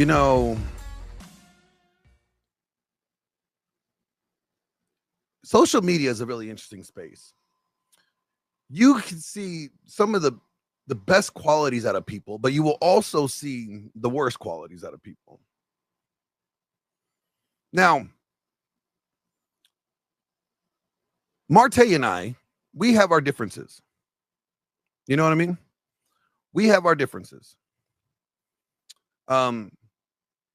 You know, social media is a really interesting space. You can see some of the best qualities out of people, but you will also see the worst qualities out of people. Now, Marte and I, we have our differences. You know what I mean? We have our differences.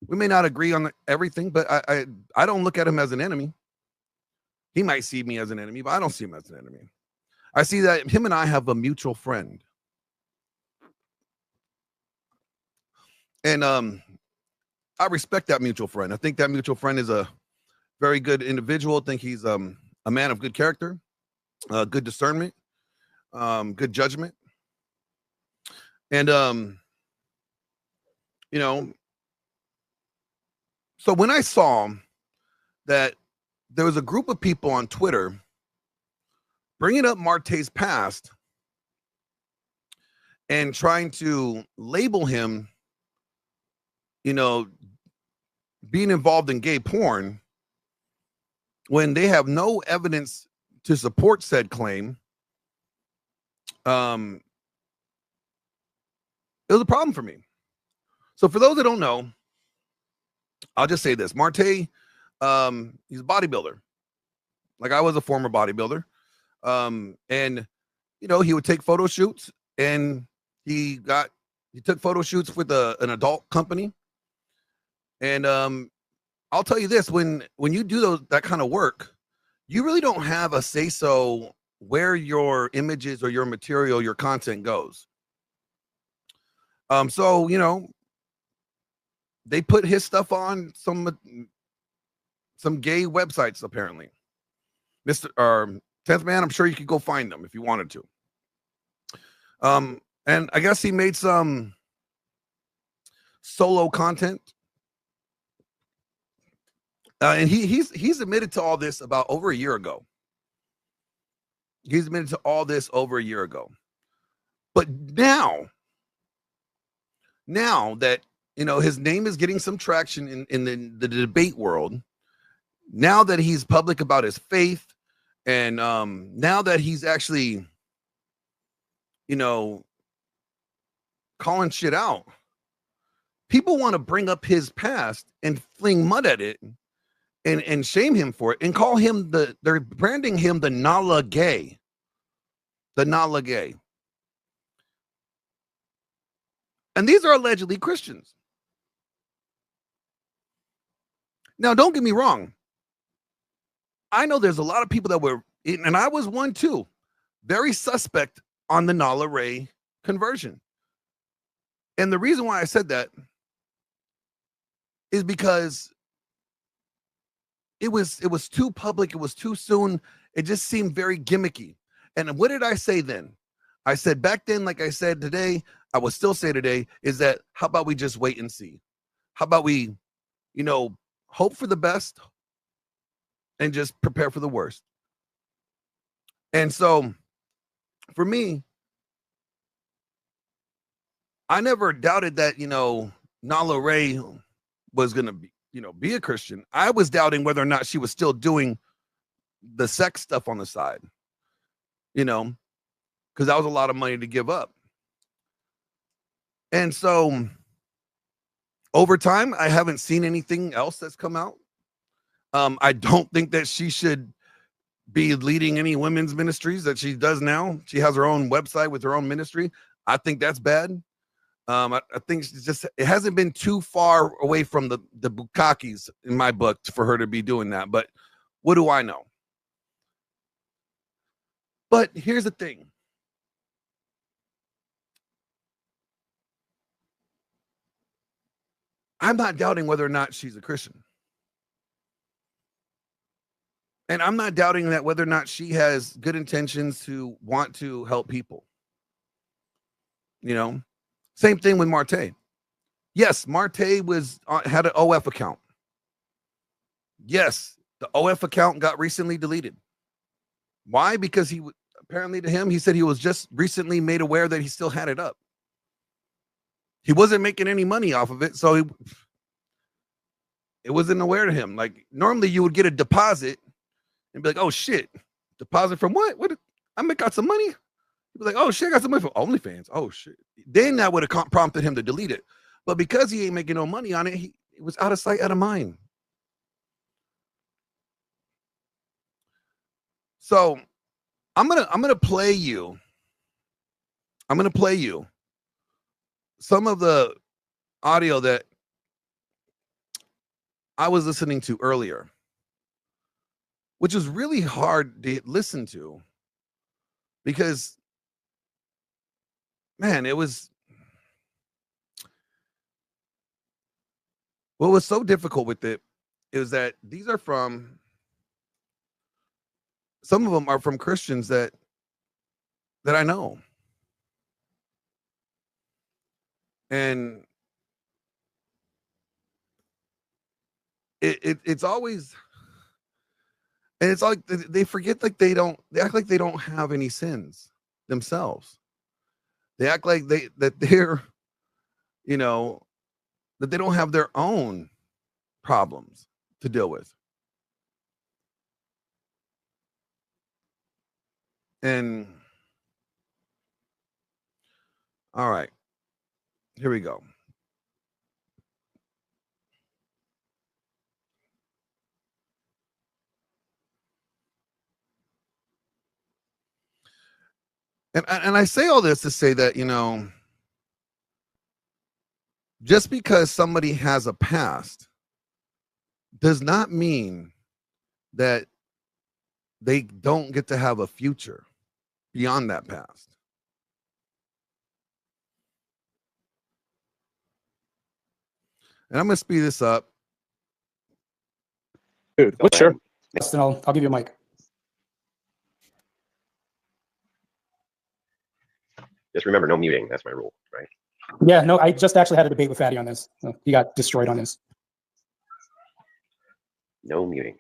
We may not agree on everything, but I don't look at him as an enemy. He might see me as an enemy, but I don't see him as an enemy. I see that him and I have a mutual friend. And I respect that mutual friend. I think that mutual friend is a very good individual. I think he's a man of good character, good discernment, good judgment. And you know, so when I saw that there was a group of people on Twitter bringing up Martaes' past and trying to label him, being involved in gay porn when they have no evidence to support said claim, it was a problem for me. So for those that don't know, I'll just say this. Martaes, he's a bodybuilder. Like I was a former bodybuilder. And he would take photo shoots, and he took photo shoots with an adult company. And I'll tell you this, when you do that kind of work, you really don't have a say-so where your images or your material, your content goes. So they put his stuff on some gay websites, apparently. Mr. 10th Man, I'm sure you could go find them if you wanted to. And I guess he made some solo content. And he's admitted to all this about over a year ago. He's admitted to all this over a year ago. But now that his name is getting some traction in the debate world, now that he's public about his faith, and now that he's actually calling shit out, people want to bring up his past and fling mud at it and shame him for it and call him they're branding him the Nala gay. The Nala gay. And these are allegedly Christians. Now, don't get me wrong. I know there's a lot of people that were, and I was one too, very suspect on the Nala Ray conversion. And the reason why I said that is because it was too public. It was too soon. It just seemed very gimmicky. And what did I say then? I said back then, like I said today, I will still say today, is that how about we just wait and see? How about we, hope for the best and just prepare for the worst? And so for me, I never doubted that, Nala Ray was going to be a Christian. I was doubting whether or not she was still doing the sex stuff on the side, because that was a lot of money to give up. And so over time, I haven't seen anything else that's come out. I don't think that she should be leading any women's ministries that she does now. She has her own website with her own ministry. I think that's bad. I think it hasn't been too far away from the Bukakis in my book for her to be doing that. But what do I know? But here's the thing. I'm not doubting whether or not she's a Christian. And I'm not doubting that whether or not she has good intentions to want to help people. Same thing with Martaes. Yes, Martaes had an OF account. Yes, the OF account got recently deleted. Why? Because apparently to him, he said he was just recently made aware that he still had it up. He wasn't making any money off of it, so it wasn't aware to him. Like normally you would get a deposit and be like, oh shit, deposit from what? What? I got some money. He'd be like, oh shit, I got some money from OnlyFans. Oh shit. Then that would have prompted him to delete it. But because he ain't making no money on it, it was out of sight, out of mind. So I'm gonna play you. I'm gonna play you some of the audio that I was listening to earlier, which is really hard to listen to because, man, what was so difficult with it is that some of them are from Christians that I know. And it's always, and it's like they forget, like they act like they don't have any sins themselves. They act like they're, you know, that they don't have their own problems to deal with. And all right, here we go. And I say all this to say that, you know, just because somebody has a past does not mean that they don't get to have a future beyond that past. And I'm going to speed this up. Dude, well, sure. Yes, then I'll give you a mic. Just remember, no muting. That's my rule, right? Yeah, no, I just actually had a debate with Fatty on this. He got destroyed on this. No muting.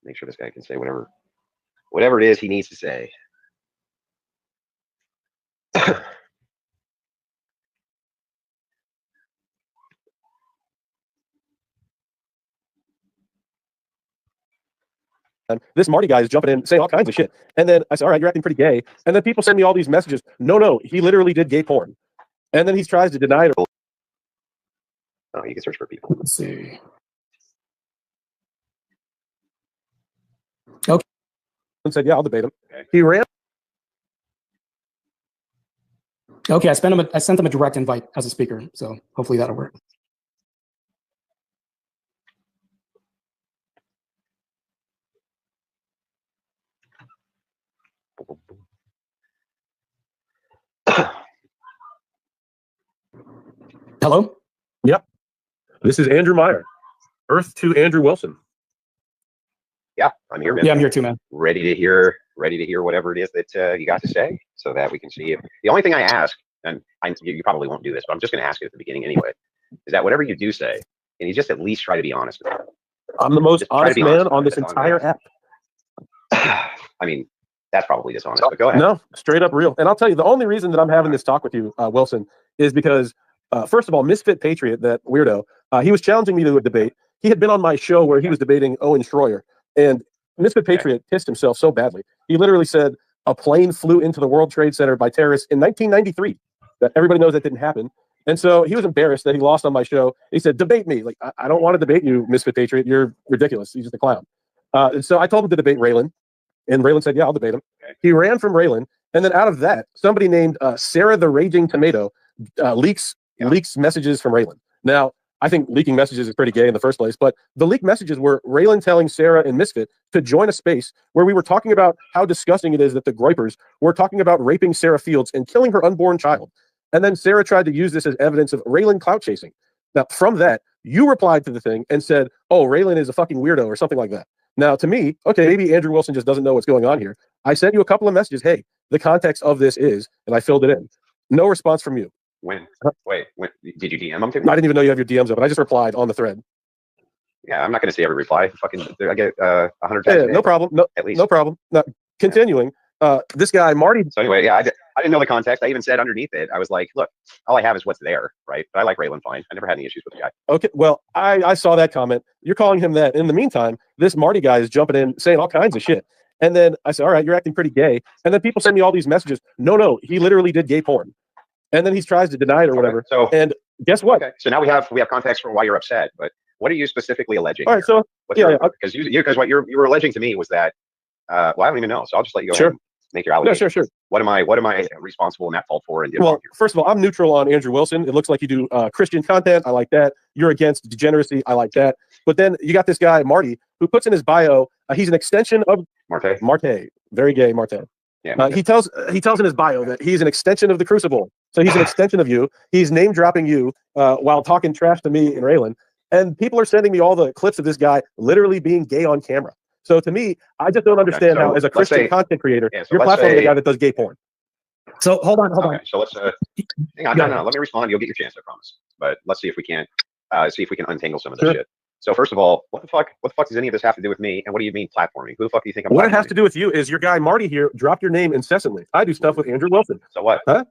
Make sure this guy can say whatever it is he needs to say. And this Marty guy is jumping in, saying all kinds of shit. And then I said, all right, you're acting pretty gay. And then people send me all these messages. No, he literally did gay porn. And then he tries to deny it. Oh, you can search for people. Let's see. Okay. And said, yeah, I'll debate him. Okay. He ran. Okay, I sent him a direct invite as a speaker, so hopefully that'll work. Hello? Yep. This is Andrew Meyer. Earth to Andrew Wilson. Yeah, I'm here, man. Yeah, I'm here too, man. Ready to hear whatever it is that you got to say, so that we can see if the only thing I ask, and you probably won't do this, but I'm just going to ask it at the beginning anyway, is that whatever you do say, can you just at least try to be honest with it? I'm the most honest man on this entire app. I mean, that's probably dishonest, but go ahead. No, straight up real. And I'll tell you, the only reason that I'm having this talk with you, Wilson, is because, first of all, Misfit Patriot, that weirdo, he was challenging me to a debate. He had been on my show where he was debating Owen Schroyer. And Misfit Patriot pissed himself so badly. He literally said a plane flew into the World Trade Center by terrorists in 1993. That everybody knows that didn't happen. And so he was embarrassed that he lost on my show. He said, debate me. Like, I don't want to debate you, Misfit Patriot. You're ridiculous. He's just a clown. And so I told him to debate Raylan. And Raylan said, yeah, I'll debate him. Okay. He ran from Raylan. And then out of that, somebody named Sarah the Raging Tomato leaks messages from Raylan. Now, I think leaking messages is pretty gay in the first place, but the leaked messages were Raylan telling Sarah and Misfit to join a space where we were talking about how disgusting it is that the Groypers were talking about raping Sarah Fields and killing her unborn child. And then Sarah tried to use this as evidence of Raylan clout chasing. Now, from that, you replied to the thing and said, oh, Raylan is a fucking weirdo or something like that. Now, to me, okay, maybe Andrew Wilson just doesn't know what's going on here. I sent you a couple of messages. Hey, the context of this is, and I filled it in. No response from you. When did you DM them to me? I didn't even know you have your DMs open. I just replied on the thread. Yeah, I'm not going to see every reply. Fucking, I get 100 times. Yeah, no problem. No, at least. No problem. Now, continuing, this guy Marty. So anyway, yeah, I didn't know the context. I even said underneath it, I was like, look, all I have is what's there, right? But I like Raylan fine. I never had any issues with the guy. Okay, well, I saw that comment. You're calling him that. In the meantime, this Marty guy is jumping in saying all kinds of shit. And then I said, all right, you're acting pretty gay. And then people send me all these messages. No, he literally did gay porn. And then he tries to deny it or whatever. So and guess what? Okay. So now we have context for why you're upset. But what are you specifically alleging? All right, so because what you were alleging to me was that well, I don't even know. So I'll just let you go ahead and make your allegation. No, sure. What am I responsible and at fault for? And well, first of all, I'm neutral on Andrew Wilson. It looks like you do Christian content. I like that. You're against degeneracy. I like that. But then you got this guy Marty who puts in his bio he's an extension of Martaes. Very gay Martaes. Yeah, he tells in his bio that he's an extension of the Crucible. So he's an extension of you. He's name dropping you while talking trash to me and Raylan. And people are sending me all the clips of this guy literally being gay on camera. So to me, I just don't understand how, as a Christian content creator, you're platforming a guy that does gay porn. So hold on. So let's hang on. No. Let me respond. You'll get your chance, I promise. But let's see if we can't untangle some of this shit. So first of all, what the fuck does any of this have to do with me? And what do you mean platforming? Who the fuck do you think I'm? What it has to do with you is your guy Marty here dropped your name incessantly. I do stuff with Andrew Wilson. So what? Huh?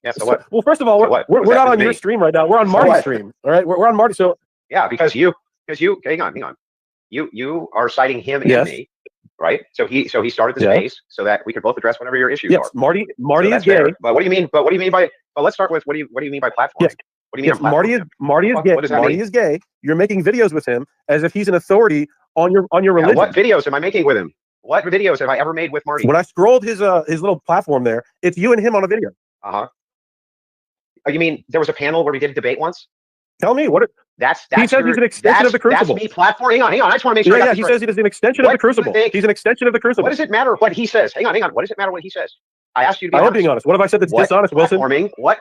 Yeah. So what? Well, first of all, we're not on your stream right now. We're on Marty's stream. All right, we're on Marty. So yeah, because you hang on. You are citing him and me, right? So he started the space so that we could both address whatever your issues are. Marty is gay. Fair. But what do you mean? But let's start with what do you mean by platforming? Yes. What do you mean? Marty is gay. Marty is gay. You're making videos with him as if he's an authority on your religion. What videos am I making with him? What videos have I ever made with Marty? When I scrolled his little platform there, it's you and him on a video. Oh, you mean there was a panel where we did a debate once? Tell me what. He says he's an extension of the Crucible. That's me platforming. Hang on. I just want to make sure. Yeah, he says he's an extension of the Crucible. He's an extension of the Crucible. What does it matter what he says? Hang on. What does it matter what he says? I asked you to be honest. I am being honest. What have I said that's dishonest, Wilson? What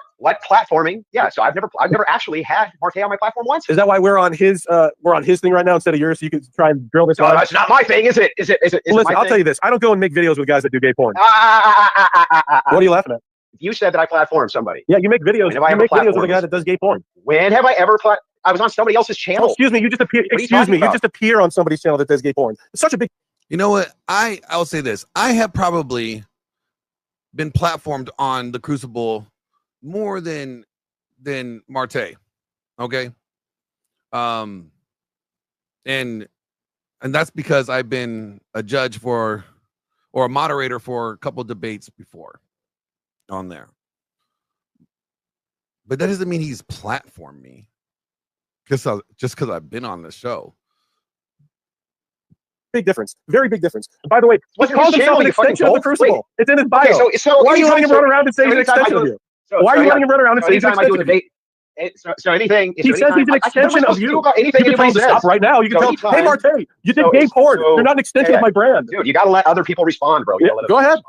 platforming? Yeah, so I've never actually had Martaes on my platform once. Is that why we're on his thing right now instead of yours? So you can try and drill this. No, that's not my thing, is it? Listen, I'll tell you this. I don't go and make videos with guys that do gay porn. What are you laughing at? You said that I platform somebody. Yeah, you make videos. You make videos with a guy that does gay porn. When have I ever I was on somebody else's channel. Oh, excuse me, you just appear. Excuse me, you just appear on somebody's channel that does gay porn. It's such a big. You know what? I'll say this. I have probably been platformed on the Crucible more than Martaes. Okay. And that's because I've been a judge or a moderator for a couple of debates before on there. But that doesn't mean he's platformed me just because I've been on the show. Big difference. Very big difference. By the way, he calls himself an extension of the Crucible. It's in his bio. Okay, so why are you letting him run around and say he's an extension of you? Why are you letting him run around and say he's an extension of you? So anything. He says he's an extension of you. Anything you can tell him to stop right now. You can tell him, hey, Martaes, you did gay porn. You're not an extension of my brand. Dude, you got to let other people respond, bro. Go ahead.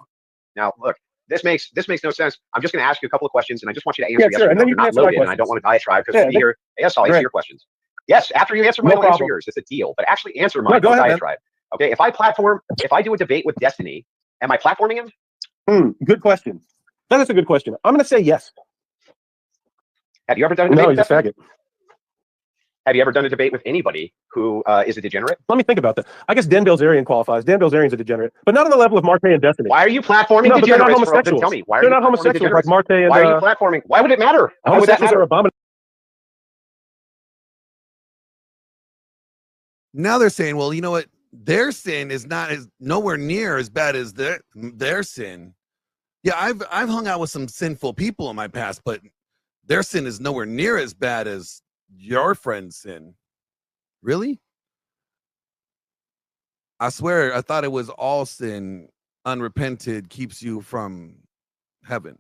Now, look, this makes no sense. I'm just going to ask you a couple of questions, and I just want you to answer yes or no. And then you can answer my questions. And I don't want to diatribe because we'll be here. Yes, I'll answer your questions. Yes, after you answer mine, I'll answer yours. It's a deal. But actually answer mine. Don't diatribe. Okay, if I do a debate with Destiny, am I platforming him? Good question. That is a good question. I'm going to say yes. Have you ever done a debate? No, he's a faggot. Have you ever done a debate with anybody who is a degenerate? Let me think about that. I guess Dan Bilzerian qualifies. Dan Bilzerian's a degenerate, but not on the level of Martaes and Destiny. Why are you platforming degenerates? They're not homosexuals. Tell me, why are they're not homosexuals like Martaes and... Why are you platforming? Why would it matter? Why would that matter? Abominable. Now they're saying, well, you know what? Their sin is nowhere near as bad as their sin. Yeah, I've hung out with some sinful people in my past, but their sin is nowhere near as bad as your friend's sin. Really? I swear, I thought it was all sin unrepented keeps you from heaven.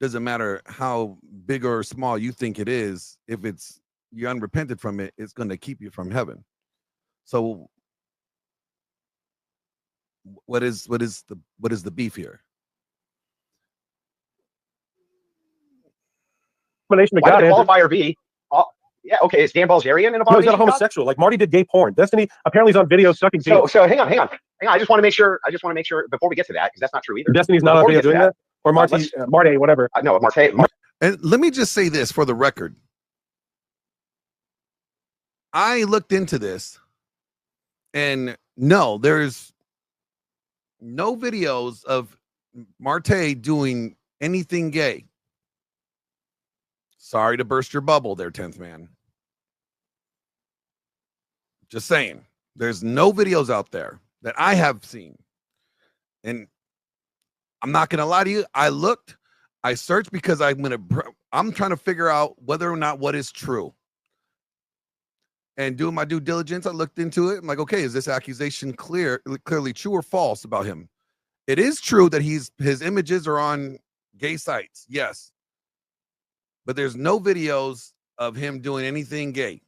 Doesn't matter how big or small you think it is. If you're unrepented from it, it's going to keep you from heaven. So what is the beef here? Why would the qualifier be? Yeah, okay. Is Dan Bilzerian an abomination? No, he's not a homosexual. Like Marty did gay porn. Destiny apparently is on video sucking. So hang on. I just want to make sure. Before we get to that, because that's not true either. Destiny's not on video doing that, or Martaes, whatever. No, Martaes. And let me just say this for the record. I looked into this, and no, there's no videos of Martaes doing anything gay. Sorry to burst your bubble there, 10th man. Just saying. There's no videos out there that I have seen. And I'm not going to lie to you. I searched because I'm trying to figure out whether or not what is true. And doing my due diligence, I looked into it. I'm like, okay, is this accusation clearly true or false about him? It is true that his images are on gay sites. Yes. But there's no videos of him doing anything gay.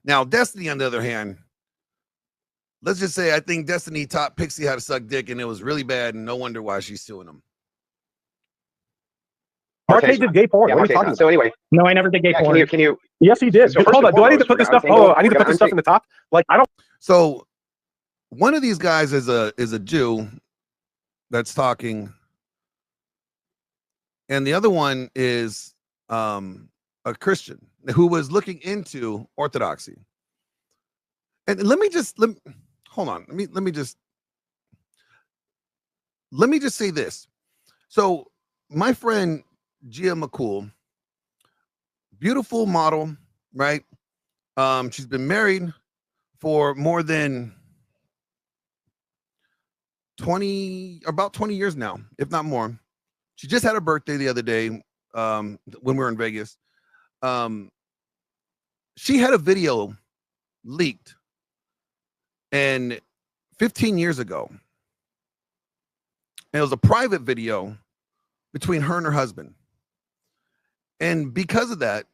Now, Destiny, on the other hand, let's just say I think Destiny taught Pixie how to suck dick, and it was really bad, and no wonder why she's suing him. Martaes did gay porn. Yeah, what are you Martaes talking not. So anyway, No, I never did gay yeah, porn. can you? Yes, he did. So first Hold on. and Do I need to foremost, put this we're stuff? gonna Oh, untangle- I need to we're put this gonna stuff in the top. Like, I don't. So one of these guys is a Jew that's talking, and the other one is a Christian who was looking into Orthodoxy. And let me just hold on. Let me just say this. So my friend Gia McCool, beautiful model, right? She's been married for more than about 20 years now, if not more. She just had her birthday the other day when we were in Vegas. She had a video leaked, and 15 years ago, and it was a private video between her and her husband. And because of that,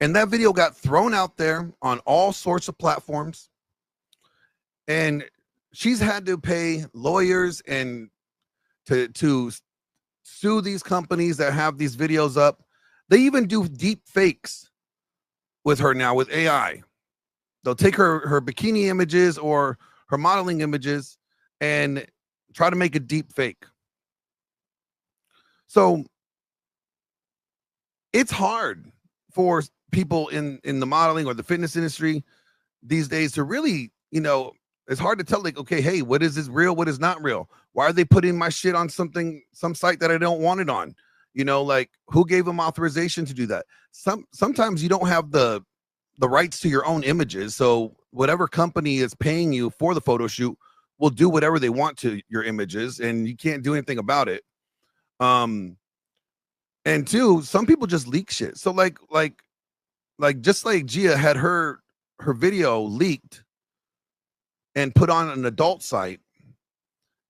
and that video got thrown out there on all sorts of platforms, and she's had to pay lawyers and to sue these companies that have these videos up. They even do deep fakes with her now with AI. They'll take her bikini images or her modeling images and try to make a deep fake. So it's hard for people in the modeling or the fitness industry these days to really, it's hard to tell, like, okay, hey, what is this real? What is not real? Why are they putting my shit on some site that I don't want it on? Like, who gave them authorization to do that? Sometimes you don't have the rights to your own images. So whatever company is paying you for the photo shoot will do whatever they want to your images, and you can't do anything about it. And two, some people just leak shit. So like just like Gia had her video leaked and put on an adult site,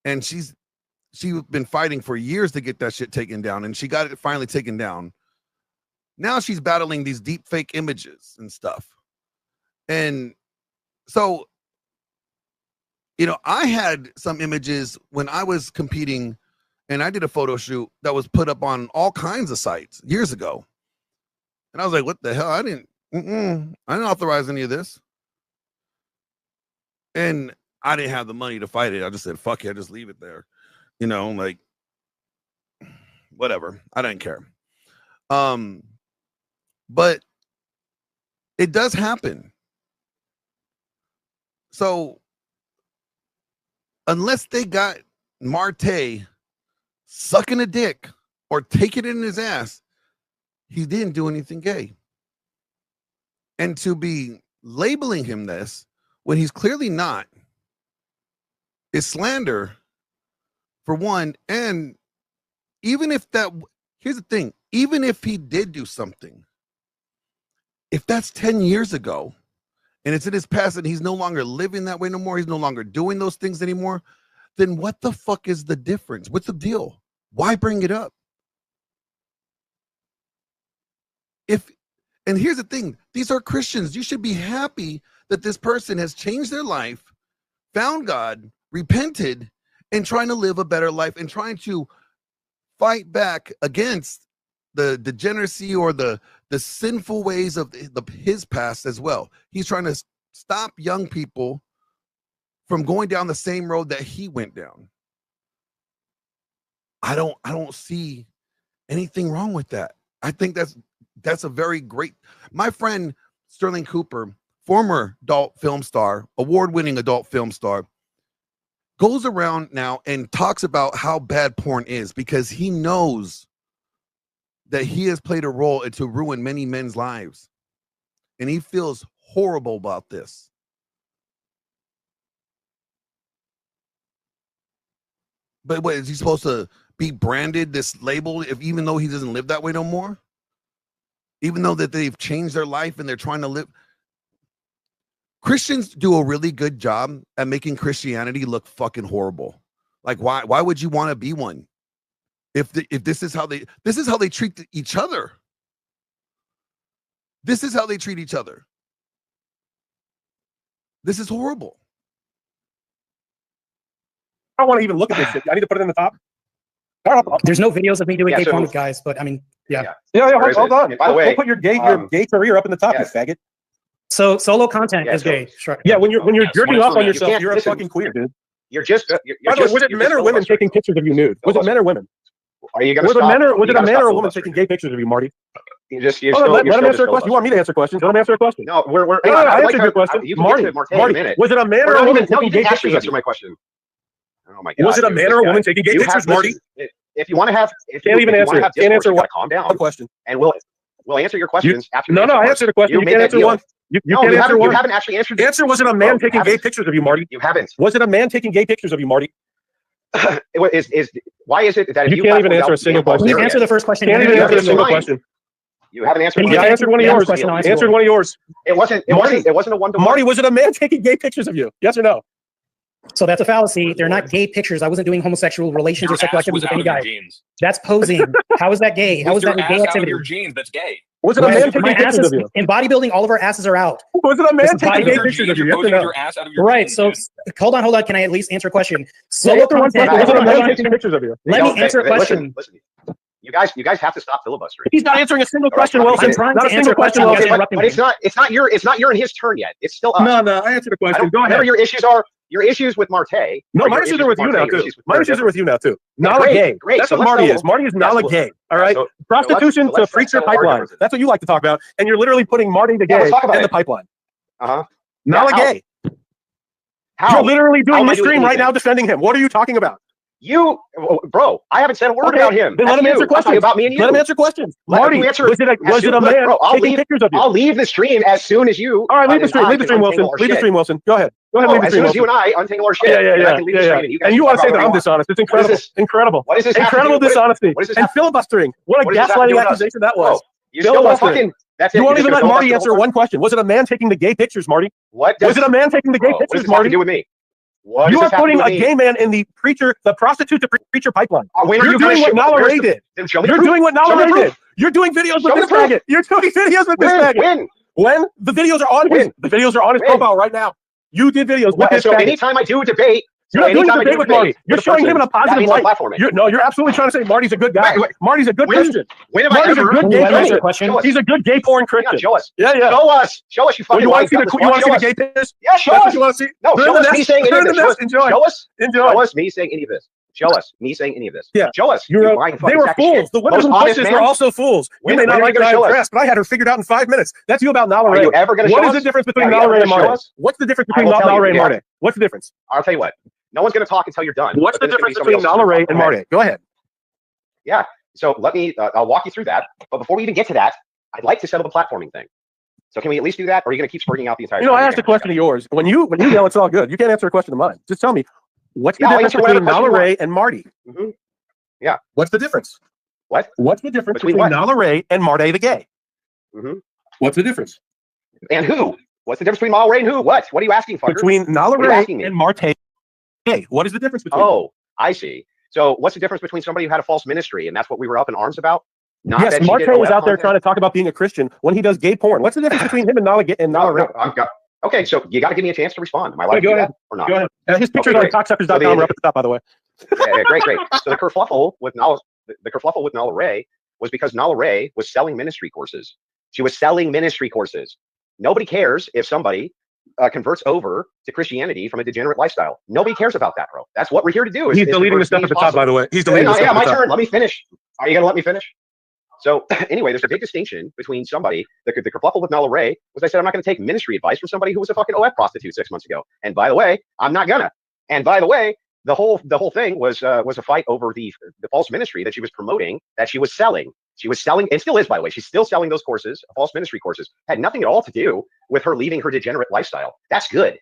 and she's been fighting for years to get that shit taken down, and she got it finally taken down. Now she's battling these deep fake images and stuff. And so, I had some images when I was competing, and I did a photo shoot that was put up on all kinds of sites years ago. And I was like, what the hell? I didn't authorize any of this. And I didn't have the money to fight it. I just said, fuck it, just leave it there. Like, whatever. I didn't care. But it does happen. So unless they got Martaes sucking a dick or taking it in his ass, he didn't do anything gay. And to be labeling him this when he's clearly not is slander, for one. And even if here's the thing, even if he did do something, if that's 10 years ago and it's in his past and he's no longer living that way no more, he's no longer doing those things anymore, then what the fuck is the difference? What's the deal? Why bring it up? And here's the thing, these are Christians. You should be happy that this person has changed their life, found God, repented, and trying to live a better life and trying to fight back against the degeneracy or the sinful ways of his past as well. He's trying to stop young people from going down the same road that he went down. I don't see anything wrong with that. I think that's a very great. My friend Sterling Cooper, former adult film star, award-winning adult film star, goes around now and talks about how bad porn is because he knows that he has played a role to ruin many men's lives. And he feels horrible about this. But what, is he supposed to be branded this label even though he doesn't live that way no more? Even though that they've changed their life and they're trying to live. Christians do a really good job at making Christianity look fucking horrible. Like, why would you want to be one? If this is how they treat each other. This is how they treat each other. This is horrible. I don't want to even look at this shit. I need to put it in the top. There's no videos of me doing gay porn with guys, but I mean, yeah. Hold on. And by the way, we'll put your gay career up in the top, you faggot. So solo content is gay. Sure. Yeah, when you're jerking off on yourself, you're a fucking queer, dude. You're just. By the way, was it men or women taking pictures of you nude? Was it men or women? Are you gonna? Was it a man or a woman taking gay pictures of you, Marty? Let him answer a question. You want me to answer questions? Let him answer a question. No, we're. I answered your question. Marty, was it a man or a woman taking gay pictures of you? Answer my question. Oh my God. Was it a man or a woman taking gay pictures, Marty? If you want to have, can't even answer it. Can't answer what? Calm down. Question. And we'll answer your questions after. No, I answered the question. You can't answer one. You can't answer one. You haven't actually answered. The answer was it a man taking gay pictures of you, Marty? You haven't. Was it a man taking gay pictures of you, Marty? Why is it that you can't even answer a single question? You answer the first question. Can't even answer a single question. You haven't answered. I answered one of yours. I answered one of yours. It wasn't a one-to-one. Marty, was it a man taking gay pictures of you? Yes or no? So that's a fallacy. They're not gay pictures. I wasn't doing homosexual relations or sexual activities with any guy. That's posing. How is that gay? How is that a gay activity? Your jeans, that's gay. Was it a man taking pictures of you? In bodybuilding, all of our asses are out. Was it a man taking gay pictures of you? Yes or no? Right. So hold on. Can I at least answer a question? Solo content. Was it a man taking pictures of you? Let me answer a question. Listen. You guys have to stop filibustering. He's not answering a single question, Wilson. Not a single question, Wilson. But it's not your and his turn yet. It's still us. No, I answered the question. Go ahead. Whatever your issues are, your issues with Martaes. No, my issues are with you now too. My issues are with you now too. Nala gay. Great. That's what Marty is. Marty is Nala gay. All right. Prostitution to preacher pipeline. That's what you like to talk about, and you're literally putting Marty the gay in the pipeline. Nala gay. You're literally doing this stream right now defending him. What are you talking about? Bro, I haven't said a word about him. Then let him answer questions. About me and you. Let him answer questions. Marty, was it a man taking pictures of you? I'll leave the stream as soon as you. All right, leave the stream. Leave the stream, Wilson. Leave the stream, Wilson. Go ahead. Leave the stream. As soon as you and I untangle our shit. Yeah. And you want to say that I'm dishonest? It's incredible. Incredible. What is this? Incredible dishonesty and filibustering. What a gaslighting accusation that was. Filibustering. You won't even let Marty answer one question. Was it a man taking the gay pictures, Marty? What? Was it a man taking the gay pictures, Marty? What does it have to do with me? You are putting a gay man in the prostitute to preacher pipipeline. You're doing what Nala Ray did. You're doing what Nala Ray did. You're doing videos with this faggot. You're doing videos with this faggot. When? The videos are on his. The videos are on his profile right now. You did videos with this faggot. So anytime I do a debate, you're not doing a debate with Marty. You're showing him in a positive light. You're absolutely trying to say Marty's a good guy. Marty's a good Christian. Marty's a good gay Christian. He's a good gay porn Christian. Show us. Yeah. Show us. You fucking. You want to see the gay piss? Yeah, show us. You want to see? No, show us me saying any of this. Show us. Enjoy. Show us me saying any of this. Show us me saying any of this. Yeah. Show us. They were fools. The women who pushed this were also fools. You may not like that dress, but I had her figured out in 5 minutes. That's you about Nala Ray. Are you ever going to show us? What is the difference between Nala Ray and Marty? What's the difference between Nala Ray and Marty? What's the difference? I'll tell you what. No one's going to talk until you're done. What's the difference between Nala Ray and Marty? Go ahead. Yeah. So let me. I'll walk you through that. But before we even get to that, I'd like to settle the platforming thing. So can we at least do that, or are you going to keep spurting out the entire? I asked a question of yours. When you yell, it's all good. You can't answer a question of mine. Just tell me. What's the difference between Nala Ray and Marty? Yeah. What's the difference? What? What's the difference between Nala Ray and Marty the gay? What's the difference? And who? What's the difference between Nala Ray and who? What? What are you asking for? Between Nala Ray and Marty gay. What is the difference between? Oh, I see. So what's the difference between somebody who had a false ministry and that's what we were up in arms about? Yes, Martaes was out there trying to talk about being a Christian when he does gay porn. What's the difference between him and Nala Ray? Okay, so you got to give me a chance to respond. Am I allowed to do that or not? Go ahead. His pictures on cocksuckers.com are up at the top, by the way. Great. So the kerfluffle with Nala Ray was because Nala Ray was selling ministry courses. She was selling ministry courses. Nobody cares if somebody converts over to Christianity from a degenerate lifestyle. Nobody cares about that, bro. That's what we're here to do. He's deleting the stuff at the top, by the way. He's deleting the stuff. Yeah, my turn. Let me finish. Are you going to let me finish? So anyway, there's a big distinction between somebody, the kerfuffle with Nala Ray was I said, I'm not going to take ministry advice from somebody who was a fucking OF prostitute 6 months ago. And by the way, I'm not gonna. And by the way, the whole thing was a fight over the false ministry that she was promoting, that she was selling. She was selling, and still is, by the way. She's still selling those courses, false ministry courses. Had nothing at all to do with her leaving her degenerate lifestyle. That's good.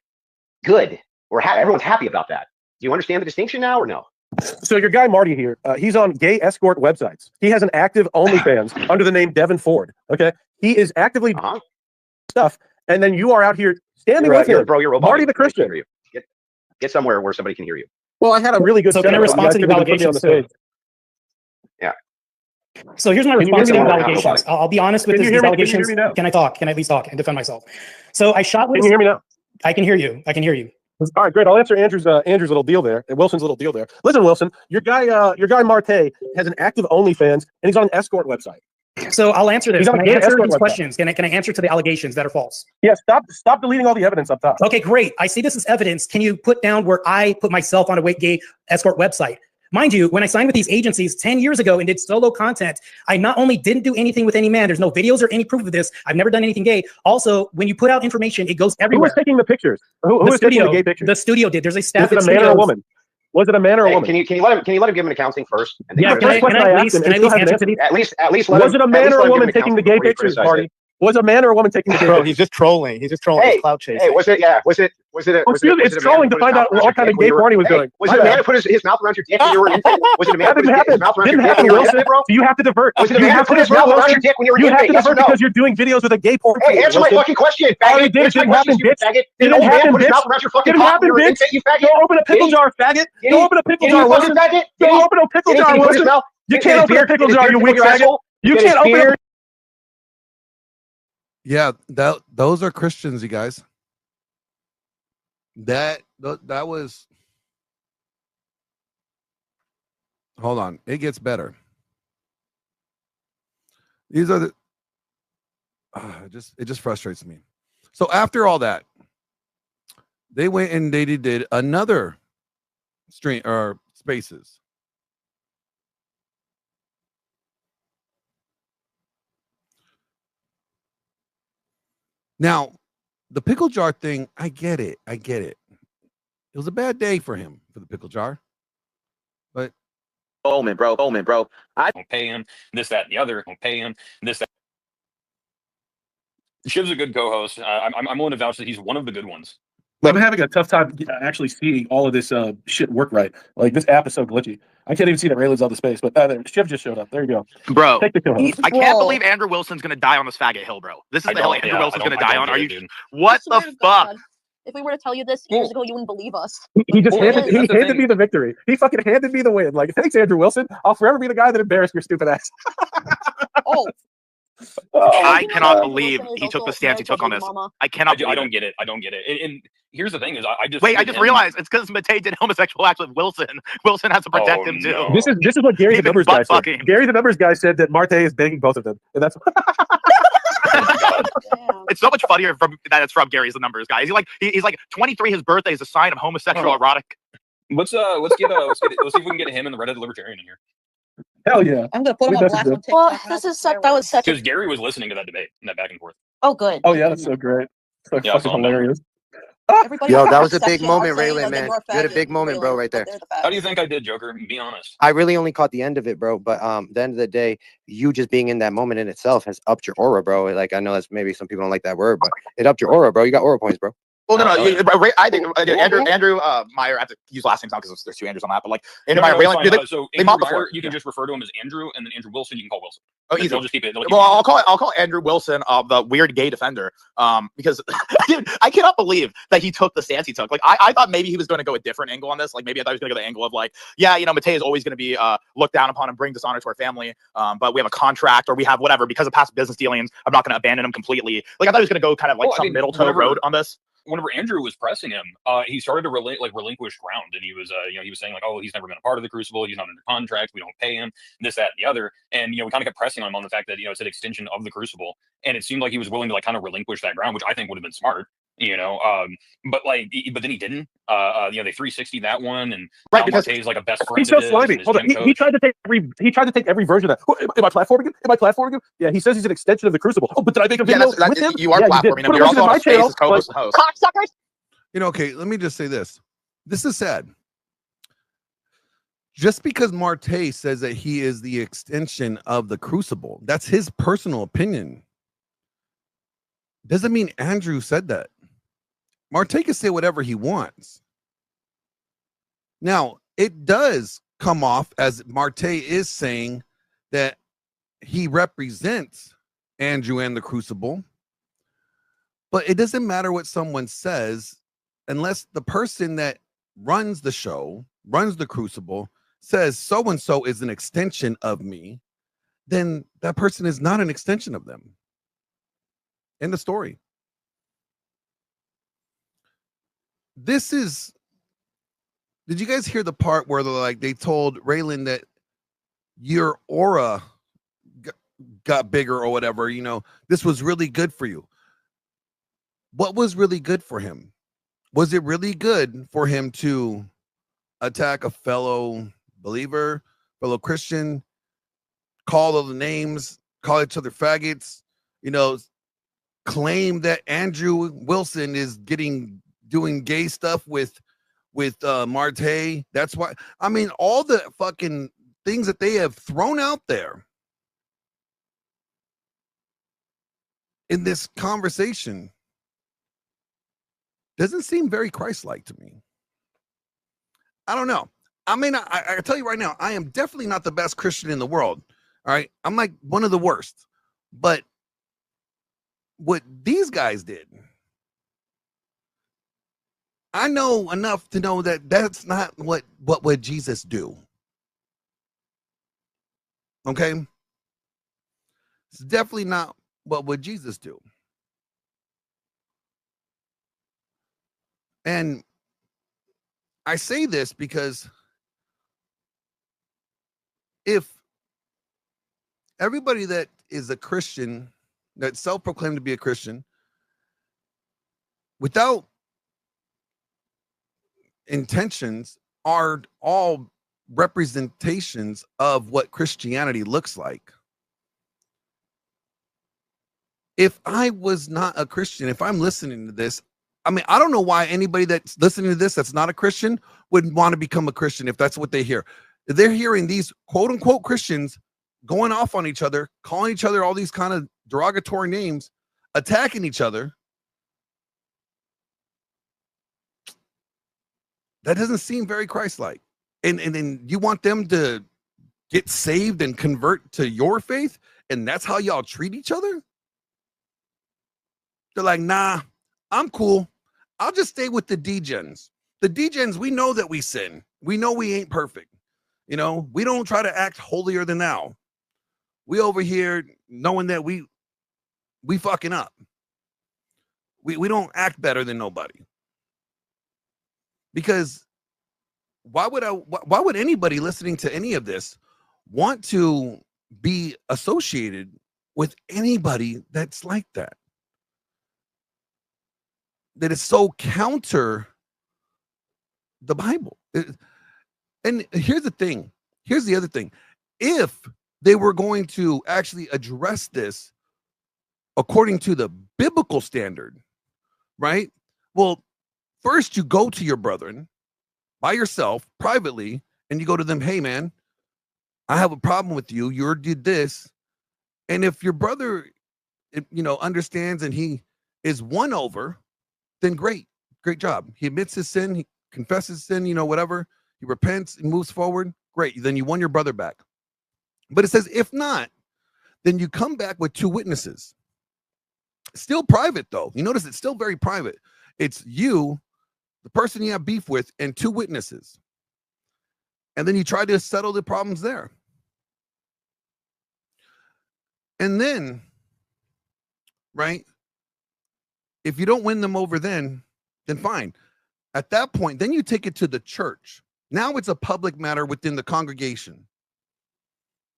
Good. Everyone's happy about that. Do you understand the distinction now or no? So your guy Marty here, he's on gay escort websites. He has an active OnlyFans under the name Devin Ford. Okay, he is actively stuff, and then you are out here standing with him, bro. You're Marty the Christian. Get somewhere where somebody can hear you. Well, I had a really good. So can I respond to the allegations? Yeah. So here's my response to the allegations. I'll be honest with these allegations. Can I talk? Can I at least talk and defend myself? So I shot. Can you hear me now? I can hear you. I can hear you. All right, great. I'll answer Andrew's little deal there, and Wilson's little deal there. Listen, Wilson, your guy Martaes has an active OnlyFans, and he's on an escort website. So I'll answer this. Can I answer these questions? Can I answer to the allegations that are false? Yeah, stop deleting all the evidence up top. Okay, great. I see this as evidence. Can you put down where I put myself on a gay escort website? Mind you, when I signed with these agencies 10 years ago and did solo content, I not only didn't do anything with any man, there's no videos or any proof of this. I've never done anything gay. Also, when you put out information, it goes everywhere. Who was taking the pictures? Who was taking the gay pictures? The studio did. There's a staff. Was it a man or a woman? Was it a man or a woman? Can you let him give an accounting first? And yeah. Can I at least answer to these? At least. Was it a man or a woman taking the gay pictures, Marty? Was a man or a woman taking the gay pictures? He's just trolling. He's just trolling. Hey, cloud chasing. Hey, was it? It's trolling to find out what kind of gay porn he was doing. Was it a man who put his mouth around your dick when you were in infant? Was it a man who put his mouth around your dick when you were in infant, bro? You have to divert. Was it a man who put his mouth around your dick when you were in infant? You have to divert because you're doing videos with a gay porn. Hey, answer my fucking question, faggot. It didn't happen, bitch. Did an old man put his mouth around your fucking cock when you were in infant, you faggot? Go open a pickle jar, faggot. Go open a pickle jar, Wilson. Go open a pickle jar, Wilson. You can't open a pickle jar, you weak faggot. You can't open. Yeah, those are Christians, you guys. That was. Hold on, it gets better. These are the. It just frustrates me. So after all that, they went and they did another stream or spaces. Now, the pickle jar thing, I get it. It was a bad day for him, for the pickle jar. But Bowman, bro. I don't pay him, this, that, and the other. Don't pay him, this, that. Shiv's a good co-host. I'm willing to vouch that he's one of the good ones. I'm having a tough time actually seeing all of this shit work right. Like, this app is so glitchy. I can't even see that Ray lives on the space, but Shiv just showed up. There you go. Bro, take the co-host. I can't believe Andrew Wilson's going to die on this faggot hill, bro. This is the hill Andrew Wilson's going to die on. Are you? What the fuck? If we were to tell you this years ago, you wouldn't believe us. He handed me the victory. He fucking handed me the win. Like, thanks, Andrew Wilson. I'll forever be the guy that embarrassed your stupid ass. I cannot believe he took the stance he took on this. I cannot. I don't get it. And here's the thing: is I just realized it's because Martaes did homosexual acts with Wilson. Wilson has to protect him too. No. This is what Gary the Numbers guy said. Gary the Numbers guy said that Martaes is banging both of them, and that's. It's so much funnier that it's from Gary's the Numbers guy. He's like 23. His birthday is a sign of homosexual erotic. Let's see if we can get him and the Reddit Libertarian in here. Hell yeah! I'm gonna put him on blast on TikTok. Well, this is that was such. Because Gary was listening to that debate and that back and forth. Oh, good. Oh yeah, that's so great. So fucking hilarious. Yo, that was a big moment, Raylan, man. You had a big moment, bro, right there. How do you think I did, Joker? Be honest. I really only caught the end of it, bro. But the end of the day, you just being in that moment in itself has upped your aura, bro. Like, I know that's maybe some people don't like that word, but it upped your aura, bro. You got aura points, bro. Well, no. I think Andrew Meyer. I have to use last names now because there's two Andrews on that. But like Andrew Meyer, so Andrew Meyer, you can just refer to him as Andrew, and then Andrew Wilson, you can call Wilson. Oh, easy. They'll just keep it. Well, I'll call Andrew Wilson, the weird gay defender, because dude, I cannot believe that he took the stance he took. Like, I thought maybe he was going to go a different angle on this. Like, maybe I thought he was going to go the angle of like, yeah, Martaes is always going to be looked down upon and bring dishonor to our family. But we have a contract or we have whatever because of past business dealings. I'm not going to abandon him completely. Like, I thought he was going to go kind of like some middle tone road on this. Whenever Andrew was pressing him, he started to relinquish ground, and he was, he was saying like, oh, he's never been a part of the Crucible, he's not under contract, we don't pay him, this, that, and the other, and we kind of kept pressing him on the fact that it's an extension of the Crucible, and it seemed like he was willing to like kind of relinquish that ground, which I think would have been smart, but then he didn't. They 360 that one, and right because Martaes like a best friend. He's so slimy. Hold on, he tried to take every version of that. Am I platforming him? Yeah, he says he's an extension of the Crucible. Oh, but did I make a video with him? You are platforming him. You're also on my channel. Cocksuckers. Okay, let me just say this. This is sad. Just because Martaes says that he is the extension of the crucible, that's his personal opinion. Doesn't mean Andrew said that. Martaes can say whatever he wants. Now, it does come off as Martaes is saying that he represents Andrew and the crucible, but it doesn't matter what someone says unless the person that runs the show, runs the crucible, says so-and-so is an extension of me, then that person is not an extension of them. End of story. This is, did you guys hear the part where they told Raylan that your aura got bigger or whatever, this was really good for you? What was really good for him? Was it really good for him to attack a fellow believer, fellow Christian, call all the names, call each other faggots, claim that Andrew Wilson is doing gay stuff with Martaes? That's why, all the fucking things that they have thrown out there in this conversation doesn't seem very Christ-like to me. I don't know. I tell you right now, I am definitely not the best Christian in the world. All right. I'm like one of the worst. But what these guys did, I know enough to know that that's not what would Jesus do. Okay. It's definitely not what would Jesus do. And I say this because if everybody that is a Christian, that self-proclaimed to be a Christian, without intentions, are all representations of what Christianity looks like. If I was not a Christian, if I'm listening to this, I don't know why anybody that's listening to this that's not a Christian would want to become a Christian if that's what they hear. They're hearing these quote-unquote Christians going off on each other, calling each other all these kind of derogatory names, attacking each other. That doesn't seem very Christ-like. And then you want them to get saved and convert to your faith, and that's how y'all treat each other? They're like, nah, I'm cool. I'll just stay with the degens. The degens, we know that we sin. We know we ain't perfect. We don't try to act holier than thou. We over here knowing that we fucking up. We don't act better than nobody. Because why would anybody listening to any of this want to be associated with anybody that's like that? That is so counter the Bible. And here's the thing. Here's the other thing. If they were going to actually address this according to the biblical standard, right? Well, first you go to your brethren by yourself privately and you go to them, hey man, I have a problem with you. You did this. And if your brother, understands and he is won over, then great job. He admits his sin, he confesses sin, whatever. He repents and moves forward. Great. Then you won your brother back. But it says, if not, then you come back with two witnesses. Still private, though. You notice it's still very private. It's you, the person you have beef with, and two witnesses. And then you try to settle the problems there. And then, right, if you don't win them over then fine. At that point, then you take it to the church. Now it's a public matter within the congregation,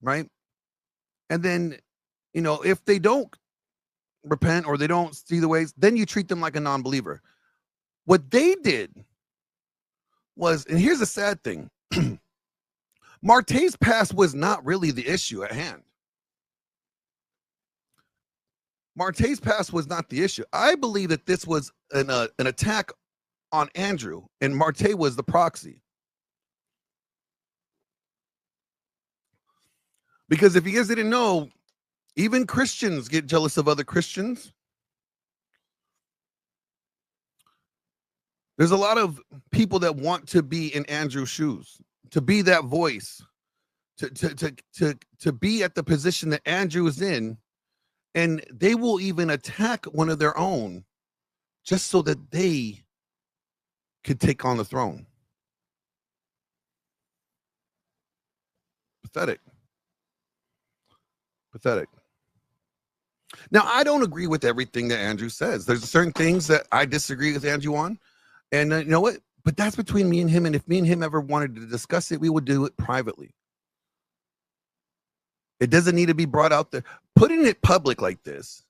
right? And then, if they don't repent or they don't see the ways, then you treat them like a non-believer. What they did was, and here's the sad thing, Martaes' past was not really the issue at hand. Martaes' past was not the issue. I believe that this was an attack on Andrew, and Martaes was the proxy. Because if you guys didn't know, even Christians get jealous of other Christians. There's a lot of people that want to be in Andrew's shoes, to be that voice, to be at the position that Andrew is in, and they will even attack one of their own just so that they could take on the throne. Pathetic. Pathetic. Now, I don't agree with everything that Andrew says. There's certain things that I disagree with Andrew on. And you know what? But that's between me and him. And if me and him ever wanted to discuss it, we would do it privately. It doesn't need to be brought out there. Putting it public like this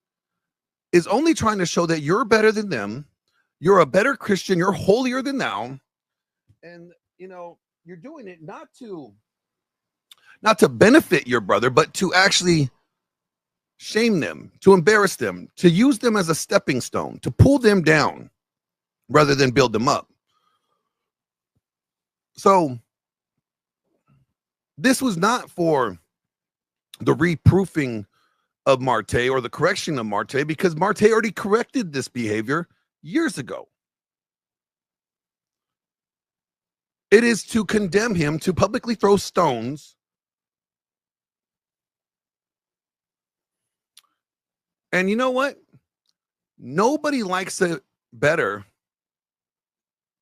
is only trying to show that you're better than them. You're a better Christian. You're holier than thou. And, you know, you're doing it not to benefit your brother, but to actually shame them, to embarrass them, to use them as a stepping stone, to pull them down rather than build them up. So this was not for the reproofing of Martaes or the correction of Martaes, because Martaes already corrected this behavior years ago. It is to condemn him, to publicly throw stones. And you know what? Nobody likes it better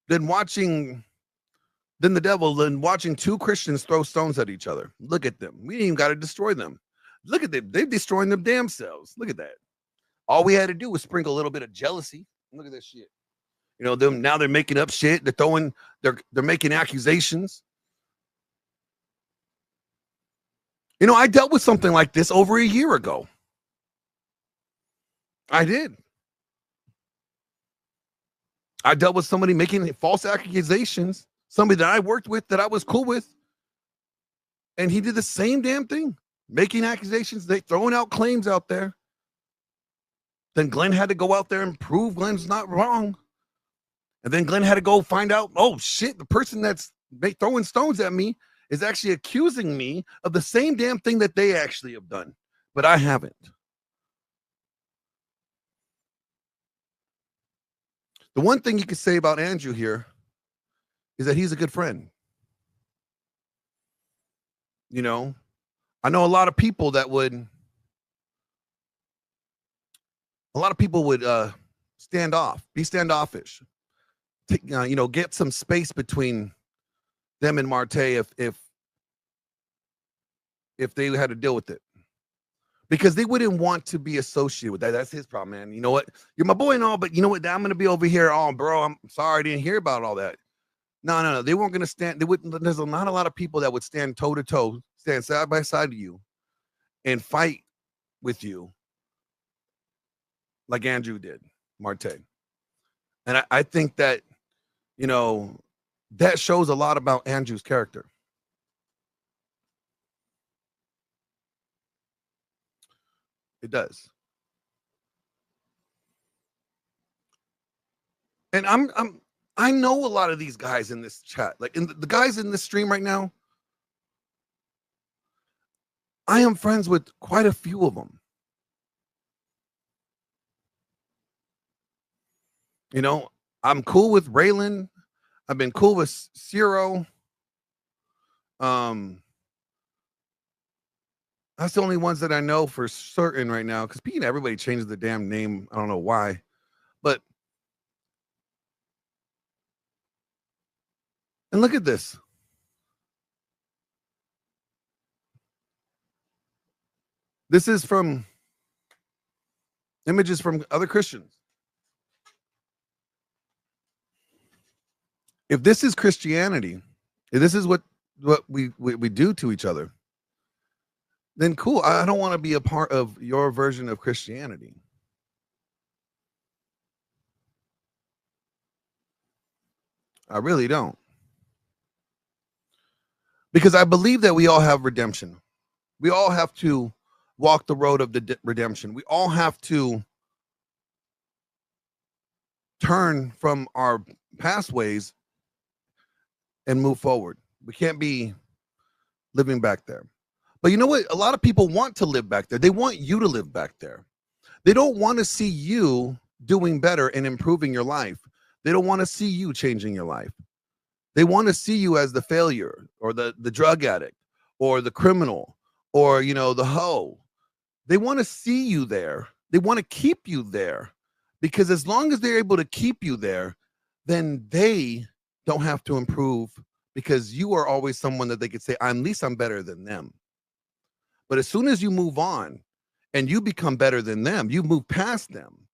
than the devil than watching two Christians throw stones at each other. Look at them. We ain't even got to destroy them. Look at them. They're destroying them damn selves. Look at that. All we had to do was sprinkle a little bit of jealousy. Look at this shit. You know, them now they're making up shit. They're making accusations. You know, I dealt with something like this over a year ago. I did. I dealt with somebody making false accusations, somebody that I worked with, that I was cool with. And he did the same damn thing, making accusations, they throwing out claims out there. Then Glenn had to go out there and prove Glenn's not wrong. And then Glenn had to go find out, oh shit, the person that's throwing stones at me is actually accusing me of the same damn thing that they actually have done. But I haven't. The one thing you could say about Andrew here is that he's a good friend. You know, I know a lot of people would be standoffish, you know, get some space between them and Martaes if they had to deal with it. Because they wouldn't want to be associated with that. That's his problem, man. You know what? You're my boy and all, but you know what? I'm going to be over here. Oh, bro, I'm sorry I didn't hear about all that. No. They weren't going to stand. There's not a lot of people that would stand toe to toe, stand side by side to you and fight with you like Andrew did, Martaes. And I think that, you know, that shows a lot about Andrew's character. It does. And I know a lot of these guys in this chat, like the guys in this stream right now. I am friends with quite a few of them. You know, I'm cool with Raylan. I've been cool with Ciro. That's the only ones that I know for certain right now, because everybody changes the damn name. I don't know why, but and look at this. This is from images from other Christians. If this is Christianity, if this is what we do to each other, then cool. I don't want to be a part of your version of Christianity. I really don't. Because I believe that we all have redemption. We all have to walk the road of the redemption. We all have to turn from our past ways and move forward. We can't be living back there. But you know what? A lot of people want to live back there. They want you to live back there. They don't want to see you doing better and improving your life. They don't want to see you changing your life. They want to see you as the failure or the drug addict or the criminal or, you know, the hoe. They want to see you there. They want to keep you there, because as long as they're able to keep you there, then they don't have to improve, because you are always someone that they could say, at least I'm better than them. But as soon as you move on and you become better than them, you move past them.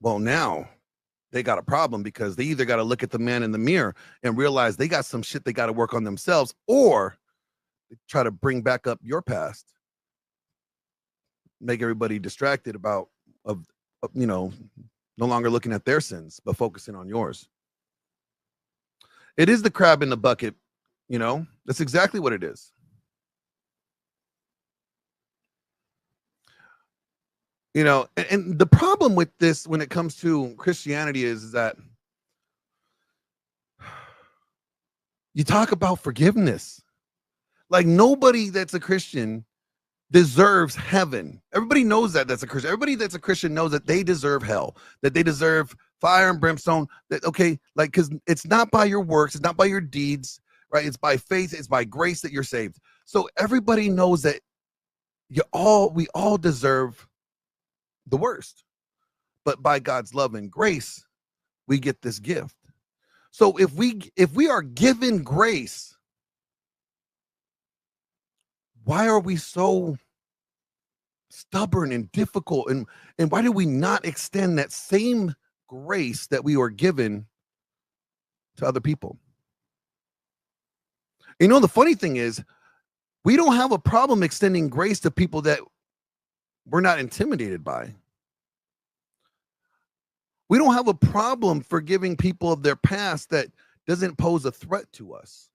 Well, now they got a problem, because they either got to look at the man in the mirror and realize they got some shit they got to work on themselves, or they try to bring back up your past, make everybody distracted about you know, no longer looking at their sins, but focusing on yours. It is the crab in the bucket, you know, that's exactly what it is. You know, and the problem with this when it comes to Christianity is that you talk about forgiveness. Like, nobody that's a Christian deserves heaven. Everybody knows that that's a Christian. Everybody that's a Christian knows that they deserve hell, that they deserve fire and brimstone. That, okay, like, because it's not by your works, it's not by your deeds, right? It's by faith, it's by grace that you're saved. So everybody knows that we all deserve the worst, but by God's love and grace, we get this gift. So if we are given grace, why are we so stubborn and difficult, and why do we not extend that same grace that we were given to other people? You know, the funny thing is, we don't have a problem extending grace to people that we're not intimidated by. We don't have a problem forgiving people of their past that doesn't pose a threat to us.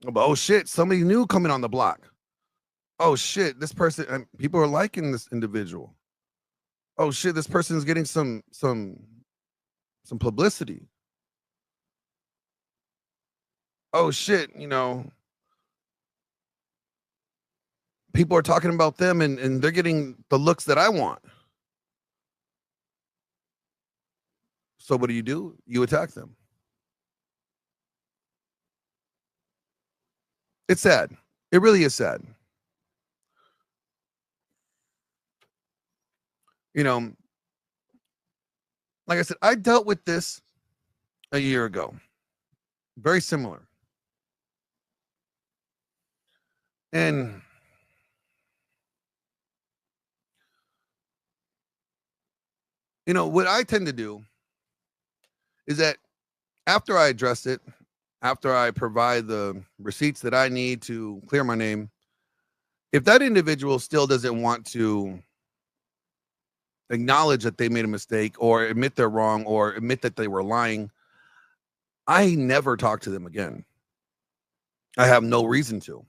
But, oh shit, somebody new coming on the block. Oh shit, this person, people are liking this individual. Oh shit, this person is getting some publicity. Oh shit, you know, people are talking about them and they're getting the looks that I want. So what do? You attack them. It's sad. It really is sad. You know, like I said, I dealt with this a year ago. Very similar. And you know, what I tend to do is that after I address it, after I provide the receipts that I need to clear my name, if that individual still doesn't want to acknowledge that they made a mistake or admit they're wrong or admit that they were lying, I never talk to them again. I have no reason to.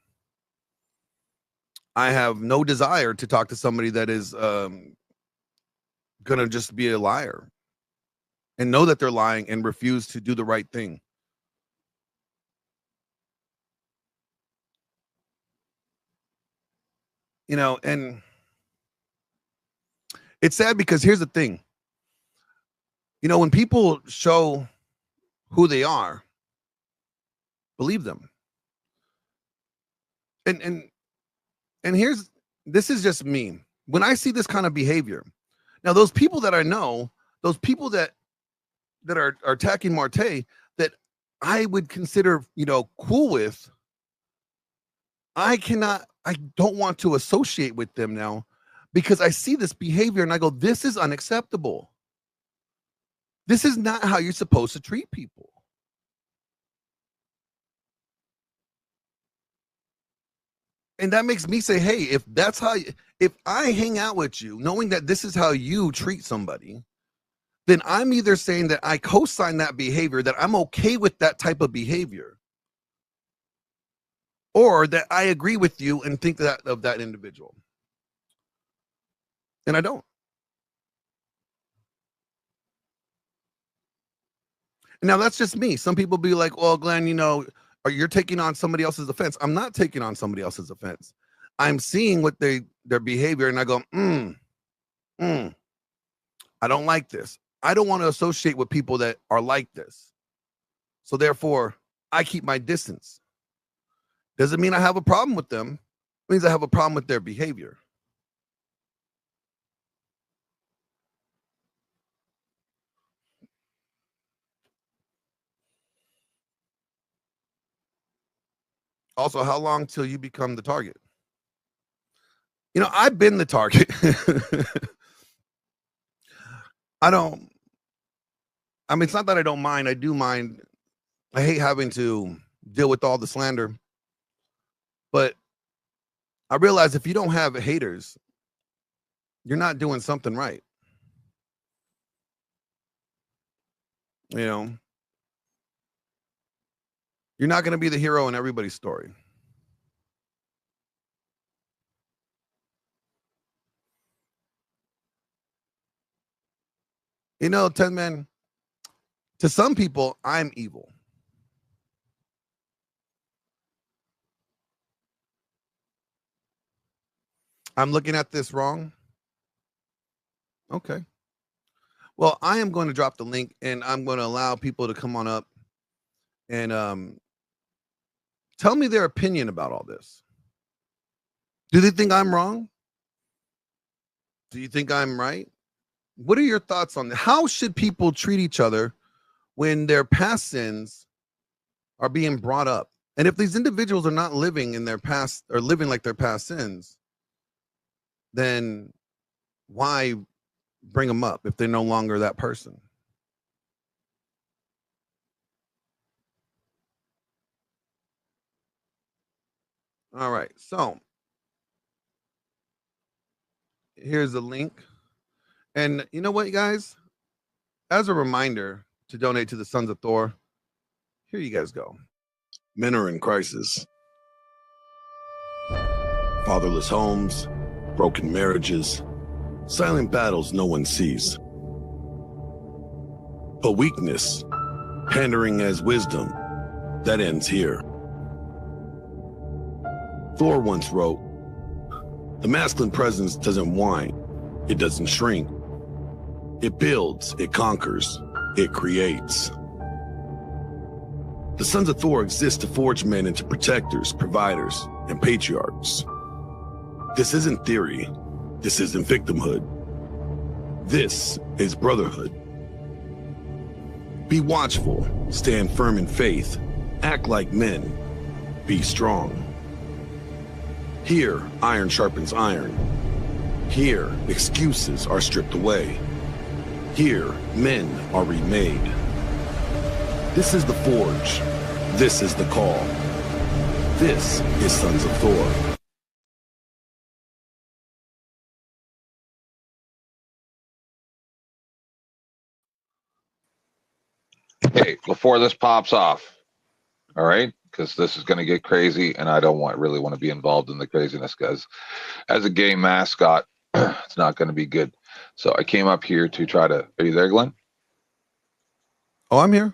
I have no desire to talk to somebody that is going to just be a liar and know that they're lying and refuse to do the right thing. You know, and it's sad because here's the thing. You know, when people show who they are, believe them. And this is just me. When I see this kind of behavior, now those people that I know, those people that are attacking Martaes, that I would consider, you know, cool with, I don't want to associate with them now, because I see this behavior and I go, this is unacceptable. This is not how you're supposed to treat people. And that makes me say, hey, if I hang out with you knowing that this is how you treat somebody, then I'm either saying that I co-sign that behavior, that I'm okay with that type of behavior, or that I agree with you and think that of that individual. And I don't. Now that's just me. Some people be like, well, Glenn, you know, or you're taking on somebody else's offense. I'm not taking on somebody else's offense. I'm seeing what their behavior, and I go, I don't like this. I don't want to associate with people that are like this. So therefore, I keep my distance. Doesn't mean I have a problem with them. It means I have a problem with their behavior. Also, how long till you become the target? You know, I've been the target. I mean, it's not that I don't mind. I do mind. I hate having to deal with all the slander. But I realize if you don't have haters, you're not doing something right. You know, you're not going to be the hero in everybody's story. You know, 10 men, to some people, I'm evil. I'm looking at this wrong. Okay. Well, I am going to drop the link and I'm going to allow people to come on up and tell me their opinion about all this. Do they think I'm wrong? Do you think I'm right? What are your thoughts on that? How should people treat each other when their past sins are being brought up? And if these individuals are not living in their past or living like their past sins, then why bring them up if they're no longer that person? All right. So here's the link. And you know what, guys? As a reminder to donate to the Sons of Thor, here you guys go. Men are in crisis. Fatherless homes, broken marriages, silent battles no one sees. But weakness, pandering as wisdom, that ends here. Thor once wrote, "The masculine presence doesn't whine, it doesn't shrink. It builds, it conquers, it creates." The Sons of Thor exist to forge men into protectors, providers, and patriarchs. This isn't theory. This isn't victimhood. This is brotherhood. Be watchful, stand firm in faith, act like men, be strong. Here, iron sharpens iron. Here, excuses are stripped away. Here, men are remade. This is the forge. This is the call. This is Sons of Thor. Hey, before this pops off, all right, because this is going to get crazy, and I don't really want to be involved in the craziness, guys. As a gay mascot, it's not going to be good. So I came up here to try to. Are you there, Glenn? Oh, I'm here.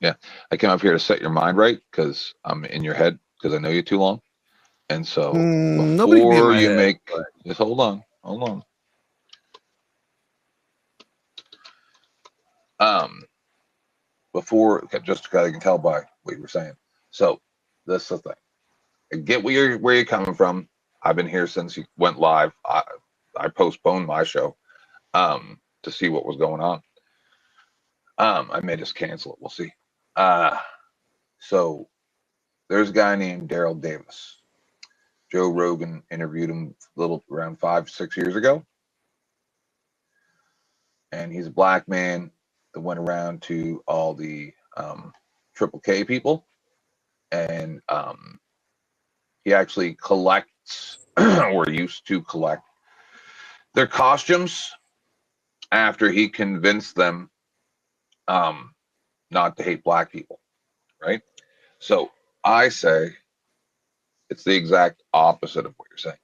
Yeah, I came up here to set your mind right because I'm in your head because I know you too long, and so before you make, just hold on. Before, just because I can tell by what you were saying. So this is the thing. I get where you're coming from. I've been here since you went live. I postponed my show to see what was going on. I may just cancel it. We'll see. So there's a guy named Daryl Davis. Joe Rogan interviewed him around 5-6 years ago. And he's a black man that went around to all the Triple K people. And he actually collects, or used to collect, their costumes after he convinced them not to hate black people, right? So I say it's the exact opposite of what you're saying.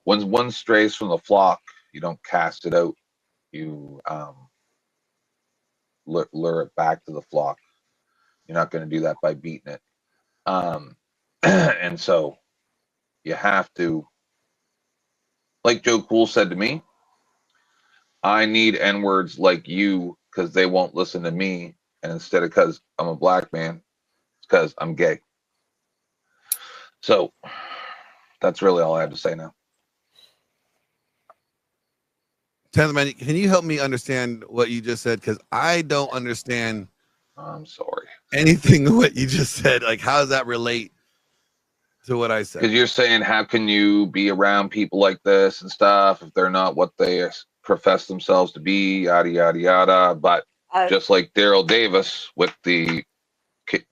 When one strays from the flock, you don't cast it out. You lure it back to the flock. You're not going to do that by beating it. And so you have to, like Joe Cool said to me, I need N-words like you because they won't listen to me. And instead of because I'm a black man, it's because I'm gay. So that's really all I have to say now. Man, can you help me understand what you just said? Because I don't understand. I'm sorry. Anything what you just said. Like, how does that relate to what I said? Because you're saying, how can you be around people like this and stuff if they're not what they profess themselves to be, yada, yada, yada. But just like Daryl Davis with the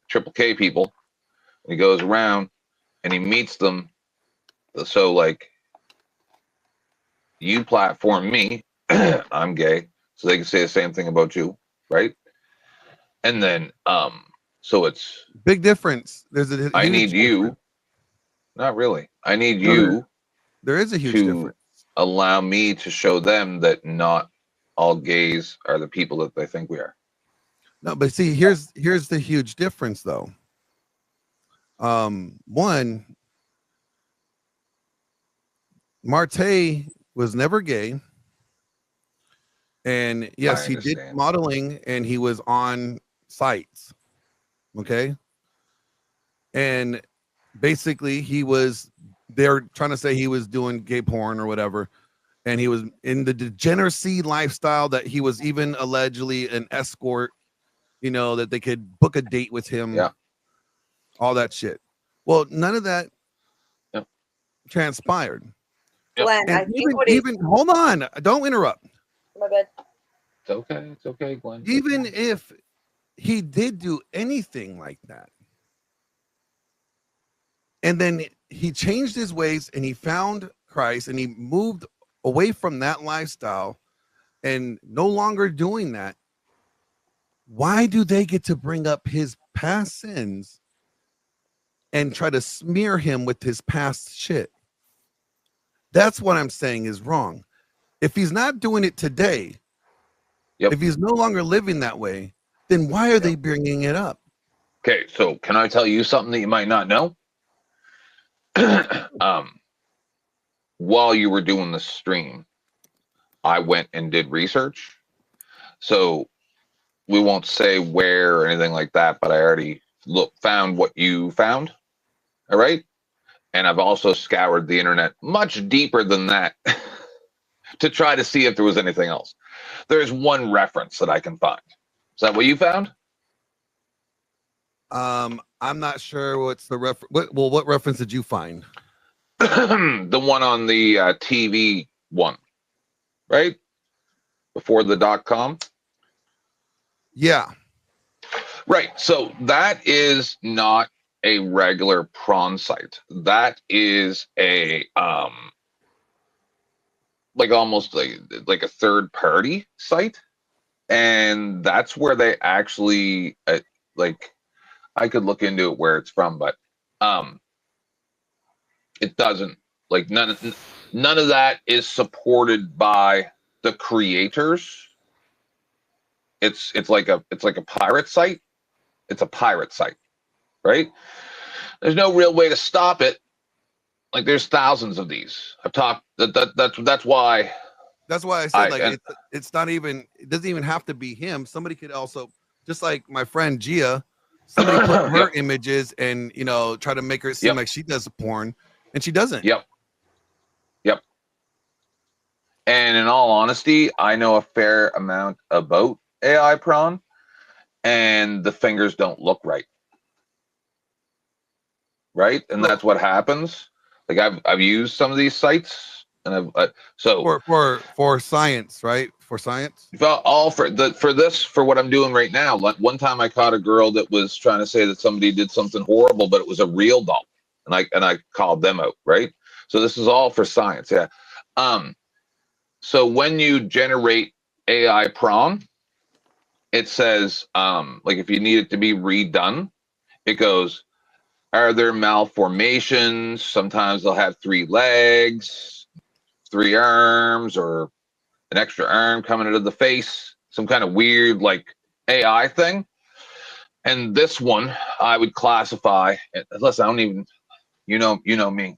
Triple K people, he goes around and he meets them. So, like, you platform me, I'm gay, so they can say the same thing about you, right? And then, so it's big difference. There's a I need you. Difference. Not really. I need you. There is a huge difference. Allow me to show them that not all gays are the people that they think we are. No, but see, here's the huge difference, though. One, Martaes was never gay, and yes, he did modeling, and he was on sites. Okay, and basically, they're trying to say he was doing gay porn or whatever. And he was in the degeneracy lifestyle that he was even allegedly an escort, you know, that they could book a date with him. Yeah. All that shit. Well, none of that transpired. Glenn, I think even hold on, don't interrupt. My bad. It's okay. It's okay, Glenn. Even if he did do anything like that, and then he changed his ways and he found Christ and he moved away from that lifestyle and no longer doing that, why do they get to bring up his past sins and try to smear him with his past shit? That's what I'm saying is wrong. If he's not doing it today, if he's no longer living that way, then why are they bringing it up? Okay, so can I tell you something that you might not know? While you were doing the stream, I went and did research. So we won't say where or anything like that, but I already found what you found. All right. And I've also scoured the internet much deeper than that to try to see if there was anything else. There's one reference that I can find. Is that what you found? I'm not sure what's the reference. What reference did you find? The one on the TV one, right? Before the .com. Yeah. Right. So that is not a regular prawn site. That is a like almost like a third party site, and that's where they actually like I could look into it where it's from, but it doesn't, like, none of that is supported by the creators. It's like a pirate site. It's a pirate site, right? There's no real way to stop it. Like, there's thousands of these. I've talked that's why. That's why I said it's not even, it doesn't even have to be him. Somebody could also, just like my friend Gia, somebody put her images and, you know, try to make her seem like she does porn, and she doesn't. Yep. And in all honesty, I know a fair amount about AI prawn, and the fingers don't look right. Right? And that's what happens. Like, I've used some of these sites, and I've so for science, right? For science. All for what I'm doing right now. Like, one time I caught a girl that was trying to say that somebody did something horrible, but it was a real doll, and I called them out. Right? So this is all for science. Yeah. So when you generate AI prawn, it says, like, if you need it to be redone, it goes, are there malformations? Sometimes they'll have 3 legs, 3 arms, or an extra arm coming into the face, some kind of weird, like, AI thing. And this one I would classify. Listen, I don't even. You know me.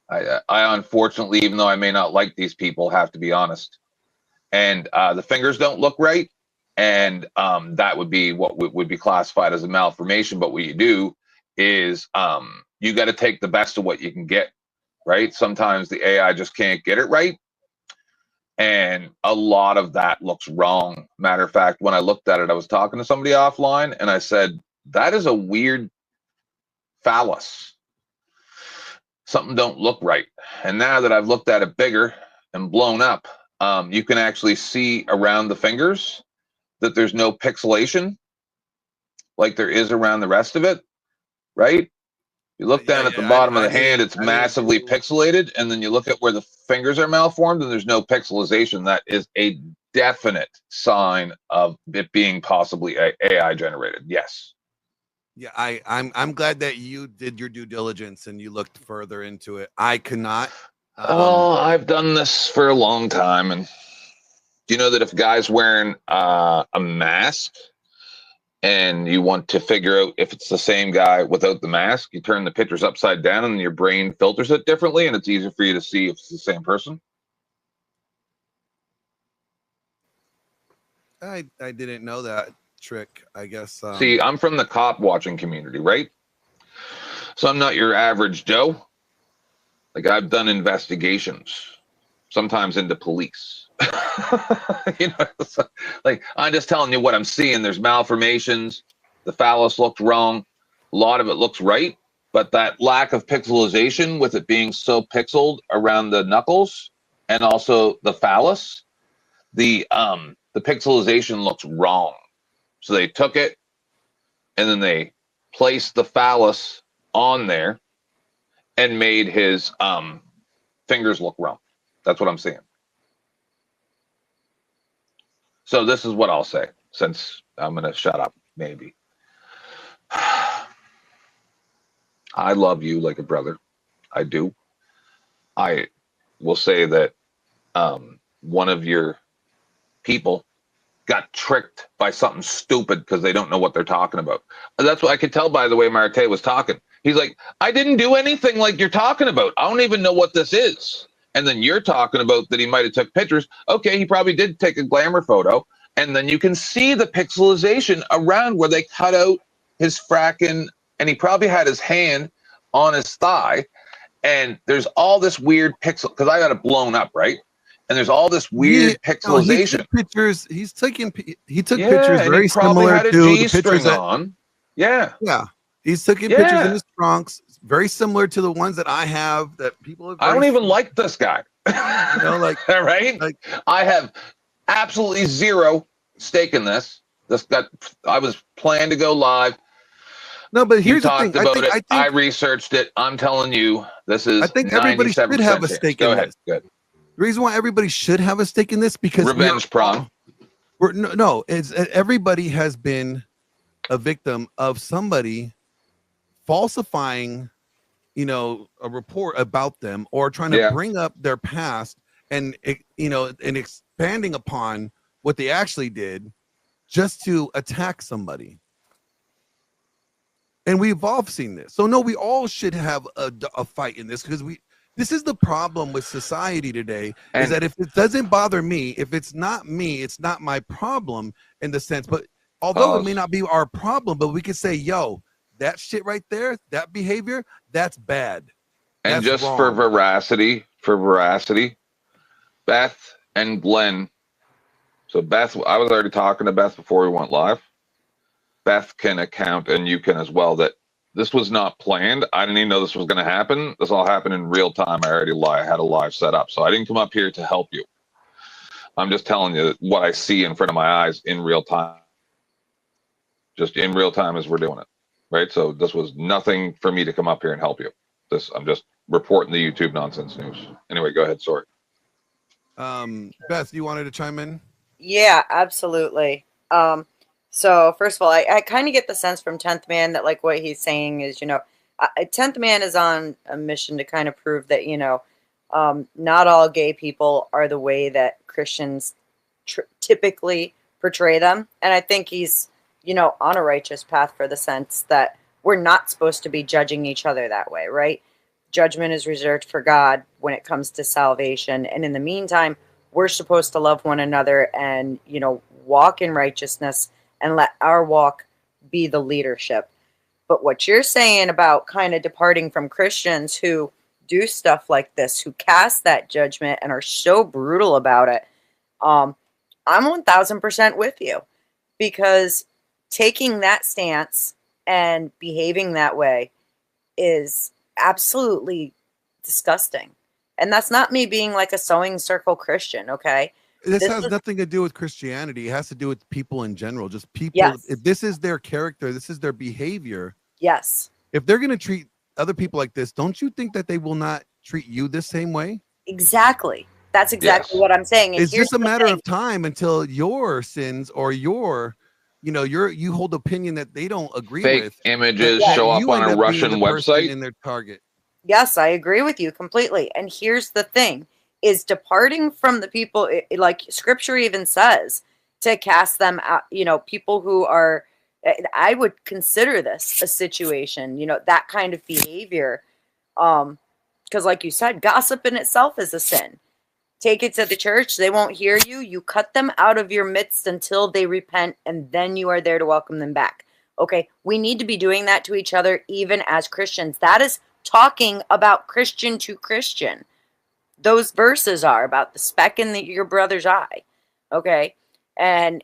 I unfortunately, even though I may not like these people, have to be honest. And the fingers don't look right, and that would be what would be classified as a malformation. But what you do is you got to take the best of what you can get, right? Sometimes the AI just can't get it right, and a lot of that looks wrong. Matter of fact, when I looked at it, I was talking to somebody offline, and I said, that is a weird phallus. Something don't look right. And now that I've looked at it bigger and blown up, you can actually see around the fingers that there's no pixelation like there is around the rest of it, right? You look down at the bottom of the hand, it's massively pixelated, and then you look at where the fingers are malformed and there's no pixelization. That is a definite sign of it being possibly AI generated. Yes. Yeah, I'm glad that you did your due diligence and you looked further into it. I could not. Oh, I've done this for a long time, and do you know that if a guy's wearing a mask and you want to figure out if it's the same guy without the mask, you turn the pictures upside down and your brain filters it differently, and it's easier for you to see if it's the same person? I didn't know that trick, I guess. See, I'm from the cop watching community, right? So I'm not your average Joe. Like, I've done investigations, sometimes into police. You know, so, like, I'm just telling you what I'm seeing. There's malformations. The phallus looked wrong. A lot of it looks right, but that lack of pixelization, with it being so pixeled around the knuckles and also the phallus, the pixelization looks wrong. So they took it and then they placed the phallus on there and made his fingers look wrong. That's what I'm seeing. So this is what I'll say, since I'm going to shut up, maybe. I love you like a brother. I do. I will say that one of your people got tricked by something stupid because they don't know what they're talking about. That's what I could tell by the way Martaes was talking. He's like, I didn't do anything like you're talking about. I don't even know what this is. And then you're talking about that he might have took pictures. Okay, he probably did take a glamour photo. And then you can see the pixelization around where they cut out his fracking, and he probably had his hand on his thigh. And there's all this weird pixel, because I got it blown up, right? And there's all this weird pixelization. He took pictures. He took Yeah, pictures and very he probably similar had a to the G-string pictures that, on. Yeah. Yeah. He's taking pictures in his trunks, very similar to the ones that I have that people have. I don't even like this guy. You know, like, right? Like, I have absolutely zero stake in this. I was planning to go live. No, but You here's the talked thing. about I researched it. I'm telling you, this is. I think everybody should have a stake in this. Good. The reason why everybody should have a stake in this because Revenge prong. It's everybody has been a victim of somebody falsifying, a report about them or trying to bring up their past and and expanding upon what they actually did just to attack somebody. And we've all seen this. So no, we all should have a fight in this because this is the problem with society today, is that if it doesn't bother me, if it's not me, it's not my problem in the sense. But although it may not be our problem, but we could say, yo, that shit right there, that behavior, that's bad. And That's just wrong. for veracity, Beth and Glenn. So Beth, I was already talking to Beth before we went live. Beth can account, and you can as well, that this was not planned. I didn't even know this was going to happen. This all happened in real time. I already had a live set up. So I didn't come up here to help you. I'm just telling you what I see in front of my eyes in real time. Just in real time as we're doing it. Right? So this was nothing for me to come up here and help you. I'm just reporting the YouTube nonsense news. Anyway, go ahead. Sorry. Beth, you wanted to chime in? Yeah, absolutely. So first of all, I kind of get the sense from 10th Man that like what he's saying is, 10th Man is on a mission to kind of prove that, not all gay people are the way that Christians typically portray them. And I think he's on a righteous path, for the sense that we're not supposed to be judging each other that way, right? Judgment is reserved for God when it comes to salvation. And in the meantime, we're supposed to love one another and, walk in righteousness and let our walk be the leadership. But what you're saying about kind of departing from Christians who do stuff like this, who cast that judgment and are so brutal about it, I'm 1000% with you, because taking that stance and behaving that way is absolutely disgusting. And that's not me being like a sewing circle Christian, okay? This has nothing to do with Christianity. It has to do with people in general. Just people. Yes. If this is their character, this is their behavior. Yes. If they're going to treat other people like this, don't you think that they will not treat you the same way? Exactly. That's exactly what I'm saying. And It's just a matter of time until your sins or you hold opinion that they don't agree Fake with. images that show up you on end a up being Russian the person website. in their target. Yes, I agree with you completely. And here's the thing, is departing from the people, like scripture even says, to cast them out, people who are, I would consider this a situation, that kind of behavior. Because like you said, gossip in itself is a sin. Take it to the church, they won't hear you. You cut them out of your midst until they repent, and then you are there to welcome them back. Okay, we need to be doing that to each other, even as Christians. That is talking about Christian to Christian. Those verses are about the speck in your brother's eye. Okay, and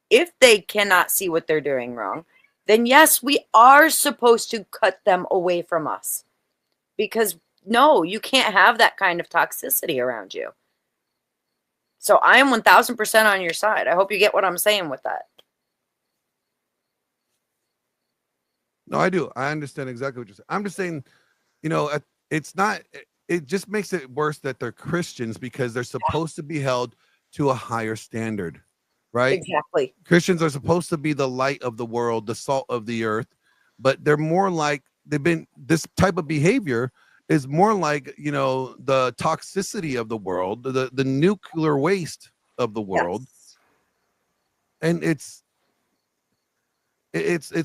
if they cannot see what they're doing wrong, then yes, we are supposed to cut them away from us. Because no, you can't have that kind of toxicity around you. So I am 1000% on your side. I hope you get what I'm saying with that. No, I do. I understand exactly what you're saying. I'm just saying, it's not, it just makes it worse that they're Christians because they're supposed to be held to a higher standard, right? Exactly. Christians are supposed to be the light of the world, the salt of the earth, but they're more like this type of behavior is more like, the toxicity of the world, the nuclear waste of the world. Yes. And it's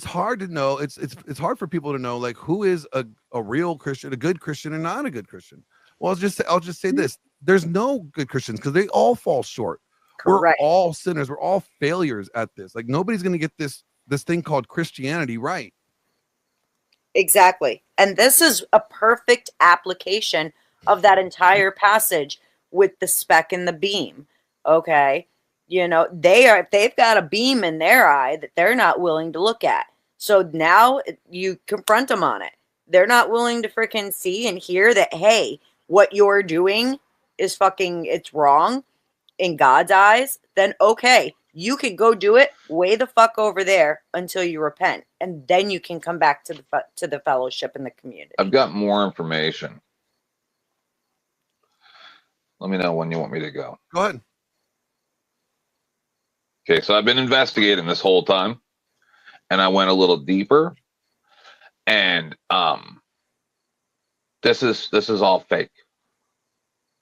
hard to know. It's hard for people to know, like, who is a real Christian, a good Christian, and not a good Christian. Well, I'll just say this: there's no good Christians because they all fall short. Correct. We're all sinners. We're all failures at this. Like, nobody's going to get this thing called Christianity right. Exactly. And this is a perfect application of that entire passage with the speck and the beam. Okay. They've got a beam in their eye that they're not willing to look at. So now you confront them on it. They're not willing to freaking see and hear that, hey, what you're doing is it's wrong in God's eyes. Then okay, you can go do it way the fuck over there until you repent, and then you can come back to the fellowship in the community. I've got more information. Let me know when you want me to go. Go ahead. Okay, so I've been investigating this whole time, and I went a little deeper, and this is all fake.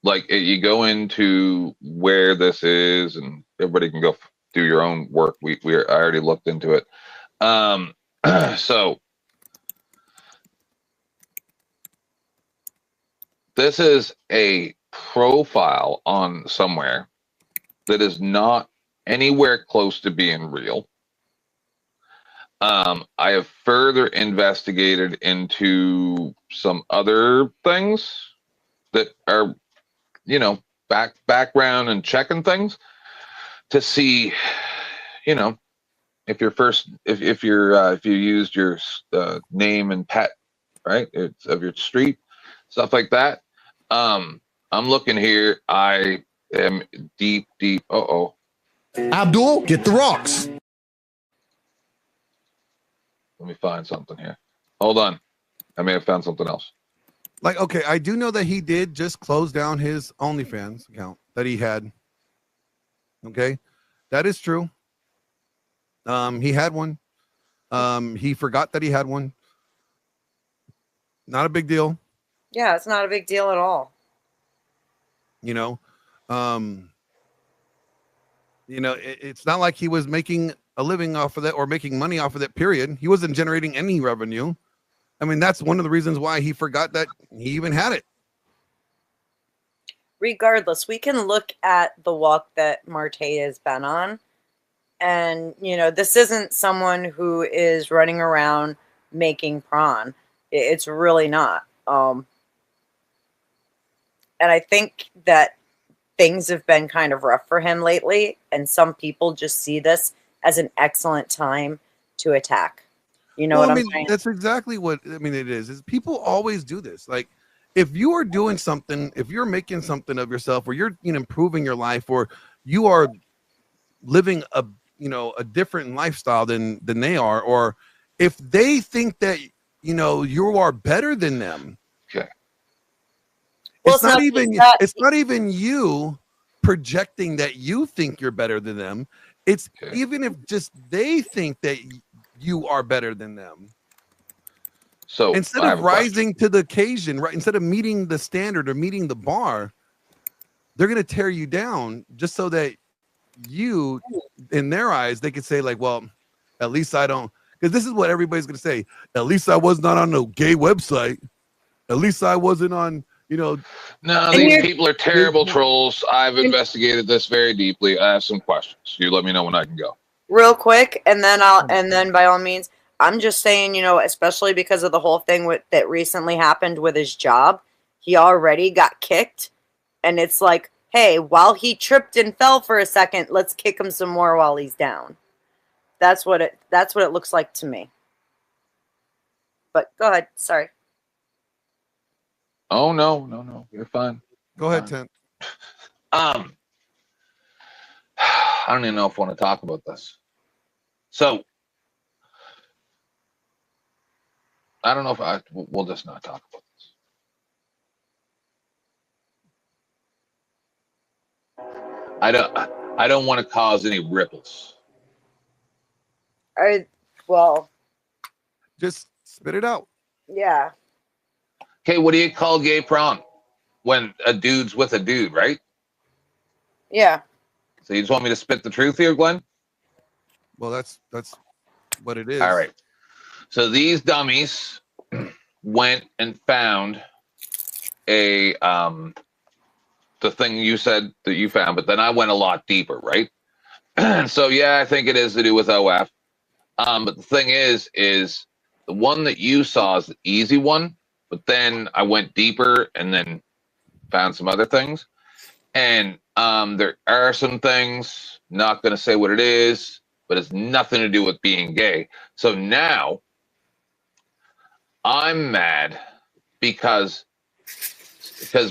Like, you go into where this is, and everybody can go do your own work. I already looked into it. So this is a profile on somewhere that is not anywhere close to being real. I have further investigated into some other things that are, background and checking things to see, if you used your name and pet, right, of your street, stuff like that. I'm looking here. I am deep. Abdul, get the rocks. Let me find something here. Hold on. I may have found something else. Like, okay, I do know that he did just close down his OnlyFans account that he had. Okay, that is true. He had one. He forgot that he had one. Not a big deal. Yeah, it's not a big deal at all. It's not like he was making a living off of that or making money off of that, period. He wasn't generating any revenue. I mean, that's one of the reasons why he forgot that he even had it. Regardless, we can look at the walk that Martaes has been on. And, you know, this isn't someone who is running around making prawn. It's really not. And I think that things have been kind of rough for him lately. And some people just see this as an excellent time to attack. You know what I'm saying? That's exactly what I mean. It is people always do this. Like, if you are doing something, if you're making something of yourself, or you're improving your life, or you are living a a different lifestyle than they are, or if they think that you are better than them, okay, Well, it's not even you projecting that you think you're better than them. It's even if just they think that you are better than them. So instead of rising to the occasion, right? Instead of meeting the standard or meeting the bar, they're going to tear you down just so that you, in their eyes, they could say like, well, at least I don't, because this is what everybody's going to say. At least I was not on no gay website. At least I wasn't on, No, these people are terrible trolls. I've investigated this very deeply. I have some questions. You let me know when I can go. Real quick, and then by all means, I'm just saying, especially because of the whole thing that recently happened with his job, he already got kicked, and it's like, hey, while he tripped and fell for a second, let's kick him some more while he's down. That's what it looks like to me. But go ahead, sorry. Oh no, you're fine. Go ahead, Tent. I don't even know if I want to talk about this. So I don't know if we'll just not talk about this. I don't want to cause any ripples. Just spit it out. Yeah. Okay, what do you call gay prawn? When a dude's with a dude, right? Yeah. So you just want me to spit the truth here, Glenn? Well, that's what it is. All right. So these dummies went and found the thing you said that you found, but then I went a lot deeper, right? So yeah, I think it is to do with OF. But the thing is the one that you saw is the easy one, but then I went deeper and then found some other things. And there are some things, not going to say what it is, but it's nothing to do with being gay. So now I'm mad because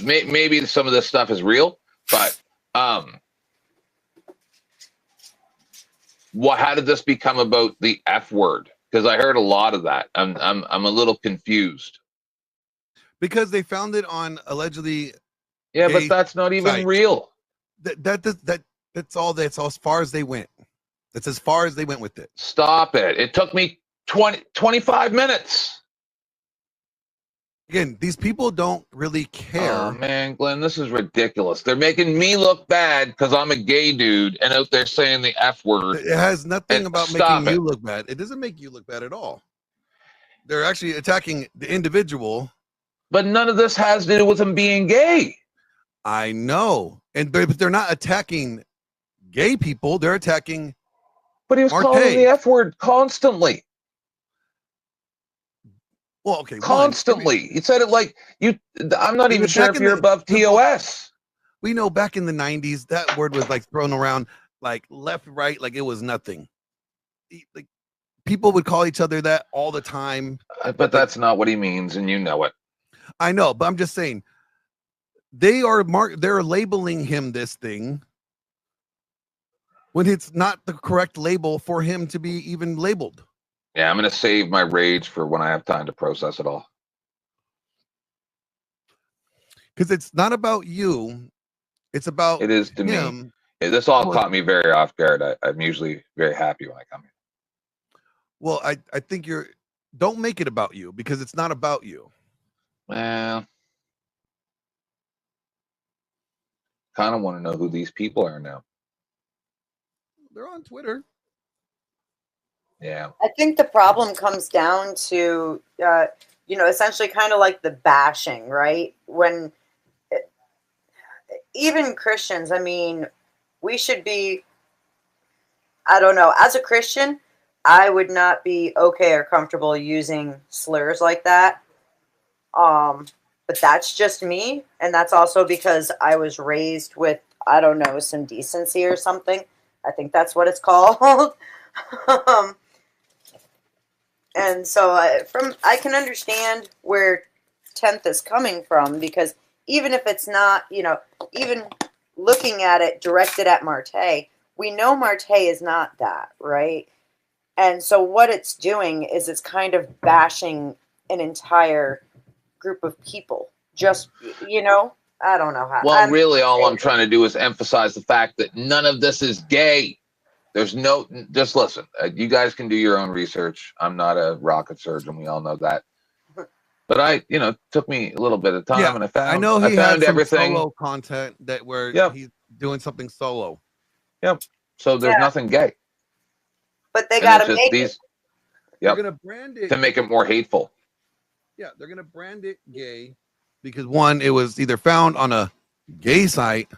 maybe some of this stuff is real, but how did this become about the F word? Because I heard a lot of that. I'm a little confused. Because they found it on allegedly. Yeah, but that's not even site. real. That's all. That's as far as they went. That's as far as they went with it. Stop it. It took me 25 minutes. Again, these people don't really care. Oh, man, Glenn, this is ridiculous. They're making me look bad because I'm a gay dude and out there saying the F word. It has nothing about making you look bad. It doesn't make you look bad at all. They're actually attacking the individual. But none of this has to do with them being gay. I know. But they're not attacking gay people. They're attacking. But he was calling the F word constantly. Well, okay. Constantly. He said it like you. I'm not even sure if you're above TOS. We know back in the 90s, that word was like thrown around like left, right, like it was nothing. Like people would call each other that all the time. But that's not what he means, and you know it. I know, but I'm just saying they're labeling him this thing when it's not the correct label for him to be even labeled. Yeah, I'm going to save my rage for when I have time to process it all. Because it's not about you. It's about it is to him. Me. This all caught me very off guard. I'm usually very happy when I come here. Well, I think don't make it about you because it's not about you. Well, kind of want to know who these people are now. They're on Twitter. Yeah. I think the problem comes down to, essentially kind of like the bashing, right? When even Christians, I mean, we should be, I don't know, as a Christian, I would not be okay or comfortable using slurs like that. But that's just me. And that's also because I was raised with, I don't know, some decency or something. I think that's what it's called. And so I can understand where 10th is coming from, because even if it's not, even looking at it directed at Martaes, we know Martaes is not that, right? And so what it's doing is it's kind of bashing an entire group of people. Just, I don't know how. Well, really, all I'm trying to do is emphasize the fact that none of this is gay. There's no, just listen, you guys can do your own research. I'm not a rocket surgeon. We all know that. But took me a little bit of time, and I know he found had some everything. solo content that where he's doing something solo. Yep. So there's nothing gay. But they got to make these. It. They're gonna brand it to make it more hateful. Yeah, they're gonna brand it gay because one, it was either found on a gay site,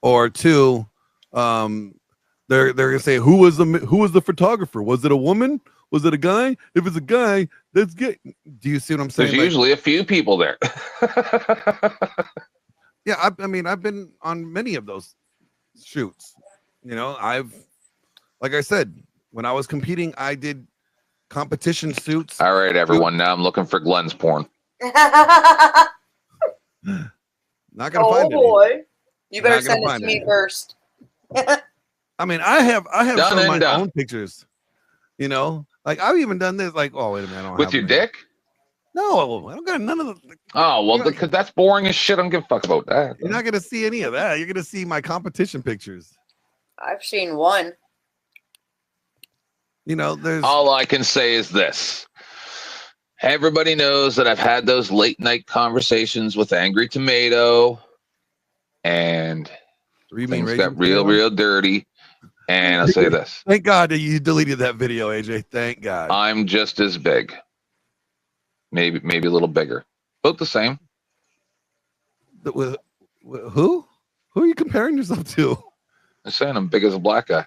or two, they're gonna say who was the photographer? Was it a woman? Was it a guy? If it's a guy, that's gay. Do you see what I'm saying? There's usually a few people there. Yeah, I mean, I've been on many of those shoots. Like I said, when I was competing, I did competition suits. All right, everyone. Now I'm looking for Glenn's porn. Not gonna find it. Oh boy, you better send it to me first. I mean, I have some of my done. own pictures. Like I've even done this. Like, oh wait a minute, I don't with have your them. dick? No, I don't got none of the. Oh well, because that's boring as shit. I don't give a fuck about that. You're not gonna see any of that. You're gonna see my competition pictures. I've seen one. There's. All I can say is this. Everybody knows that I've had those late night conversations with Angry Tomato, and things got real dirty. And I'll say this. Thank God that you deleted that video, AJ. Thank God. I'm just as big. Maybe a little bigger. Both the same. Who? Who are you comparing yourself to? I'm saying I'm big as a black guy.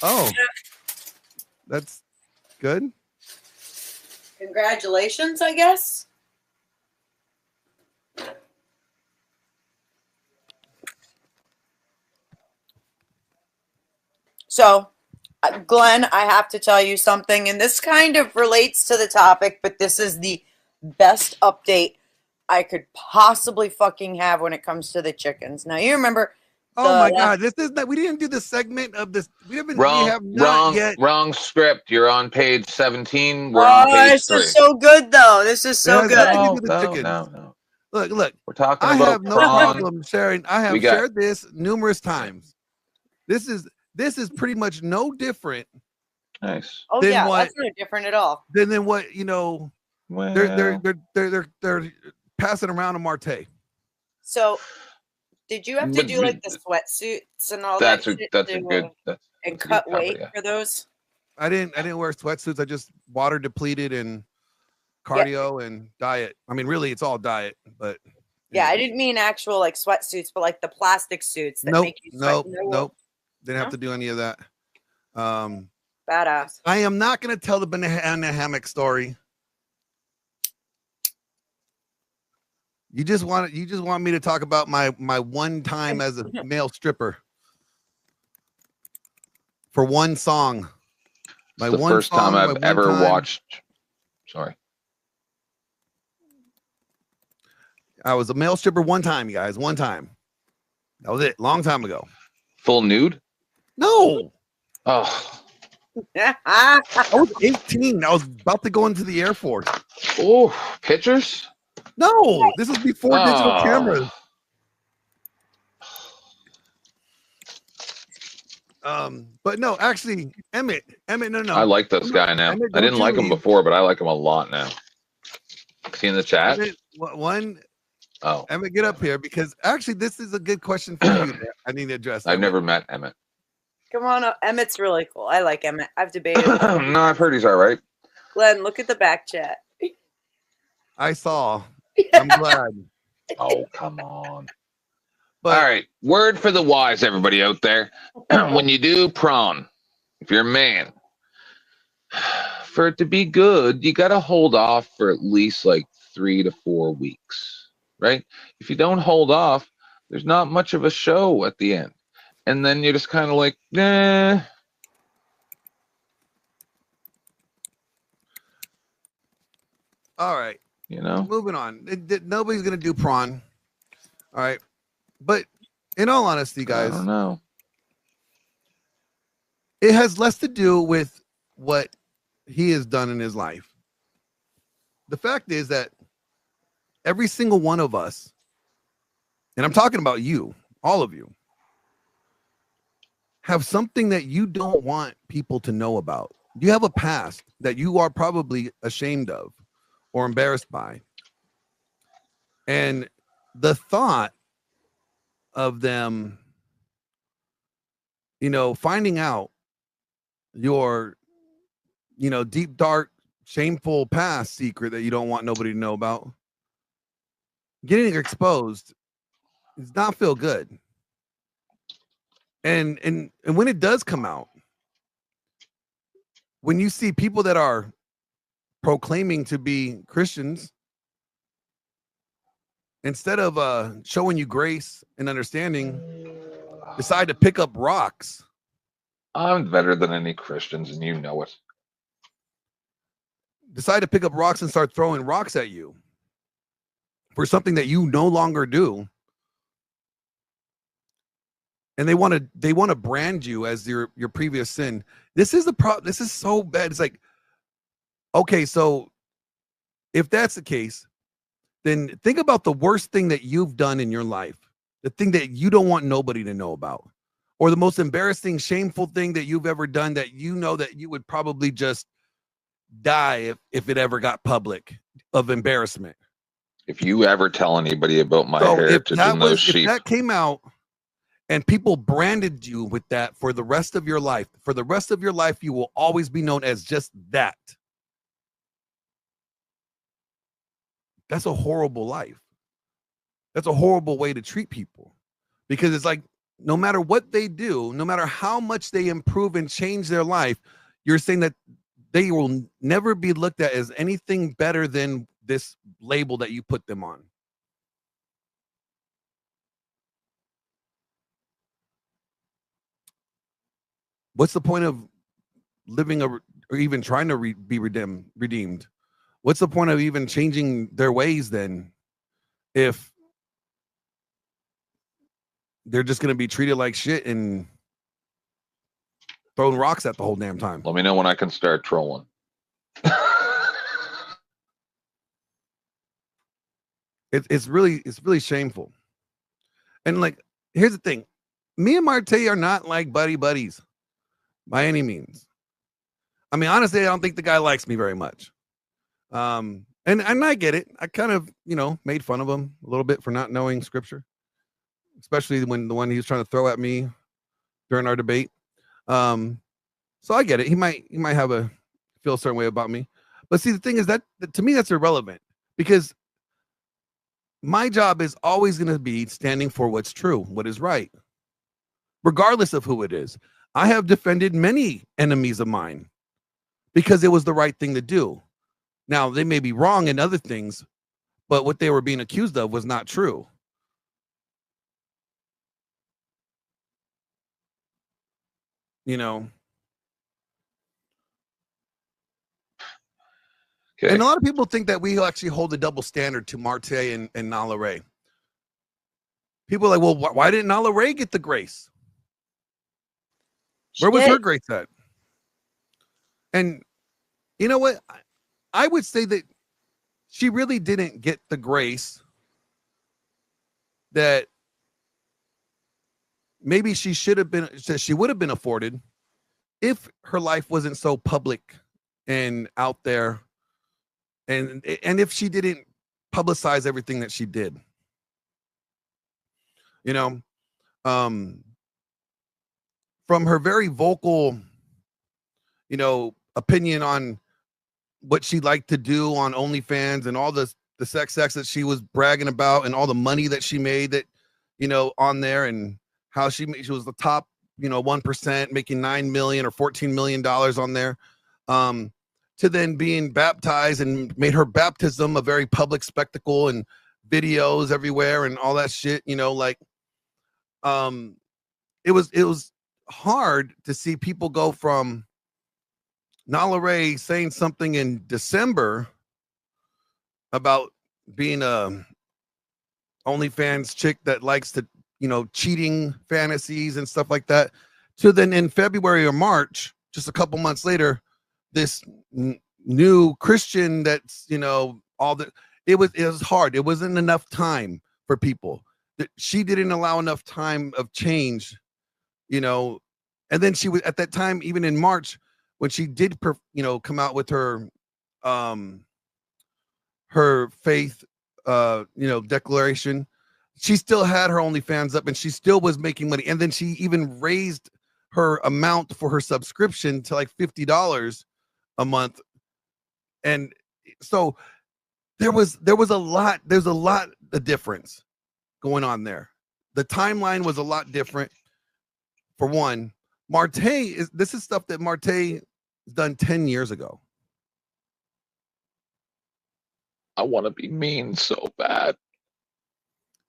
Oh. That's good. Congratulations, I guess. So, Glenn, I have to tell you something, and this kind of relates to the topic, but this is the best update I could possibly fucking have when it comes to the chickens. Now, you remember. Oh my God! This is that we didn't do the segment of this. We have not yet. Wrong script. You're on page 17. We're on page this 3. is so good, though. This is so good. No. Look. We're talking I about have no problem sharing. I have shared this numerous times. This is pretty much no different. Nice. Oh yeah, that's not different at all. Than what they're passing around a Martaes. So. Did you have to do like the sweatsuits and all that? That's a good. And cut weight for those. I didn't wear sweatsuits. I just water depleted and cardio and diet. I mean, really, it's all diet. But I didn't mean actual like sweatsuits, but like the plastic suits that make you sweat. Nope. Didn't have to do any of that. Badass. I am not going to tell the banana hammock story. You just want me to talk about my one time as a male stripper for one song. It's the first time I've ever watched. Sorry. I was a male stripper one time, you guys. One time. That was it. Long time ago. Full nude? No. Oh. I was 18. I was about to go into the Air Force. Oh, pictures? No, this is before digital cameras. But no, actually, Emmett, no. I like this guy now. Emmett, I didn't like him before, but I like him a lot now. See in the chat? Emmett, get up here because actually, this is a good question for you. I need to address. I've never met Emmett. Come on up. Emmett's really cool. I like Emmett. I've debated. No, I've heard he's all right. Glenn, look at the back chat. I saw. I'm glad. Oh, come on. But All right. Word for the wise, everybody out there. When you do prawn, if you're a man, for it to be good, you got to hold off for at least like 3 to 4 weeks, right? If you don't hold off, there's not much of a show at the end. And then you're just kind of like, nah. all right. You know? Moving on. Nobody's going to do prawn. All right. But in all honesty, I guys, don't know. it has less to do with what he has done in his life. The fact is that every single one of us, and I'm talking about you, all of you, have something that you don't want people to know about. You have a past that you are probably ashamed of or embarrassed by. And the thought of them, finding out your, deep, dark, shameful past secret that you don't want nobody to know about, getting exposed does not feel good. And when it does come out, when you see people that are proclaiming to be Christians, instead of showing you grace and understanding, decide to pick up rocks. I'm better than any Christians, and you know it. Decide to pick up rocks and start throwing rocks at you for something that you no longer do. And they want to brand you as your previous sin. This is this is so bad. It's like, okay, so if that's the case, then think about the worst thing that you've done in your life, the thing that you don't want nobody to know about, or the most embarrassing, shameful thing that you've ever done that you know that you would probably just die if it ever got public of embarrassment. If you ever tell anybody about my heritage and those sheep, if that came out and people branded you with that for the rest of your life, you will always be known as just that. That's a horrible life. That's a horrible way to treat people, because it's like, no matter what they do, no matter how much they improve and change their life, you're saying that they will never be looked at as anything better than this label that you put them on. What's the point of living or even trying to be redeemed? What's the point of even changing their ways then, if they're just going to be treated like shit and throwing rocks at the whole damn time? let me know when I can start trolling. It's really shameful. And like, here's the thing. Me and Martaes are not like buddies by any means. I mean, honestly, I don't think the guy likes me very much. And I get it. I kind of, made fun of him a little bit for not knowing scripture, especially when the one he was trying to throw at me during our debate. So I get it. He might feel a certain way about me. But see, the thing is that to me, that's irrelevant, because my job is always going to be standing for what's true, what is right, regardless of who it is. I have defended many enemies of mine because it was the right thing to do. Now, they may be wrong in other things, but what they were being accused of was not true. Okay. And a lot of people think that we actually hold a double standard to Martaes and Nala Ray. People are like, well, why didn't Nala Ray get the grace? Where was her grace at? And you know what? I would say that she really didn't get the grace that maybe she would have been afforded if her life wasn't so public and out there, and if she didn't publicize everything that she did. from her very vocal, you know, opinion on what she liked to do on OnlyFans and all the sex that she was bragging about and all the money that she made that, you know, on there, and how she was the top, you know, 1% making $9 million or $14 million on there, to then being baptized and made her baptism a very public spectacle and videos everywhere and all that shit, you know, like, it was hard to see people go from Nala Ray saying something in December about being a OnlyFans chick that likes to, you know, cheating fantasies and stuff like that, to then in February or March, just a couple months later, this new Christian that's, you know, all the, it was hard. It wasn't enough time for people. She didn't allow enough time of change, you know, and then she was at that time, even in March, when she did, you know, come out with her, her faith, you know, declaration, she still had her OnlyFans up and she still was making money. And then she even raised her amount for her subscription to like $50 a month. And so there's a lot of difference going on there. The timeline was a lot different. For one, Martaes, this is stuff that Martaes done 10 years ago. I want to be mean so bad.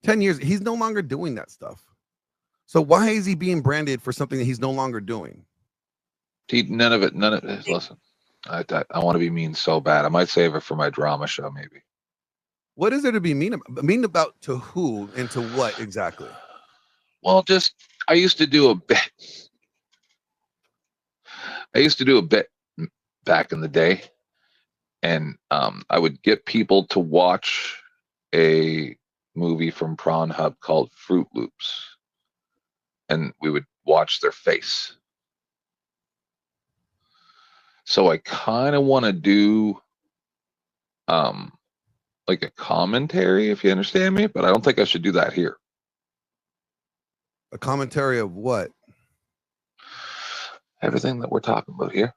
10 years, he's no longer doing that stuff. So why is he being branded for something that he's no longer doing? None of it. Listen, I want to be mean so bad. I might save it for my drama show, maybe. What is there to be mean about? Mean about to who and to what exactly? Well, just I used to do a bit. I used to do a bit back in the day, and I would get people to watch a movie from Prawn Hub called Fruit Loops, and we would watch their face. So I kind of want to do like a commentary, if you understand me, but I don't think I should do that here. A commentary of what? Everything that we're talking about here.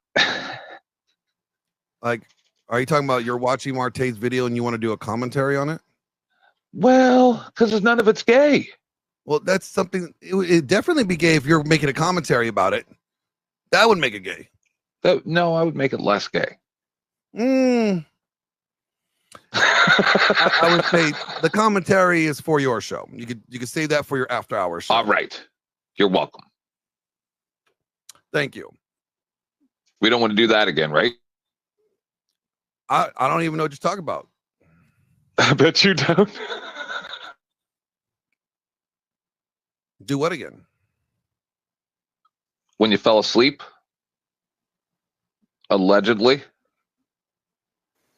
Like, are you talking about you're watching Martaes' video and you want to do a commentary on it? Well, because none of it's gay. Well, that's something, it definitely be gay if you're making a commentary about it. That would make it gay. No, I would make it less gay. I would say the commentary is for your show. You could save that for your after hours show. All right. You're welcome. Thank you. We don't want to do that again, right? I don't even know what you're talking about. I bet you don't. Do what again? When you fell asleep, allegedly.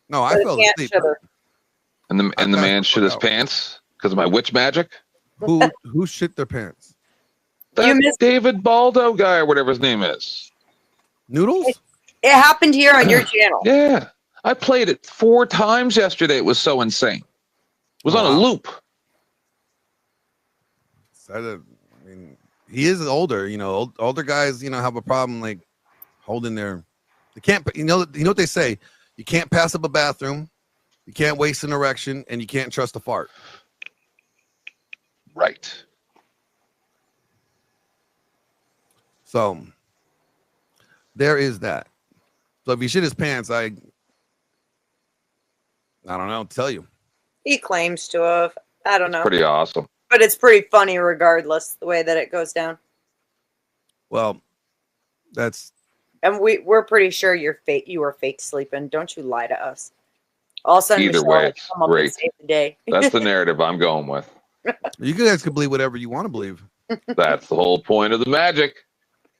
No, I fell asleep. And the man shit his pants because of my witch magic. Who shit their pants? That David Baldo guy or whatever his name is. Noodles? It happened here on your channel. Yeah. I played it 4 times yesterday. It was so insane. It was on a loop. I mean, he is older, you know, older guys, you know, have a problem like holding their, they can't, you know what they say, you can't pass up a bathroom, you can't waste an erection, and you can't trust a fart. Right. So there is that. So if he shit his pants, I don't know, tell you. He claims to have. I don't know. Pretty awesome. But it's pretty funny regardless, the way that it goes down. Well, that's... And we're pretty sure you're fake. You were fake sleeping. Don't you lie to us. All of a sudden, Either Michelle way, would it's come up and great. save the day. That's the narrative I'm going with. You guys can believe whatever you want to believe. That's the whole point of the magic.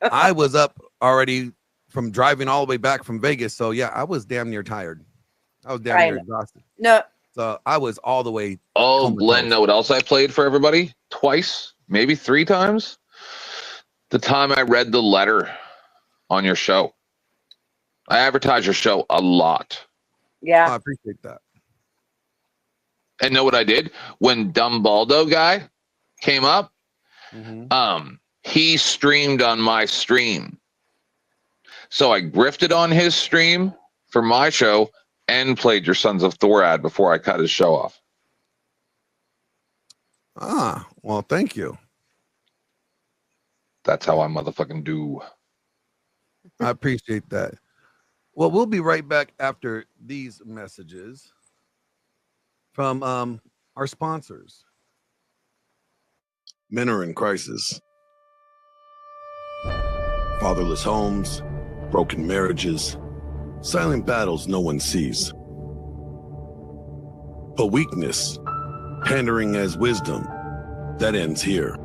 I was up already from driving all the way back from Vegas. So yeah, I was damn near tired. I was damn near exhausted. No. So I was all the way. Oh, Glenn, know what else I played for everybody? Twice, maybe 3 times. The time I read the letter on your show. I advertise your show a lot. Yeah. I appreciate that. And know what I did? When Dumb Baldo guy came up, he streamed on my stream. So I grifted on his stream for my show and played your Sons of Thor ad before I cut his show off. Ah, well, thank you. That's how I motherfucking do. I appreciate that. Well, we'll be right back after these messages from our sponsors. Men are in crisis. Fatherless homes, broken marriages, silent battles no one sees. But weakness, pandering as wisdom, that ends here.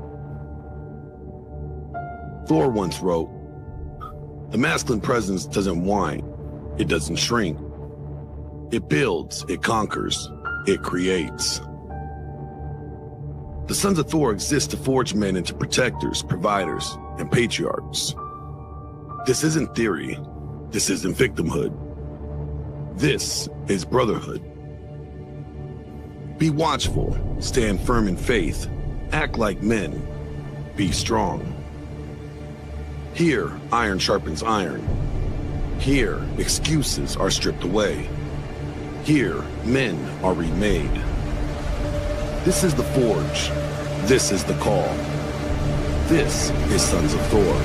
Thor once wrote, "The masculine presence doesn't whine, it doesn't shrink. It builds, it conquers, it creates." The Sons of Thor exist to forge men into protectors, providers, and patriarchs. This isn't theory. This isn't victimhood. This is brotherhood. Be watchful, stand firm in faith, act like men, be strong. Here, iron sharpens iron. Here, excuses are stripped away. Here, men are remade. This is the forge. This is the call. This is Sons of Thor.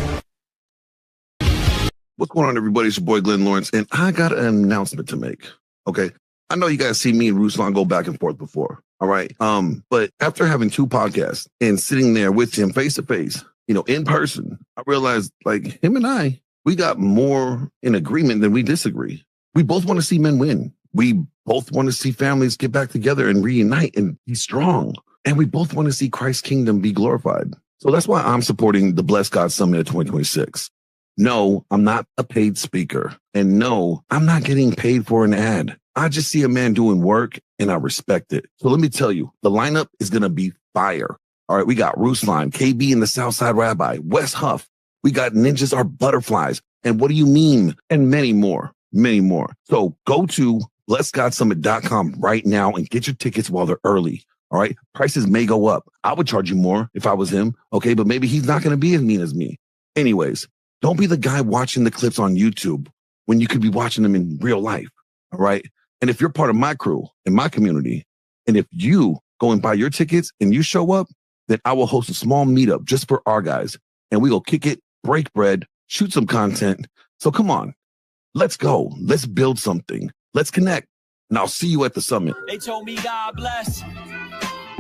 What's going on, everybody? It's your boy, Glenn Lawrence, and I got an announcement to make, okay? I know you guys see me and Ruslan go back and forth before, all right? But after having 2 podcasts and sitting there with him face to face, you know, in person, I realized, like, him and I, we got more in agreement than we disagree. We both want to see men win. We both want to see families get back together and reunite and be strong. And we both want to see Christ's kingdom be glorified. So that's why I'm supporting the Bless God Summit of 2026. No, I'm not a paid speaker. And no, I'm not getting paid for an ad. I just see a man doing work and I respect it. So let me tell you, the lineup is going to be fire. All right, we got Ruslan, KB and the Southside Rabbi, Wes Huff. We got Ninjas Are Butterflies. And what do you mean? And many more, many more. So go to blessgodsummit.com right now and get your tickets while they're early. All right, prices may go up. I would charge you more if I was him. Okay, but maybe he's not going to be as mean as me. Anyways, don't be the guy watching the clips on YouTube when you could be watching them in real life. All right. And if you're part of my crew and my community, and if you go and buy your tickets and you show up, then I will host a small meetup just for our guys. And we will kick it, break bread, shoot some content. So come on, let's go. Let's build something. Let's connect. And I'll see you at the summit. They told me God bless.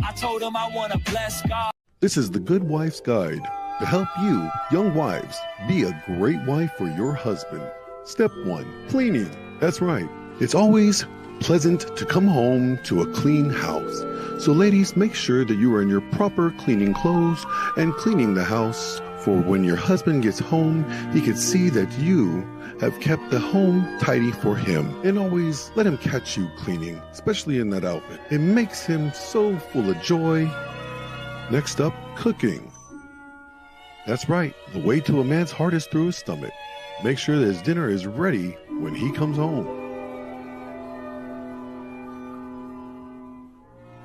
I told them I want to bless God. This is the Good Wife's Guide to help you, young wives, be a great wife for your husband. Step 1, cleaning. That's right. It's always pleasant to come home to a clean house. So ladies, make sure that you are in your proper cleaning clothes and cleaning the house for when your husband gets home, he can see that you have kept the home tidy for him. And always let him catch you cleaning, especially in that outfit. It makes him so full of joy. Next up, cooking. That's right, the way to a man's heart is through his stomach. Make sure that his dinner is ready when he comes home.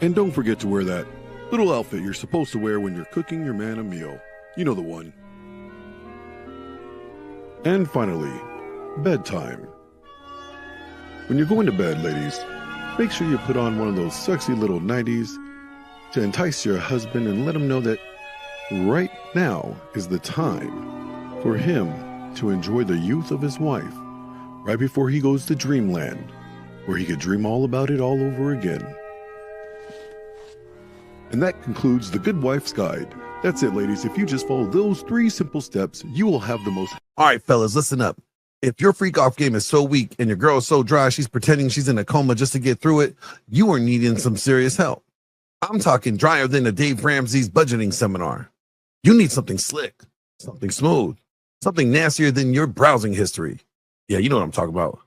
And don't forget to wear that little outfit you're supposed to wear when you're cooking your man a meal. You know the one. And finally, bedtime. When you're going to bed, ladies, make sure you put on one of those sexy little nighties to entice your husband and let him know that right now is the time for him to enjoy the youth of his wife right before he goes to dreamland, where he could dream all about it all over again. And that concludes the Good Wife's Guide. That's it, ladies. If you just follow those 3 simple steps, you will have the most... All right, fellas, listen up. If your freak off game is so weak and your girl is so dry, she's pretending she's in a coma just to get through it, you are needing some serious help. I'm talking drier than a Dave Ramsey's budgeting seminar. You need something slick, something smooth, something nastier than your browsing history. Yeah, you know what I'm talking about.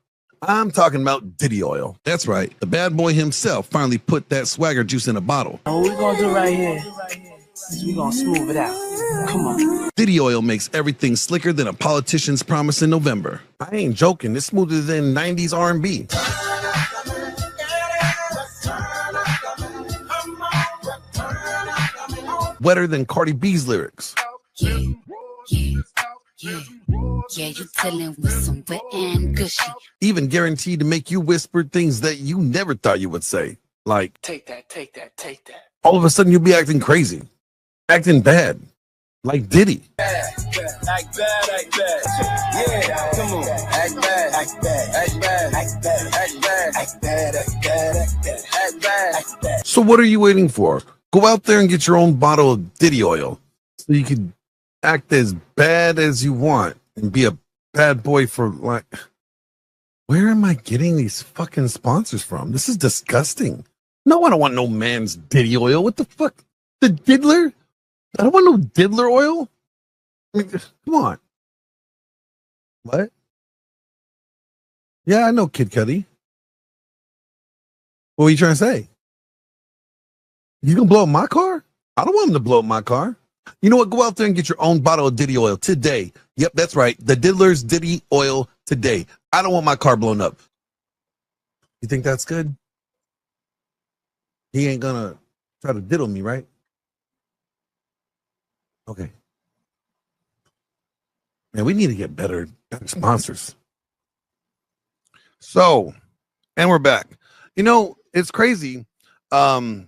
I'm talking about Diddy Oil. That's right. The bad boy himself finally put that swagger juice in a bottle. What we're going to do right here is we're going to smooth it out. Come on. Diddy Oil makes everything slicker than a politician's promise in November. I ain't joking. It's smoother than 90s R&B. Wetter than Cardi B's lyrics. Yeah, you dealing with some wet and gushy. Even guaranteed to make you whisper things that you never thought you would say. Like, Take that, take that, take that. all of a sudden you'll be acting crazy, acting bad, like Diddy. Act bad, act bad. Yeah, come on. Act bad, act bad, act bad, act bad, act bad, act bad, act bad, act bad, act bad, act bad. So what are you waiting for? Go out there and get your own bottle of Diddy oil so you can act as bad as you want and be a bad boy for like. Where am I getting these fucking sponsors from? This is disgusting. No, I don't want no man's Diddy oil. What the fuck? The diddler? I don't want no diddler oil. I mean, come on. What? Yeah, I know Kid Cudi. What are you trying to say? He's gonna blow up my car? I don't want him to blow up my car. You know what? Go out there and get your own bottle of Diddy oil today. Yep, that's right. The Diddler's Diddy oil today. I don't want my car blown up. You think that's good? He ain't gonna try to diddle me, right? Okay. Man, we need to get better sponsors. So, and we're back. You know, it's crazy. You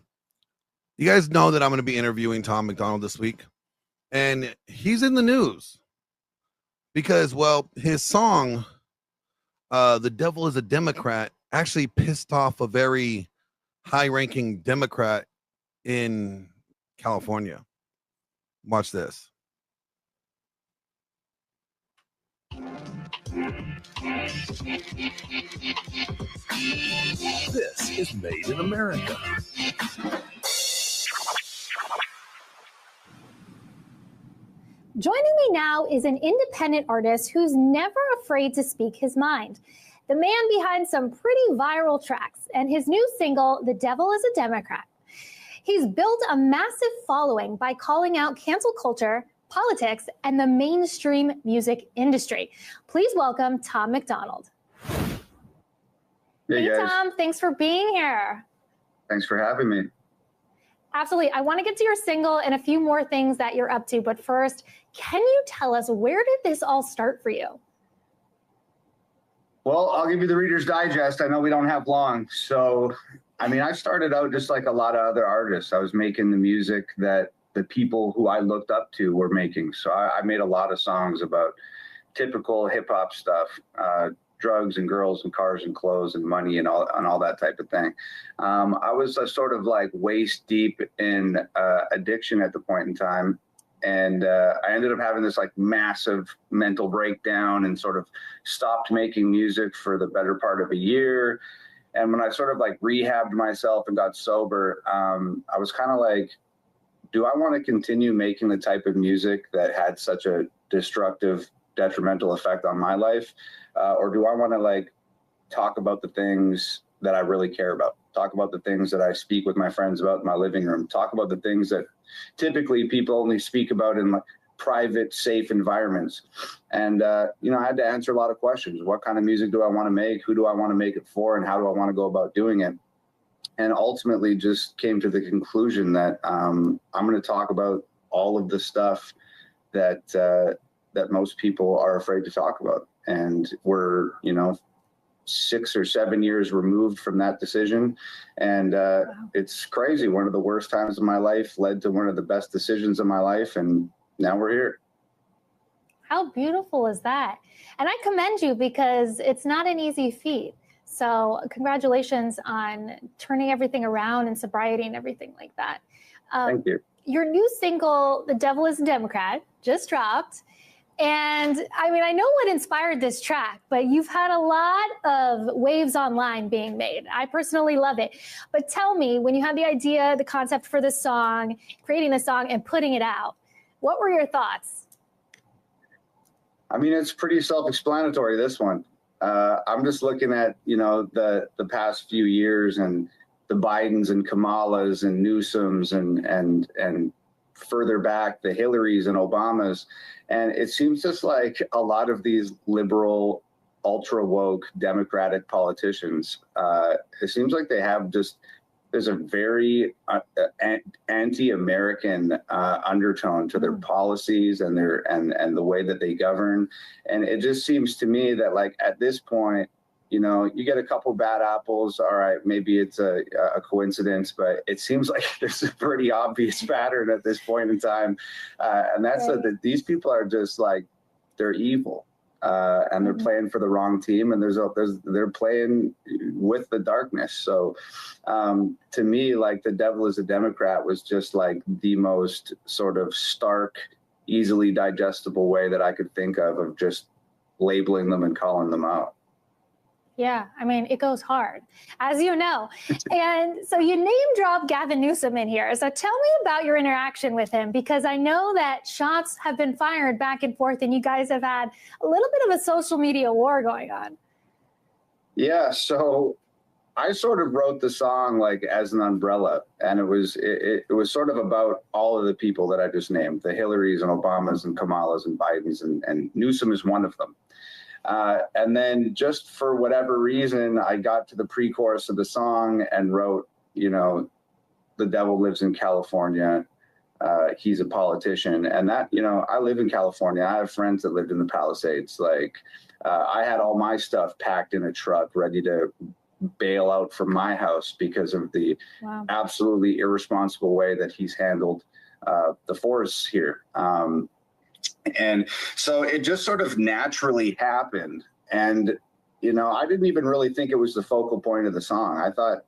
guys know that I'm going to be interviewing Tom McDonald this week, and he's in the news because, well, his song, "The Devil is a Democrat," actually pissed off a very high-ranking Democrat in California. Watch this. This is Made in America. Joining me now is an independent artist who's never afraid to speak his mind. The man behind some pretty viral tracks and his new single, "The Devil is a Democrat." He's built a massive following by calling out cancel culture, politics, and the mainstream music industry. Please welcome Tom McDonald. Hey guys. Tom, thanks for being here. Thanks for having me. Absolutely. I want to get to your single and a few more things that you're up to. But first, can you tell us, where did this all start for you? Well, I'll give you the Reader's Digest. I know we don't have long. So, I mean, I started out just like a lot of other artists. I was making the music that the people who I looked up to were making. So I made a lot of songs about typical hip hop stuff, drugs and girls and cars and clothes and money and all that type of thing. I was sort of like waist deep in addiction at the point in time. And I ended up having this like massive mental breakdown and sort of stopped making music for the better part of a year. And when I sort of like rehabbed myself and got sober, I was kind of like, do I want to continue making the type of music that had such a destructive, detrimental effect on my life? Or do I want to like talk about the things that I really care about? Talk about the things that I speak with my friends about in my living room. Talk about the things that typically people only speak about in like private, safe environments. And, you know, I had to answer a lot of questions. What kind of music do I want to make? Who do I want to make it for? And how do I want to go about doing it? And ultimately just came to the conclusion that I'm going to talk about all of the stuff that that most people are afraid to talk about. And we're, you know, 6 or 7 years removed from that decision. And wow. It's crazy. One of the worst times of my life led to one of the best decisions of my life. And now we're here. How beautiful is that? And I commend you because it's not an easy feat. So congratulations on turning everything around and sobriety and everything like that. Thank you. Your new single, "The Devil is a Democrat," just dropped. And I mean, I know what inspired this track, but you've had a lot of waves online being made. I personally love it. But tell me, when you had the idea, the concept for this song, creating the song and putting it out, what were your thoughts? I mean, it's pretty self-explanatory, this one. I'm just looking at, you know, the past few years and the Bidens and Kamalas and Newsoms and further back, the Hillarys and Obamas. And it seems just like a lot of these liberal, ultra woke Democratic politicians, it seems like they have just there's a very anti-American undertone to their policies and and the way that they govern. And it just seems to me that, like, at this point, you know, you get a couple bad apples. All right, maybe it's a coincidence, but it seems like there's a pretty obvious pattern at this point in time. And that's that these people are just like, they're evil. And they're playing for the wrong team, and they're playing with the darkness. So to me, like, The Devil is a Democrat was just like the most sort of stark, easily digestible way that I could think of just labeling them and calling them out. Yeah, I mean, it goes hard, as you know. And so you name drop Gavin Newsom in here. So tell me about your interaction with him, because I know that shots have been fired back and forth, and you guys have had a little bit of a social media war going on. Yeah, so I sort of wrote the song like as an umbrella, and it was sort of about all of the people that I just named, the Hillarys and Obamas and Kamalas and Bidens, and Newsom is one of them. And then just for whatever reason, I got to the pre-chorus of the song and wrote, you know, the devil lives in California. He's a politician. And that, you know, I live in California. I have friends that lived in the Palisades. Like, I had all my stuff packed in a truck ready to bail out from my house because of the absolutely irresponsible way that he's handled the forests here. And so it just sort of naturally happened. And, you know, I didn't even really think it was the focal point of the song. I thought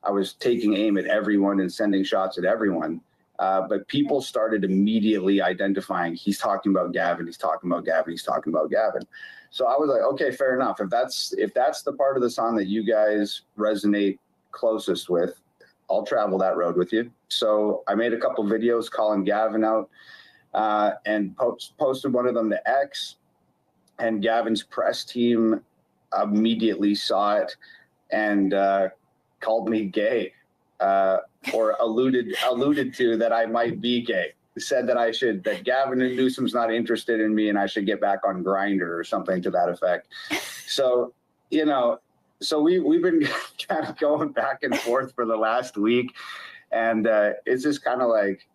I was taking aim at everyone and sending shots at everyone. But people started immediately identifying, he's talking about Gavin, he's talking about Gavin, he's talking about Gavin. So I was like, okay, fair enough. If that's the part of the song that you guys resonate closest with, I'll travel that road with you. So I made a couple videos calling Gavin out. And posted one of them to X, and Gavin's press team immediately saw it and called me gay, or alluded to that I might be gay. Said that Gavin and Newsom's not interested in me and I should get back on Grindr or something to that effect. So, you know, so we've been kind of going back and forth for the last week, and it's just kind of like,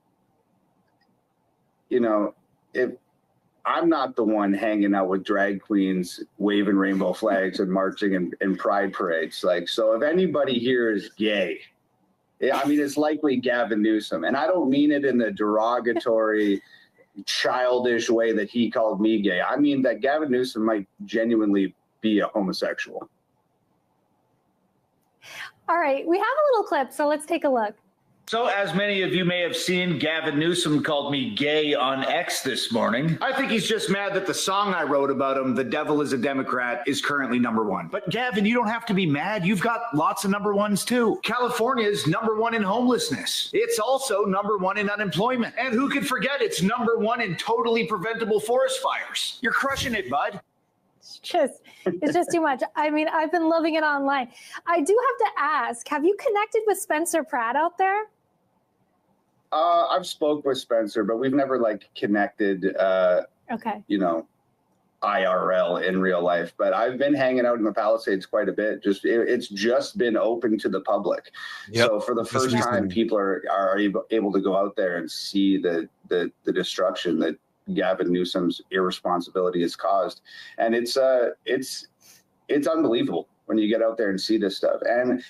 you know, if I'm not the one hanging out with drag queens, waving rainbow flags and marching in pride parades, like, so if anybody here is gay, I mean, it's likely Gavin Newsom. And I don't mean it in the derogatory, childish way that he called me gay. I mean that Gavin Newsom might genuinely be a homosexual. All right, we have a little clip, so let's take a look. So, as many of you may have seen, Gavin Newsom called me gay on X this morning. I think he's just mad that the song I wrote about him, The Devil is a Democrat, is currently #1. But Gavin, you don't have to be mad. You've got lots of #1s too. California is #1 in homelessness. It's also #1 in unemployment. And who could forget it's #1 in totally preventable forest fires. You're crushing it, bud. It's just too much. I mean, I've been loving it online. I do have to ask, have you connected with Spencer Pratt out there? I've spoke with Spencer, but we've never like connected, okay, you know, IRL in real life. But I've been hanging out in the Palisades quite a bit. It's just been open to the public. Yep. So for the first time, people are able to go out there and see the destruction that Gavin Newsom's irresponsibility has caused. And it's unbelievable when you get out there and see this stuff. And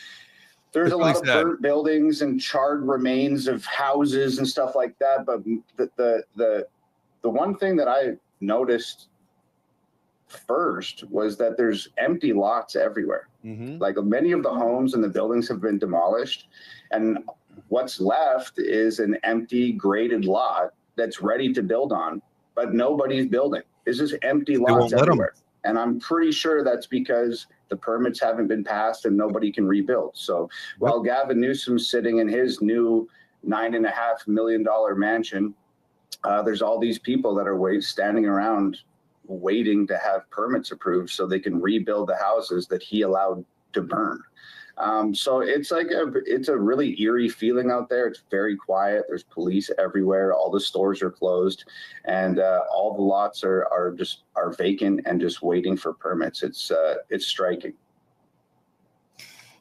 there's a lot of burnt buildings and charred remains of houses and stuff like that. But the one thing that I noticed first was that there's empty lots everywhere. Mm-hmm. Like many of the homes and the buildings have been demolished, and what's left is an empty graded lot that's ready to build on, but nobody's building. It's just empty lots everywhere. And I'm pretty sure that's because the permits haven't been passed and nobody can rebuild. So while Gavin Newsom's sitting in his new $9.5 million mansion, there's all these people that are standing around waiting to have permits approved so they can rebuild the houses that he allowed to burn. So it's like it's a really eerie feeling out there. It's very quiet. There's police everywhere. All the stores are closed, and all the lots are vacant and just waiting for permits. It's striking.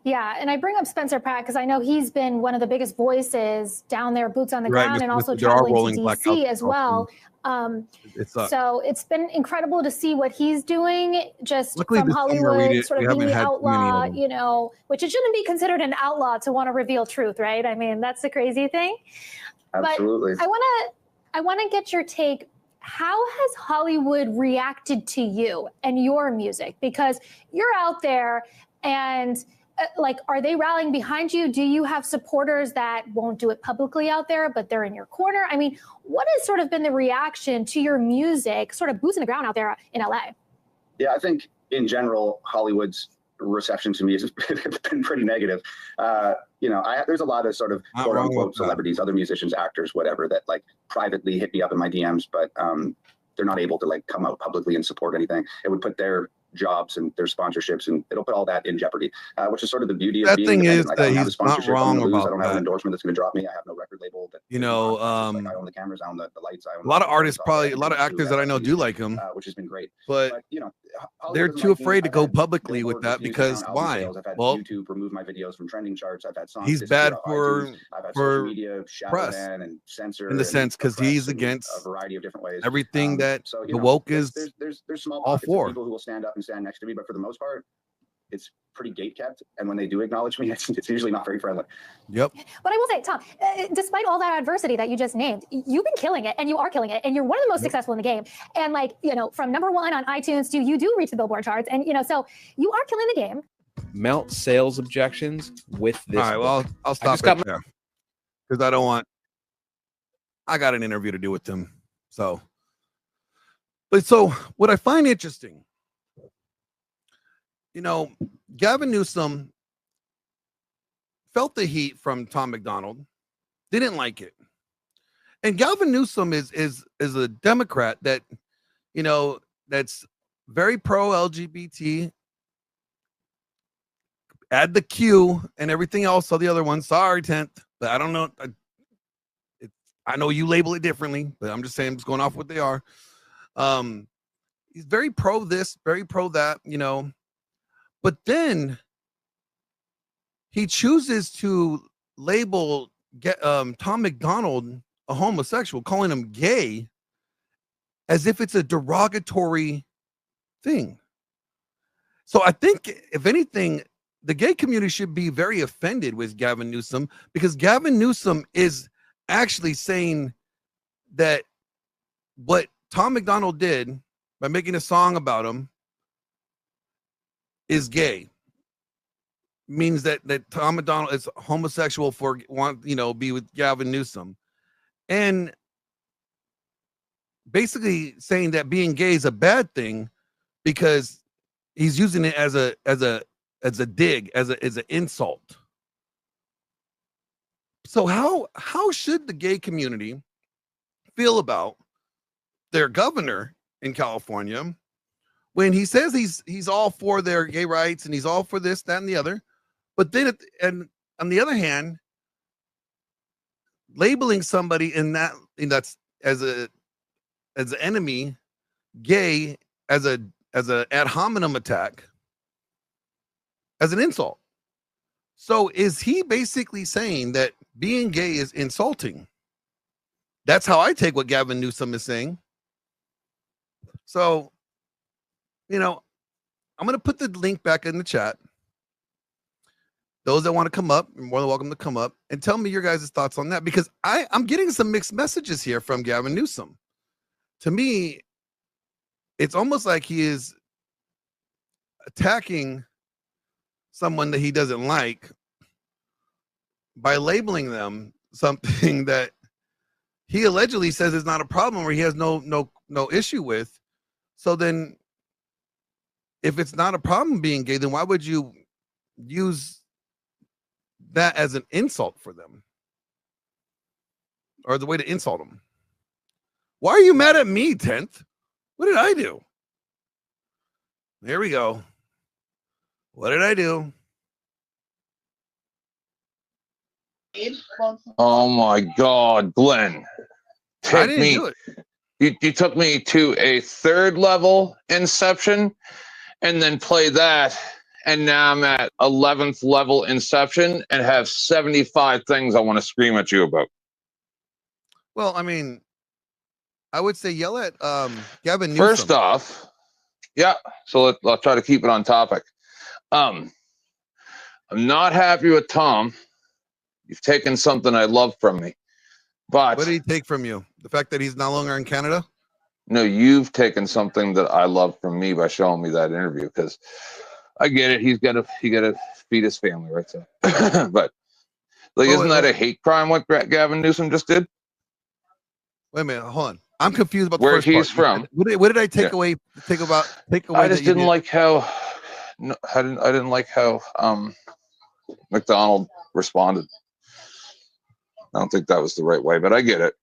Yeah, and I bring up Spencer Pratt because I know he's been one of the biggest voices down there, boots on the Right, ground, and also there are traveling rolling to blackouts DC in as well. It sucks. So it's been incredible to see what he's doing just Luckily, from this summer Hollywood, sort we of being haven't the had too many of outlaw, them. you know, which it shouldn't be considered an outlaw to want to reveal truth, right? I mean, that's the crazy thing. Absolutely. But I want to get your take. How has Hollywood reacted to you and your music? Because you're out there and like, are they rallying behind you? Do you have supporters that won't do it publicly out there, but they're in your corner? I mean, what has sort of been the reaction to your music, sort of boots in the ground out there in LA? Yeah, I think in general, Hollywood's reception to me has been pretty negative. You know, there's a lot of sort of quote unquote celebrities, other musicians, actors, whatever, that like privately hit me up in my DMs, but they're not able to like come out publicly and support anything. It would put their jobs and their sponsorships, and it'll put all that in jeopardy, which is sort of the beauty of being independent. Like, I don't have a sponsorship I'm gonna lose. I don't have an endorsement that's going to drop me. I have no record label. That, you know, like I own the cameras, I own the lights. I own a lot of artists, probably a lot of actors that I know do like him, which has been great. But you know, they're too afraid to go publicly with that because why? Well, YouTube remove my videos from trending charts. I've had songs. He's bad for social media, press and censor in the sense because he's against a variety of different ways. Everything that so, the woke is there's small all pockets for. of people who will stand up and stand next to me, but for the most part, it's pretty gate kept. And when they do acknowledge me, it's usually not very friendly. Yep. But I will say, Tom, despite all that adversity that you just named, you've been killing it, and you are killing it, and you're one of the most successful in the game. And like, you know, from #1 on iTunes to you do reach the Billboard charts, and you know, so you are killing the game. Mount sales objections with this. All right, well, I'll stop right there because I don't want. I got an interview to do with them, so. But so what I find interesting, you know, Gavin Newsom felt the heat from Tom McDonald, didn't like it. And Gavin Newsom is a Democrat that, you know, that's very pro LGBT. Add the Q and everything else, all the other ones. Sorry, 10th, but I don't know. I know you label it differently, but I'm just saying, I'm just going off what they are. He's very pro this, very pro that, you know, but then he chooses to label Tom McDonald a homosexual, calling him gay, as if it's a derogatory thing. So I think, if anything, the gay community should be very offended with Gavin Newsom, because Gavin Newsom is actually saying that what Tom McDonald did by making a song about him is gay. Means that Tom McDonald is homosexual for be with Gavin Newsom, and basically saying that being gay is a bad thing because he's using it as a dig, as an insult. So how should the gay community feel about their governor in California when he says he's all for their gay rights and he's all for this, that, and the other, but then and on the other hand, labeling somebody that's as an enemy, gay, as a ad hominem attack, as an insult. So is he basically saying that being gay is insulting? That's how I take what Gavin Newsom is saying. So, you know, I'm going to put the link back in the chat. Those that want to come up, you're more than welcome to come up and tell me your guys' thoughts on that, because I'm getting some mixed messages here from Gavin Newsom. To me, it's almost like he is attacking someone that he doesn't like by labeling them something that he allegedly says is not a problem, or he has no issue with. So then, if it's not a problem being gay, then why would you use that as an insult for them, or the way to insult them? Why are you mad at me, 10th? What did I do? There we go. What did I do? Oh my God, Glenn. I didn't do it. You took me to a third level Inception and then play that and now I'm at 11th level Inception and have 75 things I want to scream at you about. Well, I mean, I would say yell at Gavin Newsom. First off, yeah. So I'll try to keep it on topic. I'm not happy with Tom. You've taken something I love from me. But what did he take from you? The fact that he's no longer in Canada? No, you've taken something that I love from me by showing me that interview, because I get it. He got to feed his family, right? So, but like, isn't that a hate crime what Gavin Newsom just did? Wait a minute, hold on. I'm confused about the Where first he's part. from. What did I take away? Take away. I just didn't like how. No, I didn't like how McDonald responded. I don't think that was the right way, but I get it.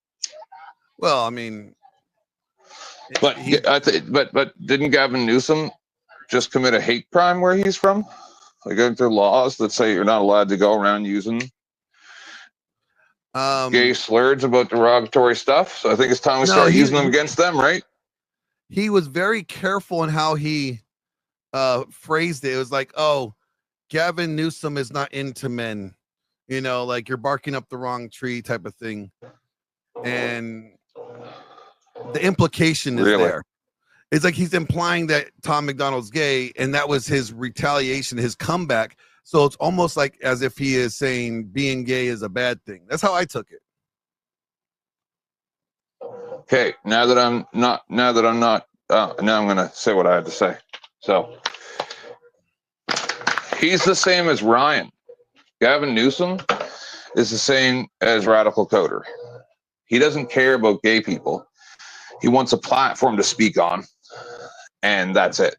Well, I mean, but but didn't Gavin Newsom just commit a hate crime where he's from? Like, aren't there laws that say you're not allowed to go around using gay slurs about derogatory stuff? So I think it's time we start using them against them, right? He was very careful in how he phrased it. It was like, oh, Gavin Newsom is not into men, you know, like you're barking up the wrong tree type of thing. And the implication is there. It's like he's implying that Tom McDonald's gay, and that was his retaliation, his comeback. So it's almost like as if he is saying being gay is a bad thing. That's how I took it. Okay, now I'm going to say what I had to say. So he's the same as Ryan. Gavin Newsom is the same as Radical Coder. He doesn't care about gay people. He wants a platform to speak on, and that's it.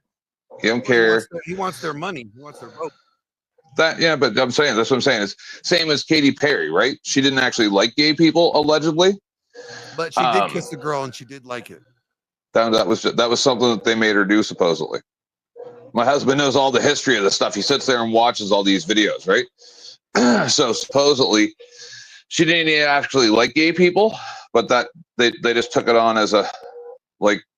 He don't care. He wants their money. He wants their vote. But that's what I'm saying. It's same as Katy Perry, right? She didn't actually like gay people, allegedly. But she did kiss the girl, and she did like it. That was something that they made her do, supposedly. My husband knows all the history of the stuff. He sits there and watches all these videos, right? So supposedly, she didn't actually like gay people, but that they just took it on as a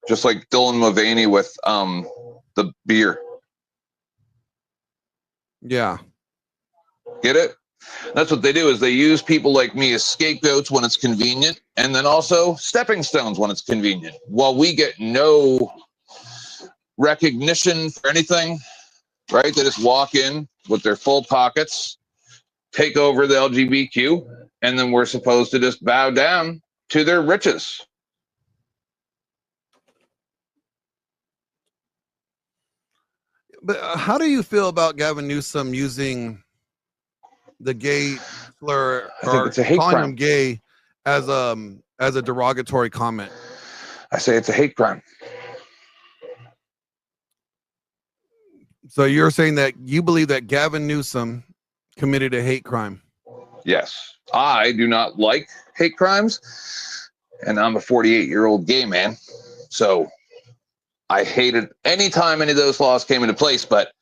just like Dylan Mulvaney with the beer. Yeah. Get it? That's what they do, is they use people like me as scapegoats when it's convenient, and then also stepping stones when it's convenient. While we get no recognition for anything, right? They just walk in with their full pockets, take over the LGBTQ, and then we're supposed to just bow down to their riches. But how do you feel about Gavin Newsom using the gay slur or it's a hate calling crime. him gay as a derogatory comment? I say it's a hate crime. So you're saying that you believe that Gavin Newsom committed a hate crime? Yes. I do not like hate crimes, and I'm a 48-year-old gay man, so I hated any time any of those laws came into place. But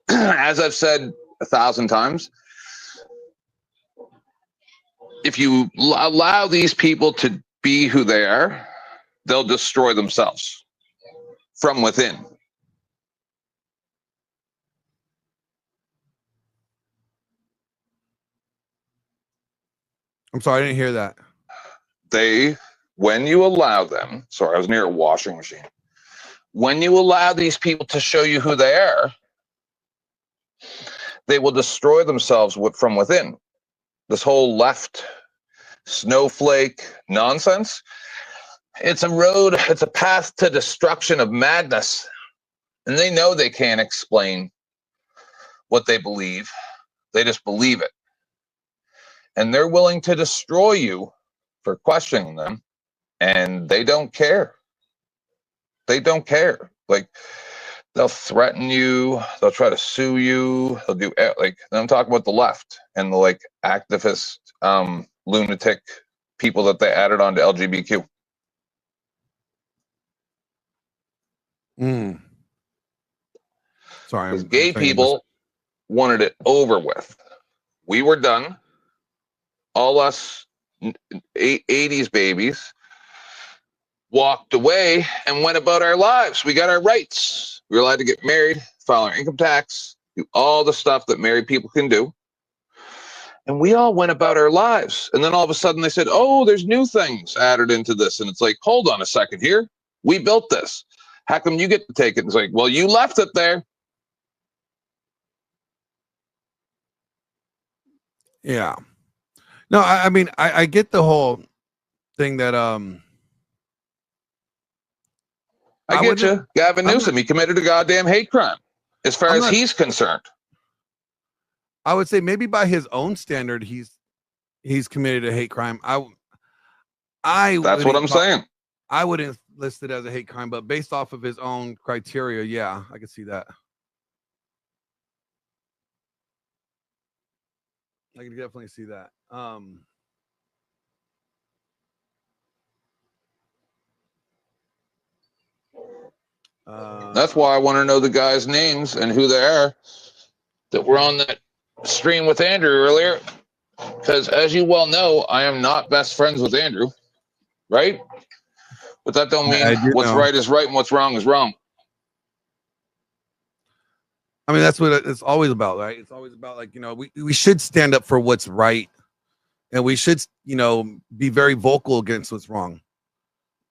as I've said 1,000 times, if you allow these people to be who they are, they'll destroy themselves from within. I'm sorry, I didn't hear that. When you allow them, sorry, I was near a washing machine. When you allow these people to show you who they are, they will destroy themselves from within. This whole left snowflake nonsense, it's a path to destruction of madness. And they know they can't explain what they believe. They just believe it. And they're willing to destroy you for questioning them. And they don't care. They don't care. Like, they'll threaten you. They'll try to sue you. They'll do I'm talking about the left and the activist, lunatic people that they added on to LGBTQ. Sorry, because gay people wanted it over with. We were done. All us 80s babies walked away and went about our lives. We got our rights. We were allowed to get married, file our income tax, do all the stuff that married people can do. And we all went about our lives. And then all of a sudden they said, oh, there's new things added into this. And it's like, hold on a second here. We built this. How come you get to take it? And it's like, well, you left it there. Yeah. No, I mean, I get the whole thing that I get you. Gavin Newsom, he committed a goddamn hate crime as far as he's concerned. I would say maybe by his own standard, he's committed a hate crime. That's what I'm saying. I wouldn't list it as a hate crime, but based off of his own criteria, yeah, I could see that. I can definitely see that. That's why I want to know the guys' names and who they are that were on that stream with Andrew earlier. Because as you well know, I am not best friends with Andrew, right? But that don't mean what's right is right and what's wrong is wrong. I mean, that's what it's always about, right? It's always about, like, you know, we should stand up for what's right, and we should, you know, be very vocal against what's wrong.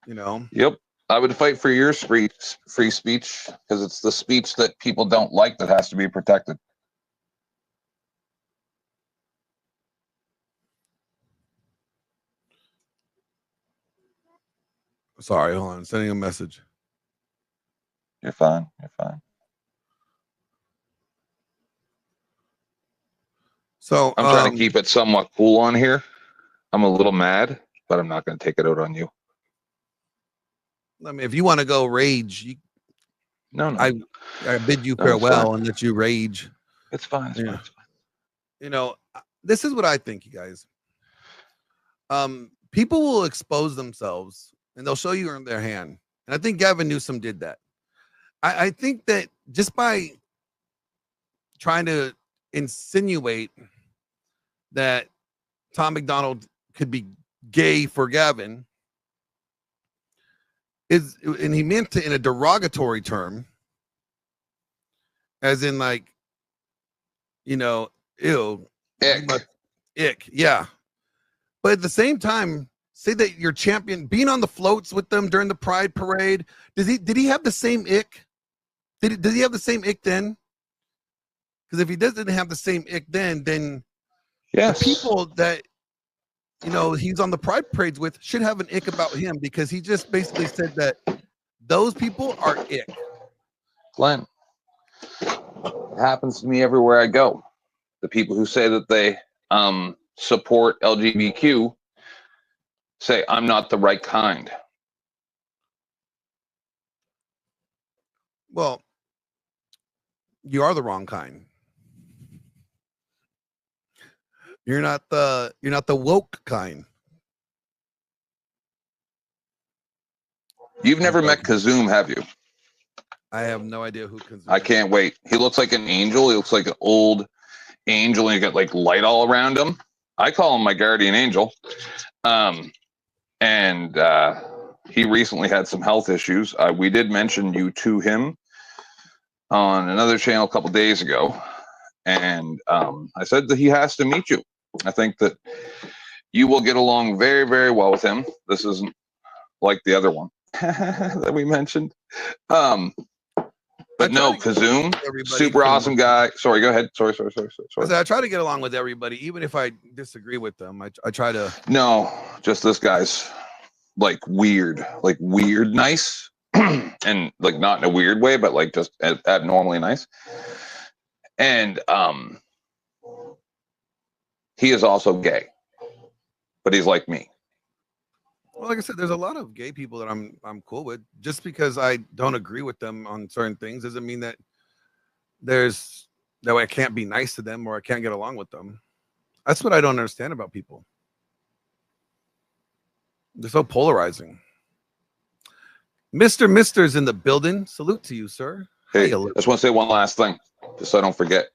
You know? Yep. I would fight for your free speech, because it's the speech that people don't like that has to be protected. Sorry, hold on. Sending a message. You're fine. You're fine. So I'm trying to keep it somewhat cool on here. I'm a little mad, but I'm not going to take it out on you. I mean, if you want to go rage, no. I bid you farewell and let you rage. It's fine. It's fine. It's fine. You know, this is what I think, you guys. People will expose themselves and they'll show you in their hand. And I think Gavin Newsom did that. I think that just by trying to insinuate that Tom McDonald could be gay for Gavin and he meant it in a derogatory term, as in, like, you know, ew, ick, yeah. But at the same time, say that your champion being on the floats with them during the Pride Parade. Did he have the same ick? Did he have the same ick then? Because if he doesn't have the same ick then yes, the people that, you know, he's on the Pride Parades with should have an ick about him, because he just basically said that those people are ick. Glenn, it happens to me everywhere I go. The people who say that they support LGBTQ say I'm not the right kind. Well, you are the wrong kind. You're not the woke kind. You've never met Kazoom, have you? I have no idea who Kazoom is. I can't wait. He looks like an angel. He looks like an old angel, and he got like light all around him. I call him my guardian angel. He recently had some health issues. We did mention you to him on another channel a couple days ago, and I said that he has to meet you. I think that you will get along very, very well with him. This isn't like the other one that we mentioned. But no, Kazoom, super awesome guy. Sorry, go ahead. Sorry. I try to get along with everybody, even if I disagree with them. I try to. No, just this guy's like weird nice, and like not in a weird way, but like just abnormally nice. And he is also gay, but he's like me. Well, like I said, there's a lot of gay people that I'm cool with. Just because I don't agree with them on certain things doesn't mean that I can't be nice to them or I can't get along with them. That's what I don't understand about people. They're so polarizing. Mister's in the building. Salute to you, sir. Hey, I just want to say one last thing, just so I don't forget.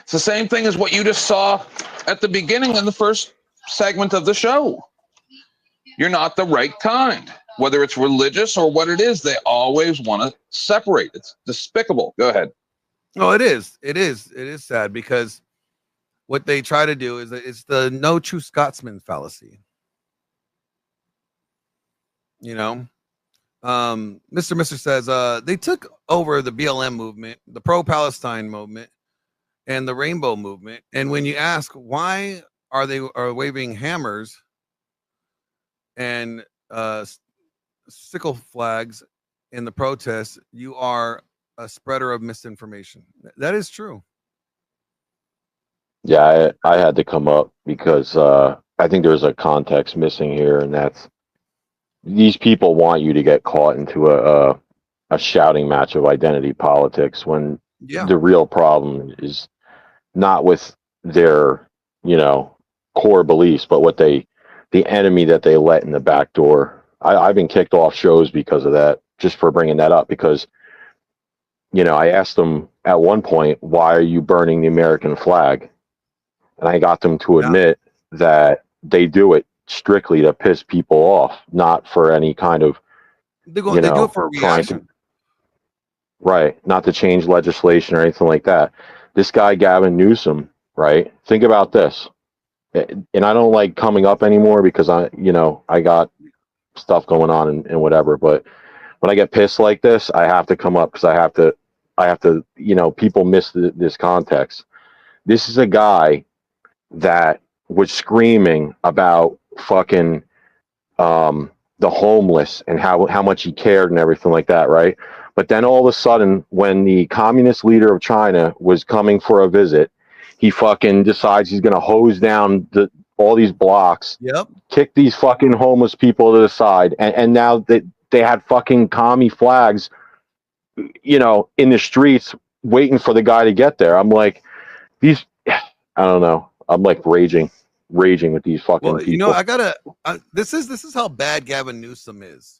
It's the same thing as what you just saw at the beginning in the first segment of the show. You're not the right kind. Whether it's religious or what it is, they always want to separate. It's despicable. Go ahead. No, it is. It is sad because what they try to do is it's the no true Scotsman fallacy. You know, Mr. says they took over the BLM movement, the pro-Palestine movement, and the Rainbow movement. And when you ask why are waving hammers and sickle flags in the protests, you are a spreader of misinformation. That is true. Yeah, I had to come up because I think there's a context missing here, and that's these people want you to get caught into a shouting match of identity politics when Yeah. the real problem is not with their, core beliefs, but what the enemy that they let in the back door. I've been kicked off shows because of that, just for bringing that up, because, I asked them at one point, why are you burning the American flag? And I got them to admit that they do it strictly to piss people off, not for any kind of, They do it for a reaction. Right, not to change legislation or anything like that. This guy, Gavin Newsom, right? Think about this. And I don't like coming up anymore because I got stuff going on and whatever. But when I get pissed like this, I have to come up because I have to, people miss this context. This is a guy that was screaming about fucking the homeless and how much he cared and everything like that, right? But then all of a sudden, when the communist leader of China was coming for a visit, he fucking decides he's going to hose down all these blocks, kick these fucking homeless people to the side, and now they had fucking commie flags, in the streets waiting for the guy to get there. I'm like, I don't know. I'm like raging with these fucking people. This is how bad Gavin Newsom is.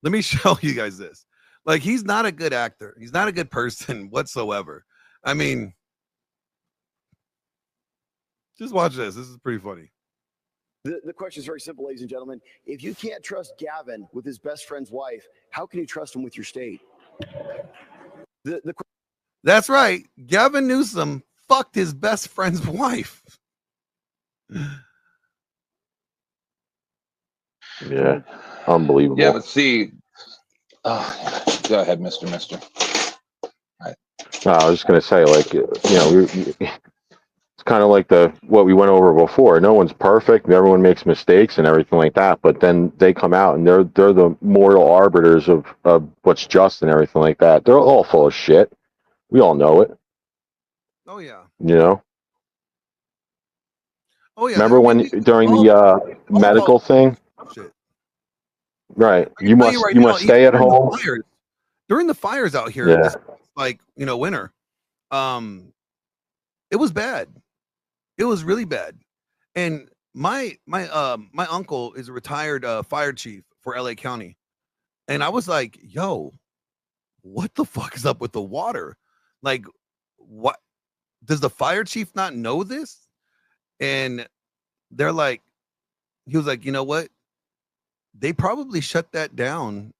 Let me show you guys this. Like, he's not a good actor. He's not a good person whatsoever. I mean, just watch this. This is pretty funny. The question is very simple, ladies and gentlemen. If you can't trust Gavin with his best friend's wife, how can you trust him with your state? That's right. Gavin Newsom fucked his best friend's wife. Yeah, unbelievable. Yeah, but see, go ahead, Mister. No, I was just gonna say, like, it's kind of like what we went over before. No one's perfect, and everyone makes mistakes and everything like that. But then they come out and they're the moral arbiters of what's just and everything like that. They're all full of shit. We all know it. Oh yeah. Oh yeah. Remember when during the medical thing? Shit. Right. You must stay at home. During the fires out here, Yeah. this, winter, it was bad. It was really bad. And my uncle is a retired fire chief for LA County. And I was like, yo, what the fuck is up with the water? Like, what does the fire chief not know this? And they're like, he was like, you know what? They probably shut that down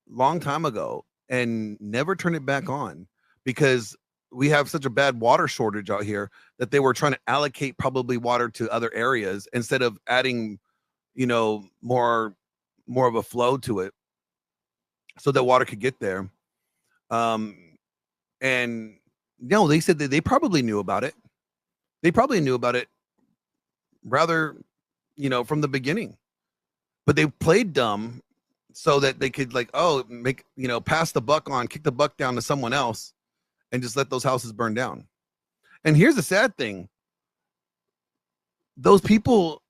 long time ago and never turned it back on because we have such a bad water shortage out here that they were trying to allocate probably water to other areas instead of adding, more of a flow to it so that water could get there. And no, they said that they probably knew about it. They probably knew about it rather, from the beginning, but they played dumb so that they could pass the buck on, kick the buck down to someone else and just let those houses burn down. And here's the sad thing. Those people,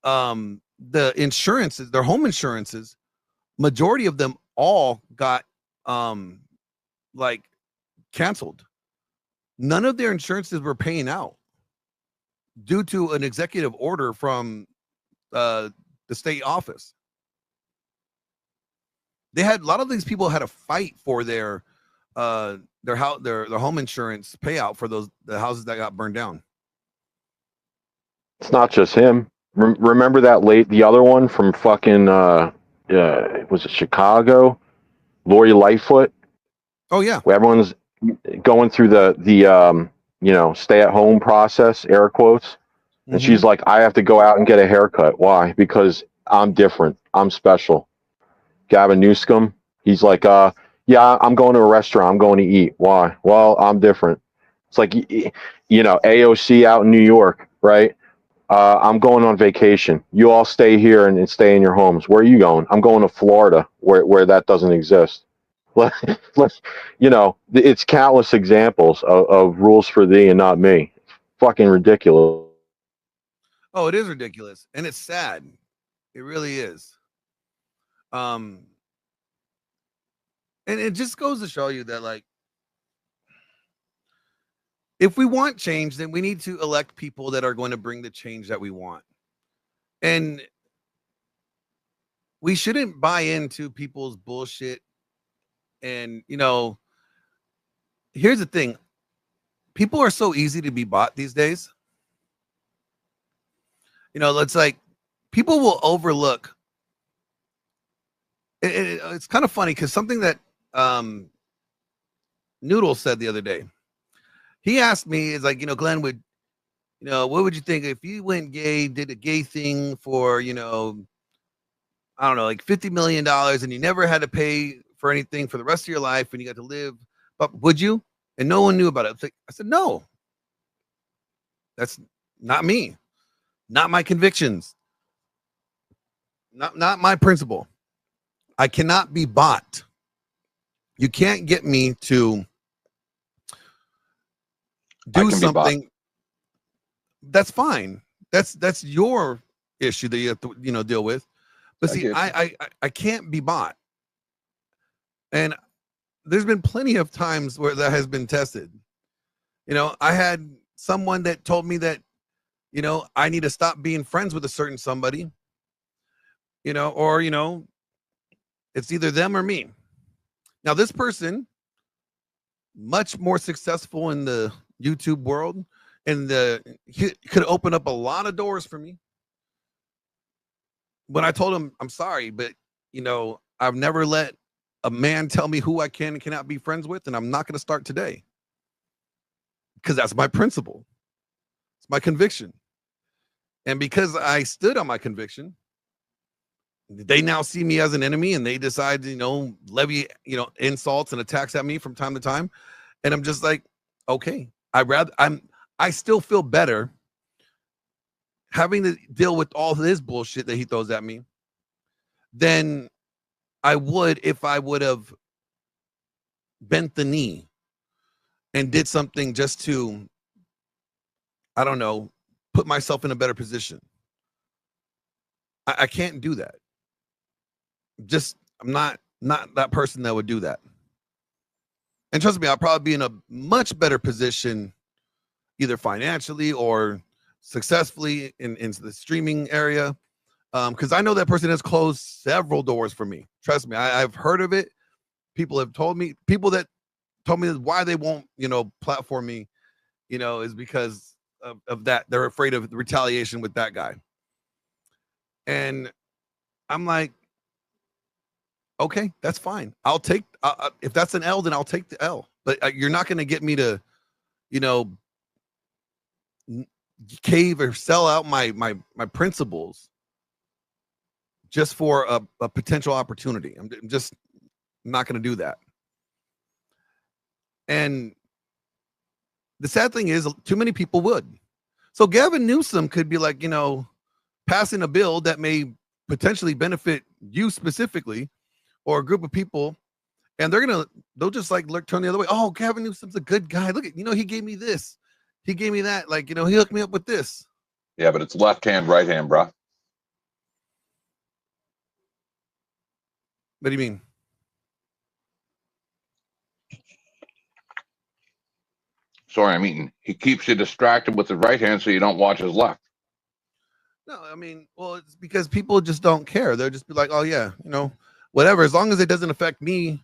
the insurances, their home insurances, majority of them all got canceled. None of their insurances were paying out due to an executive order from the state office. They had a lot of these people had to fight for their home insurance payout for the houses that got burned down. It's not just him. Remember the other one from fucking was it Chicago? Lori Lightfoot. Oh yeah. Where everyone's going through the stay at home process, air quotes. And she's like, I have to go out and get a haircut. Why? Because I'm different. I'm special. Gavin Newsom, he's like, yeah, I'm going to a restaurant. I'm going to eat. Why? Well, I'm different. It's like, AOC out in New York, right? I'm going on vacation. You all stay here and stay in your homes. Where are you going? I'm going to Florida, where that doesn't exist. It's countless examples of rules for thee and not me. Fucking ridiculous. Oh, it is ridiculous, and it's sad. It really is. And it just goes to show you that, like, if we want change, then we need to elect people that are going to bring the change that we want. And we shouldn't buy into people's bullshit. And, here's the thing. People are so easy to be bought these days. It's like people will overlook. It's kind of funny because something that Noodle said the other day. He asked me, is like, Glenn, what would you think if you went gay, did a gay thing for, I don't know, like $50 million and you never had to pay for anything for the rest of your life and you got to live, but would you? And no one knew about it. I said, no, that's not me, not my convictions, not my principle. I cannot be bought. You can't get me to do something. That's fine. That's your issue that you have to deal with. But see, I can't be bought. And there's been plenty of times where that has been tested. I had someone that told me that I need to stop being friends with a certain somebody, or it's either them or me. Now this person, much more successful in the YouTube world, and he could open up a lot of doors for me. When I told him, I'm sorry, but I've never let a man tell me who I can and cannot be friends with, and I'm not going to start today because that's my principle. It's my conviction. And because I stood on my conviction, they now see me as an enemy, and they decide to levy insults and attacks at me from time to time. And I'm just like, okay, I still feel better having to deal with all his bullshit that he throws at me than I would if I would have bent the knee and did something just to, I don't know, put myself in a better position. I can't do that. I'm not that person that would do that. And trust me, I'll probably be in a much better position, either financially or successfully into the streaming area. Because I know that person has closed several doors for me. Trust me, I've heard of it. People have told me, that told me why they won't, platform me, is because of that. They're afraid of the retaliation with that guy. And I'm like, okay, that's fine. I'll take, if that's an L, then I'll take the L. But you're not going to get me to, cave or sell out my principles just for a potential opportunity. I'm just not going to do that. And the sad thing is, too many people would. So Gavin Newsom could be like, passing a bill that may potentially benefit you specifically or a group of people, and they'll just like turn the other way. Oh, Gavin Newsom's a good guy. Look at, he gave me this, he gave me that, like, he hooked me up with this. Yeah, but it's left hand, right hand, bro. What do you mean? Sorry, I'm eating. He keeps you distracted with the right hand so you don't watch his left. No, I mean, well, it's because people just don't care. They'll just be like, oh yeah, whatever. As long as it doesn't affect me,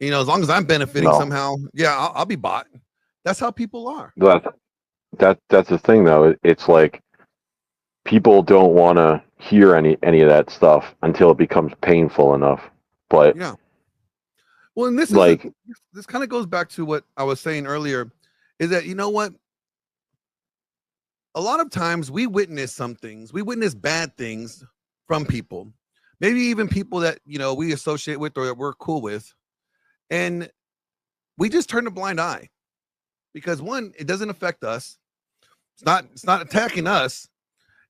as long as I'm benefiting somehow, yeah, I'll be bought. That's how people are. That's the thing, though. It's like people don't want to hear any of that stuff until it becomes painful enough. But yeah. Well, and this Like, is this kind of goes back to what I was saying earlier, is that, you know what? A lot of times we witness some things, we witness bad things from people, maybe even people that, you know, we associate with or that we're cool with, and we just turn a blind eye because, one, it doesn't affect us. It's not attacking us,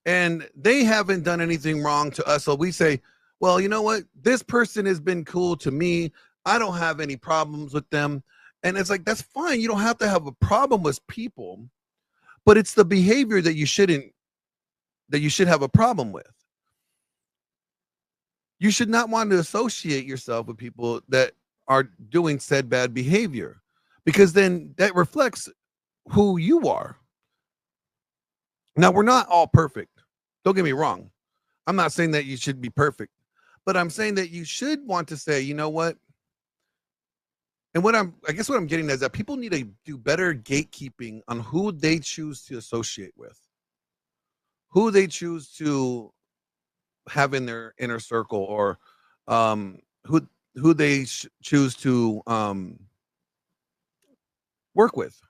and they haven't done anything wrong to us. So we say, well, you know what? This person has been cool to me. I don't have any problems with them. And it's like, that's fine. You don't have to have a problem with people, but it's the behavior that you should have a problem with. You should not want to associate yourself with people that are doing said bad behavior, because then that reflects who you are. Now, we're not all perfect. Don't get me wrong. I'm not saying that you should be perfect, but I'm saying that you should want to say, you know what? And I guess what I'm getting at is that people need to do better gatekeeping on who they choose to associate with, who they choose to have in their inner circle, or who they choose to work with.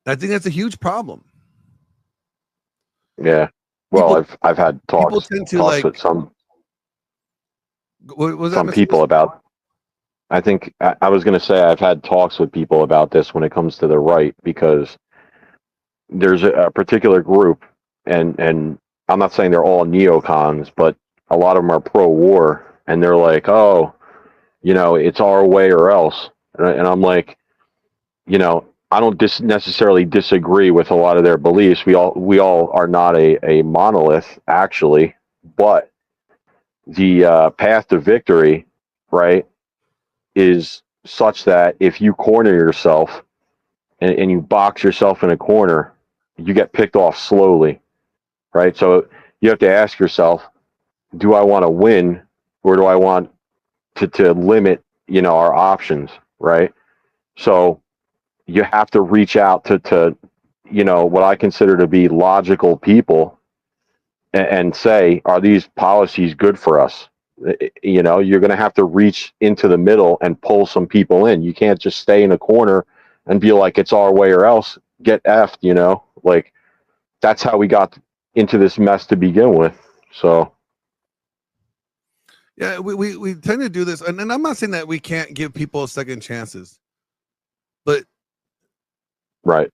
And I think that's a huge problem. yeah. Well, I've had talks tend to, like, with some was that some Mr. people Wilson? about. I think I was going to say I've had talks with people about this when it comes to the right, because there's a particular group, and I'm not saying they're all neocons, but a lot of them are pro-war, and they're like, oh, you know, it's our way or else. And I'm like, you know, I don't necessarily disagree with a lot of their beliefs. We all are not a monolith, actually, but the path to victory, right, is such that if you corner yourself and you box yourself in a corner, you get picked off slowly, right? So you have to ask yourself, do I want to win, or do I want to limit, you know, our options, right? So you have to reach out to you know, what I consider to be logical people, and say, are these policies good for us? You know, you're going to have to reach into the middle and pull some people in. You can't just stay in a corner and be like, it's our way or else. Get effed, you know? Like, that's how we got into this mess to begin with. So Yeah, we tend to do this, and I'm not saying that we can't give people second chances, but right.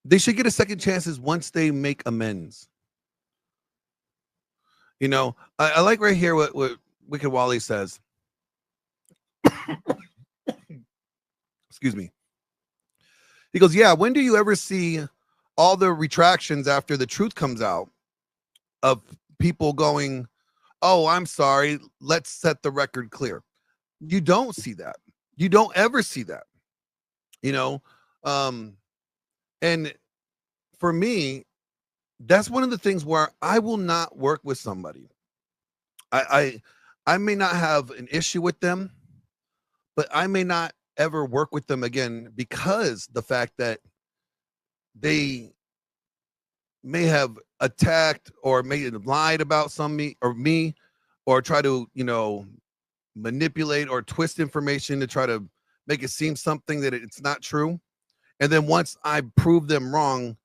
they should get a second chances once they make amends. You know, I like right here what Wicked Wally says. Excuse me. He goes, yeah, when do you ever see all the retractions after the truth comes out of people going, oh, I'm sorry, let's set the record clear? You don't see that. You don't ever see that. You know, and for me, that's one of the things where I will not work with somebody. I may not have an issue with them, but I may not ever work with them again, because the fact that they may have attacked or may have lied about me, or try to, you know, manipulate or twist information to try to make it seem something that it's not true. And then once I prove them wrong,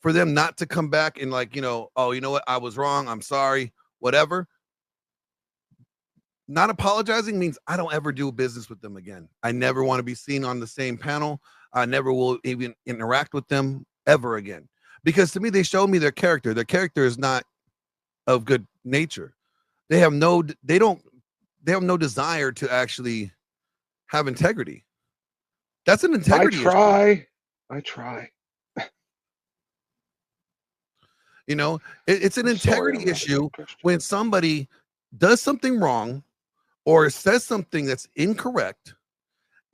for them not to come back and, like, you know, oh, you know what, I was wrong, I'm sorry, whatever. Not apologizing means I don't ever do business with them again. I never want to be seen on the same panel. I never will even interact with them ever again, because to me, they showed me their character. Their character is not of good nature. They have no desire to actually have integrity. That's an integrity issue. I try. You know, it's an integrity issue when somebody does something wrong or says something that's incorrect,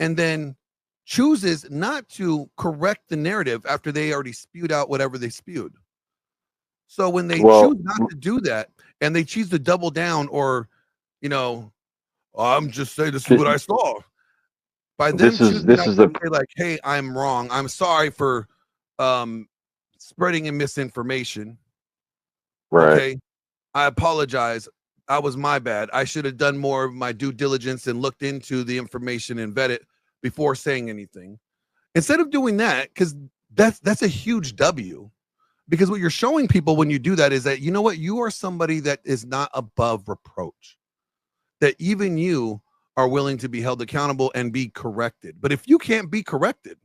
and then chooses not to correct the narrative after they already spewed out whatever they spewed. So when they choose not to do that, and they choose to double down, or, you know, I'm just saying this is what I saw. By them choosing not to say, like, hey, I'm wrong, I'm sorry for spreading a misinformation. Right. Okay, I apologize. I was my bad. I should have done more of my due diligence and looked into the information and vet it before saying anything. Instead of doing that, because that's a huge W. Because what you're showing people when you do that is that, you know what, you are somebody that is not above reproach. That even you are willing to be held accountable and be corrected. But if you can't be corrected,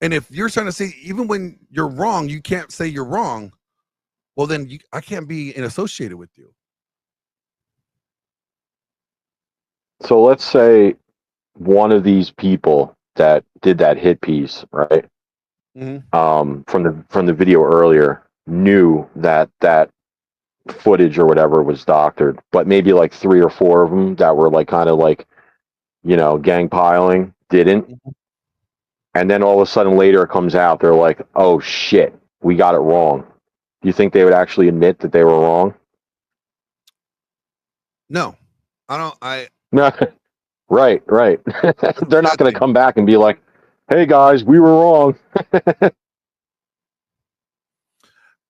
and if you're trying to say, even when you're wrong, you can't say you're wrong, well, then I can't be associated with you. So let's say one of these people that did that hit piece, right? From the video earlier, knew that footage or whatever was doctored, but maybe like 3 or 4 of them that were like kind of like, gang piling didn't. And then all of a sudden later it comes out, they're like, oh shit, we got it wrong. Do you think they would actually admit that they were wrong? No, I don't. No, right. They're not going to come back and be like, hey guys, we were wrong.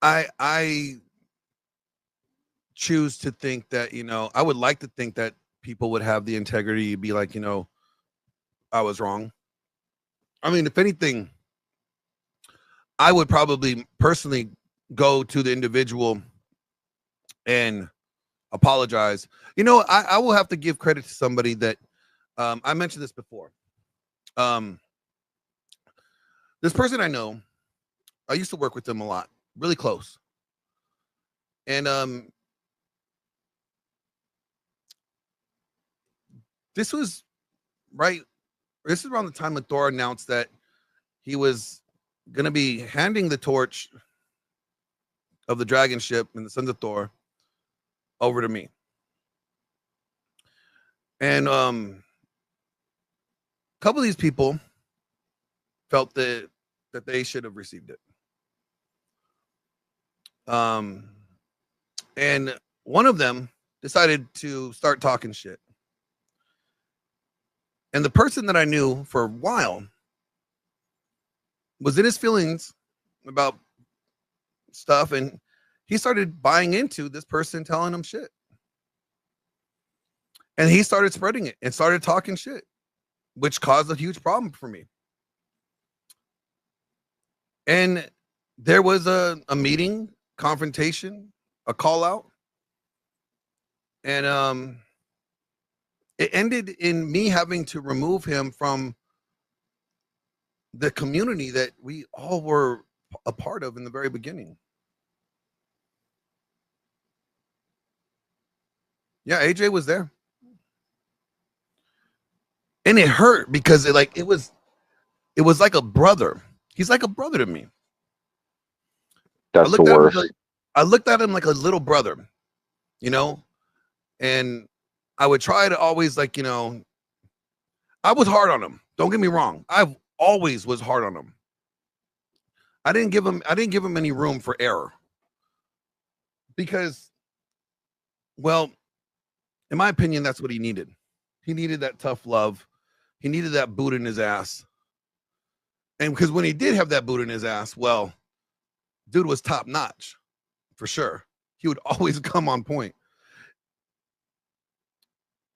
I choose to think that, I would like to think that people would have the integrity to be like, I was wrong. I mean, if anything, I would probably personally go to the individual and apologize. I will have to give credit to somebody that I mentioned this before. This person I know, I used to work with them a lot, really close. And this is around the time that Thor announced that he was going to be handing the torch of the dragon ship and the Sons of Thor over to me. And a couple of these people felt that they should have received it. And one of them decided to start talking shit. And the person that I knew for a while was in his feelings about stuff, and he started buying into this person telling him shit. And he started spreading it and started talking shit, which caused a huge problem for me. And there was a meeting, confrontation, a call out. And it ended in me having to remove him from the community that we all were a part of in the very beginning. Yeah, AJ was there. And it hurt because it was like a brother. He's like a brother to me. That's the worst. I looked at him like a little brother, and I would try to always I was hard on him. Don't get me wrong. I always was hard on him. I didn't give him any room for error. Because, well, in my opinion, that's what he needed. He needed that tough love. He needed that boot in his ass. And because when he did have that boot in his ass, well, dude was top notch, for sure. He would always come on point.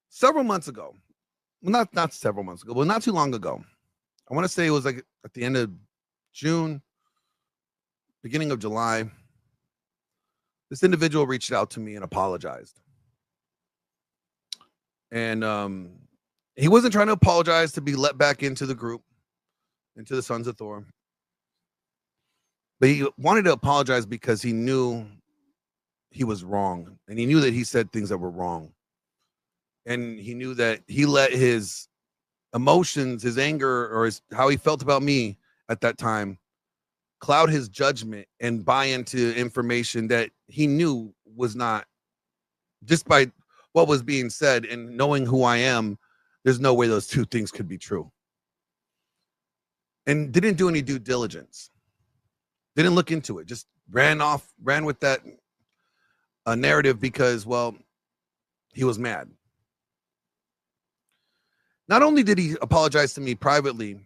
Several months ago, well, not several months ago, but not too long ago, I want to say it was like at the end of June, beginning of July, this individual reached out to me and apologized. And he wasn't trying to apologize to be let back into the group, into the Sons of Thor. But he wanted to apologize because he knew he was wrong. And he knew that he said things that were wrong. And he knew that he let his emotions, his anger, or how he felt about me at that time cloud his judgment and buy into information that he knew was not, just by what was being said and knowing who I am, there's no way those two things could be true. And didn't do any due diligence. Didn't look into it. Just ran with that narrative because, well, he was mad. Not only did he apologize to me privately,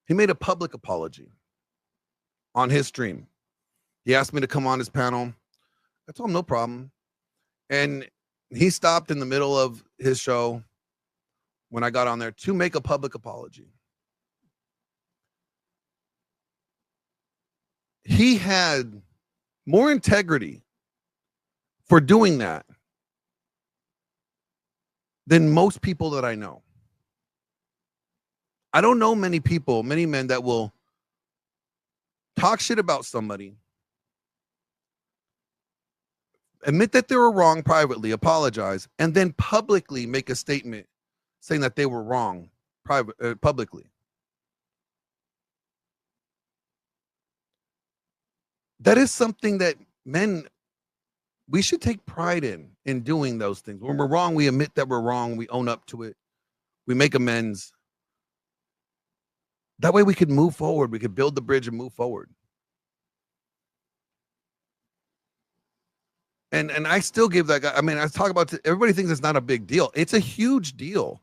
he made a public apology on his stream. He asked me to come on his panel. I told him no problem. And he stopped in the middle of his show when I got on there to make a public apology. He had more integrity for doing that than most people that I know. I don't know many people, many men that will talk shit about somebody, admit that they were wrong privately, apologize, and then publicly make a statement saying that they were wrong publicly. That is something that men, we should take pride in doing those things. When we're wrong, we admit that we're wrong, we own up to it, we make amends. That way we could move forward, we could build the bridge and move forward. And I still give that guy, I mean, I talk about, everybody thinks it's not a big deal. It's a huge deal.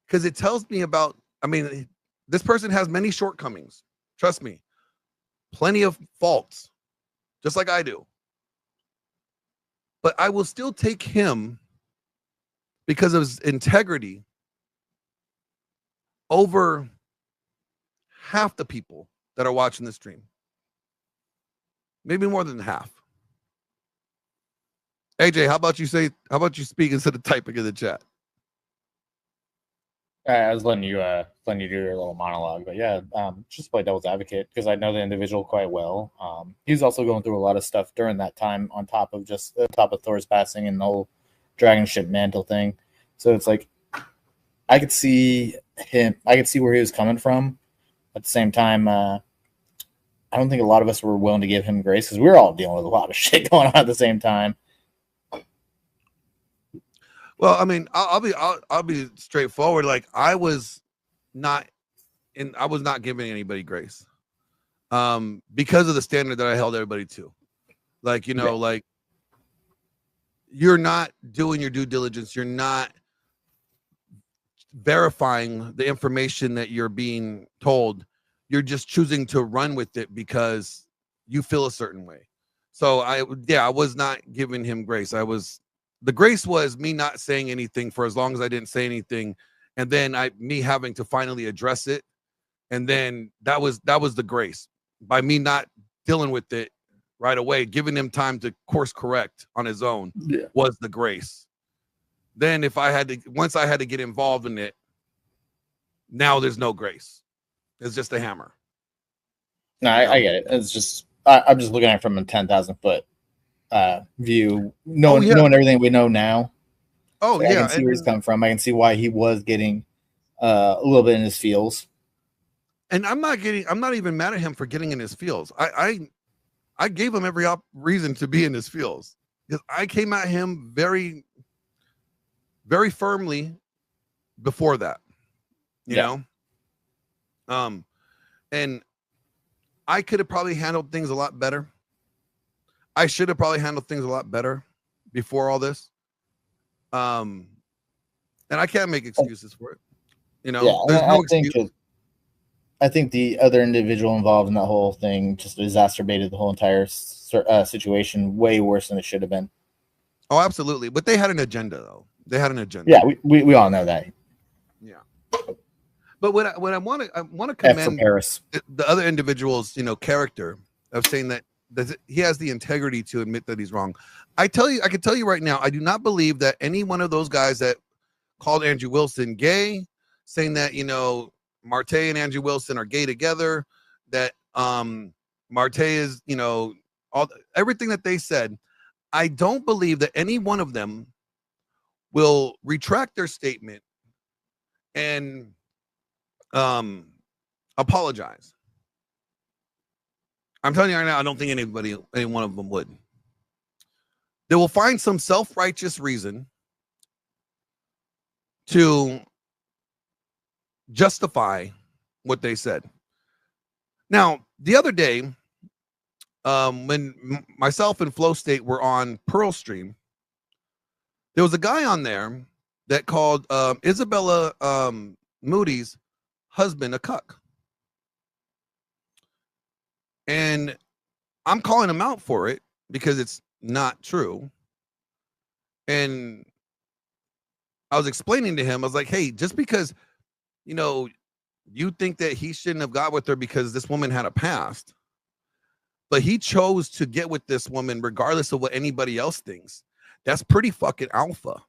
Because it tells me about, I mean, this person has many shortcomings. Trust me. Plenty of faults. Just like I do. But I will still take him because of his integrity over half the people that are watching the stream. Maybe more than half. AJ, how about you speak instead of typing in the chat? I was letting you do your little monologue, but yeah, just play devil's advocate because I know the individual quite well. He's also going through a lot of stuff during that time on top of Thor's passing and the whole dragon ship mantle thing. So it's like I could see where he was coming from. At the same time, I don't think a lot of us were willing to give him grace because we were all dealing with a lot of shit going on at the same time. Well, I mean, I'll be straightforward. Like I was not giving anybody grace, because of the standard that I held everybody to. Like, you know, like you're not doing your due diligence. You're not verifying the information that you're being told. You're just choosing to run with it because you feel a certain way. So I was not giving him grace. The grace was me not saying anything for as long as I didn't say anything, and then me having to finally address it, and then that was the grace by me not dealing with it right away, giving him time to course correct on his own was the grace. Then once I had to get involved in it, now there's no grace. It's just a hammer. No, I get it. It's just I'm just looking at it from a 10,000-foot view, knowing everything we know now. Oh, so I can see where he's coming from. I can see why he was getting a little bit in his feels. And I'm not even mad at him for getting in his feels. I gave him every reason to be in his feels because I came at him very, very firmly before that, you know? And I could have probably handled things a lot better. I should have probably handled things a lot better before all this. And I can't make excuses for it. You know, there's no excuse. I think the other individual involved in that whole thing just exacerbated the whole entire situation way worse than it should have been. Oh, absolutely. But they had an agenda, though. They had an agenda. Yeah, we all know that. Yeah. But what I want to commend the other individual's, you know, character of saying that he has the integrity to admit that he's wrong. I can tell you right now, I do not believe that any one of those guys that called Andrew Wilson gay, saying that, you know, Martaes and Andrew Wilson are gay together, that Martaes, you know, everything that they said, I don't believe that any one of them will retract their statement and apologize. I'm telling you right now, I don't think any one of them would. They will find some self-righteous reason to justify what they said. Now, the other day, when myself and Flow State were on Pearl Stream, there was a guy on there that called Isabella Moody's husband a cuck. And I'm calling him out for it because it's not true. And I was explaining to him, I was like, hey, just because, you know, you think that he shouldn't have got with her because this woman had a past, but he chose to get with this woman regardless of what anybody else thinks. That's pretty fucking alpha.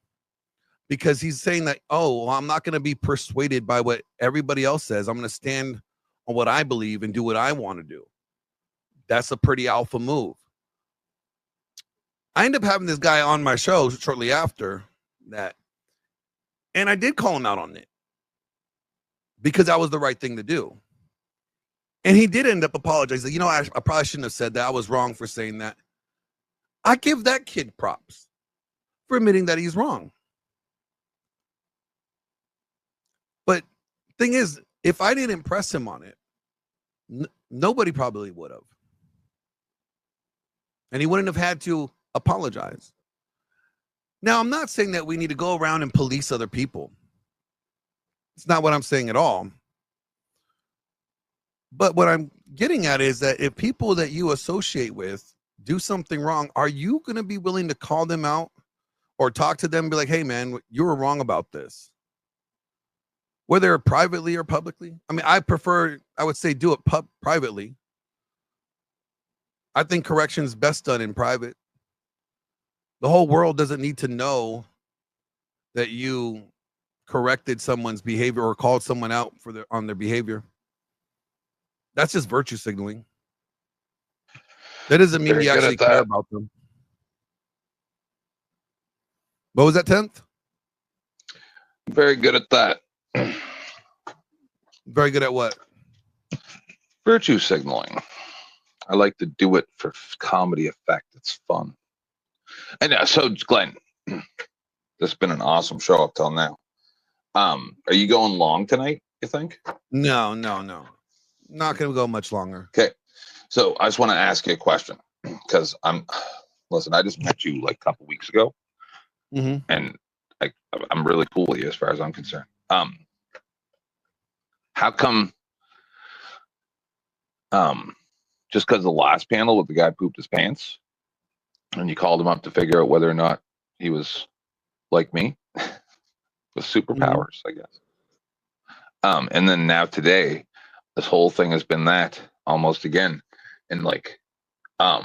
Because he's saying that, oh, well, I'm not going to be persuaded by what everybody else says. I'm going to stand on what I believe and do what I want to do. That's a pretty alpha move. I ended up having this guy on my show shortly after that. And I did call him out on it because that was the right thing to do. And he did end up apologizing. You know, I probably shouldn't have said that. I was wrong for saying that. I give that kid props for admitting that he's wrong. But thing is, if I didn't press him on it, nobody probably would have. And he wouldn't have had to apologize. Now, I'm not saying that we need to go around and police other people. It's not what I'm saying at all. But what I'm getting at is that if people that you associate with do something wrong, are you going to be willing to call them out or talk to them and be like, hey, man, you were wrong about this? Whether privately or publicly. I mean, I would say do it privately. I think correction's best done in private. The whole world doesn't need to know that you corrected someone's behavior or called someone out on their behavior. That's just virtue signaling. That doesn't mean you actually care about them. What was that, 10th? Very good at that. Very good at what? Virtue signaling. I like to do it for comedy effect. It's fun. And so, Glenn, this has been an awesome show up till now. Are you going long tonight, you think? No. Not going to go much longer. Okay. So I just want to ask you a question because listen, I just met you like a couple weeks ago. Mm-hmm. And I'm really cool with you as far as I'm concerned. How come just because the last panel with the guy pooped his pants and you called him up to figure out whether or not he was like me with superpowers, I guess. And then now today, this whole thing has been that almost again. And like, I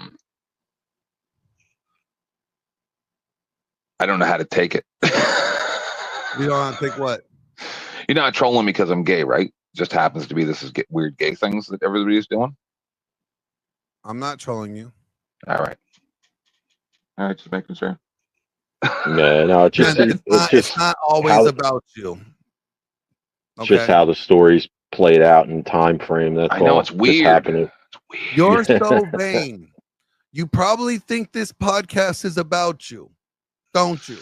don't know how to take it. You don't want to take what? You're not trolling me because I'm gay, right? Just happens to be this is weird gay things that everybody's doing. I'm not trolling you. All right, just making sure. No, it's not always about you. It's just how the story's played out in time frame. That's I know all. it's weird. Happening. You're so vain. You probably think this podcast is about you, don't you?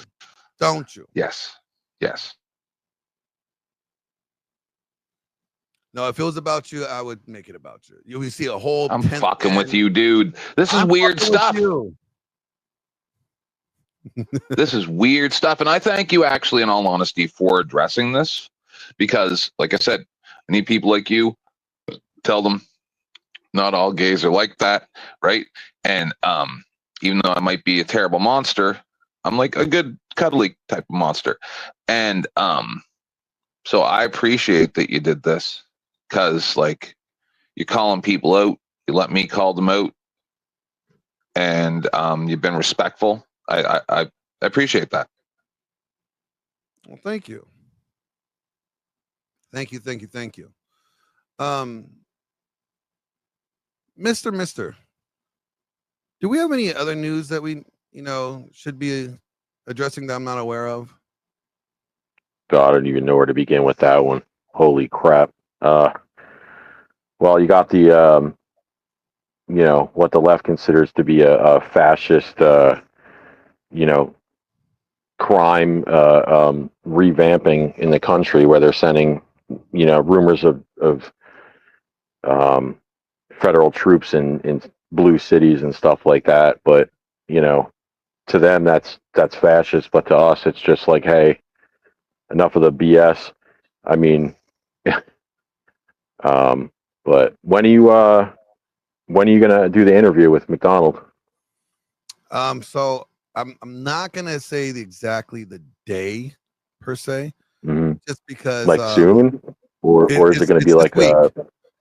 Don't you? Yes. No, if it was about you, I would make it about you. You see a whole. I'm fucking with you, dude. This is weird stuff. This is weird stuff, and I thank you, actually, in all honesty, for addressing this, because, like I said, I need people like you. Tell them not all gays are like that, right? And even though I might be a terrible monster, I'm like a good cuddly type of monster, and so I appreciate that you did this. Because, like, you're calling people out, you let me call them out, and you've been respectful. I appreciate that. Well, thank you. Thank you. Mister, do we have any other news that we, should be addressing that I'm not aware of? God, I don't even know where to begin with that one. Holy crap. Well, you got the, what the left considers to be a fascist, crime revamping in the country, where they're sending, rumors of federal troops in blue cities and stuff like that. But, to them, that's fascist. But to us, it's just like, hey, enough of the BS. I mean, but when are you gonna do the interview with McDonald? So I'm not gonna say exactly the day per se, just because Like soon, or is it going to be it's like this week.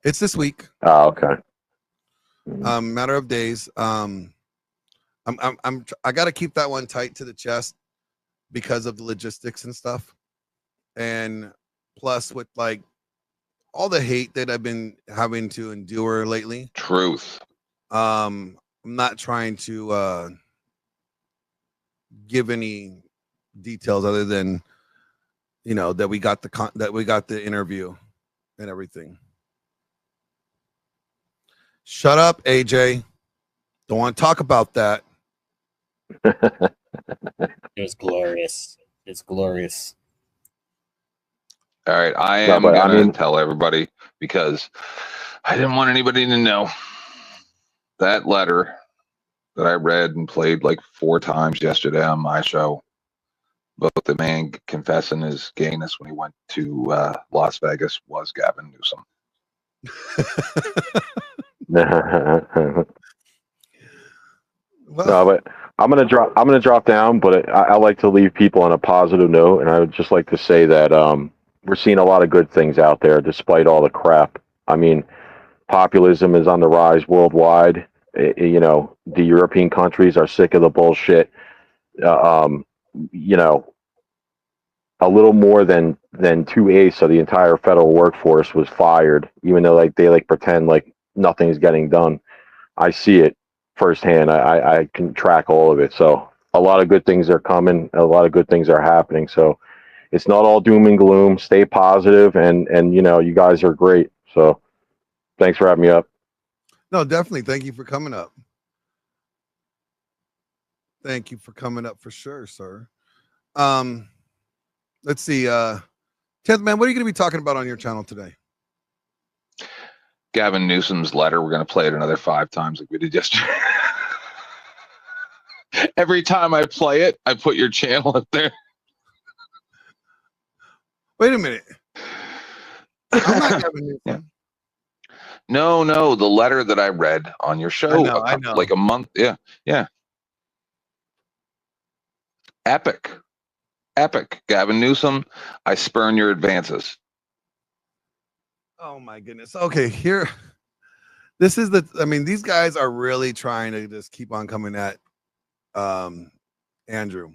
It's this week. Oh, okay. Matter of days. I got to keep that one tight to the chest because of the logistics and stuff, and plus with like all the hate that I've been having to endure lately. Truth. I'm not trying to give any details other than that we got the interview and everything. Shut up, AJ. Don't want to talk about that. It was glorious. It's glorious. All right, I No, am but I gonna mean- tell everybody because I didn't want anybody to know that letter that I read and played like 4 times yesterday on my show. Both the man confessing his gayness when he went to Las Vegas was Gavin Newsom. No, but I'm gonna drop down, but I like to leave people on a positive note, and I would just like to say that we're seeing a lot of good things out there despite all the crap. I mean, populism is on the rise worldwide. The European countries are sick of the bullshit. A little more than 2/8 of the entire federal workforce was fired, even though they pretend like nothing's getting done. I see it firsthand. I can track all of it. So a lot of good things are coming. A lot of good things are happening. So it's not all doom and gloom. Stay positive, and you guys are great. So thanks for having me up. No, definitely. Thank you for coming up. Thank you for coming up for sure, sir. Let's see. 10th man, what are you going to be talking about on your channel today? Gavin Newsom's letter. We're gonna play it another 5 times like we did yesterday. Every time I play it, I put your channel up there. Wait a minute. I'm not Gavin Newsom. Yeah. No, the letter that I read on your show I know. like a month. Yeah. Epic. Gavin Newsom, I spurn your advances. Oh my goodness. Okay, here. This is these guys are really trying to just keep on coming at Andrew.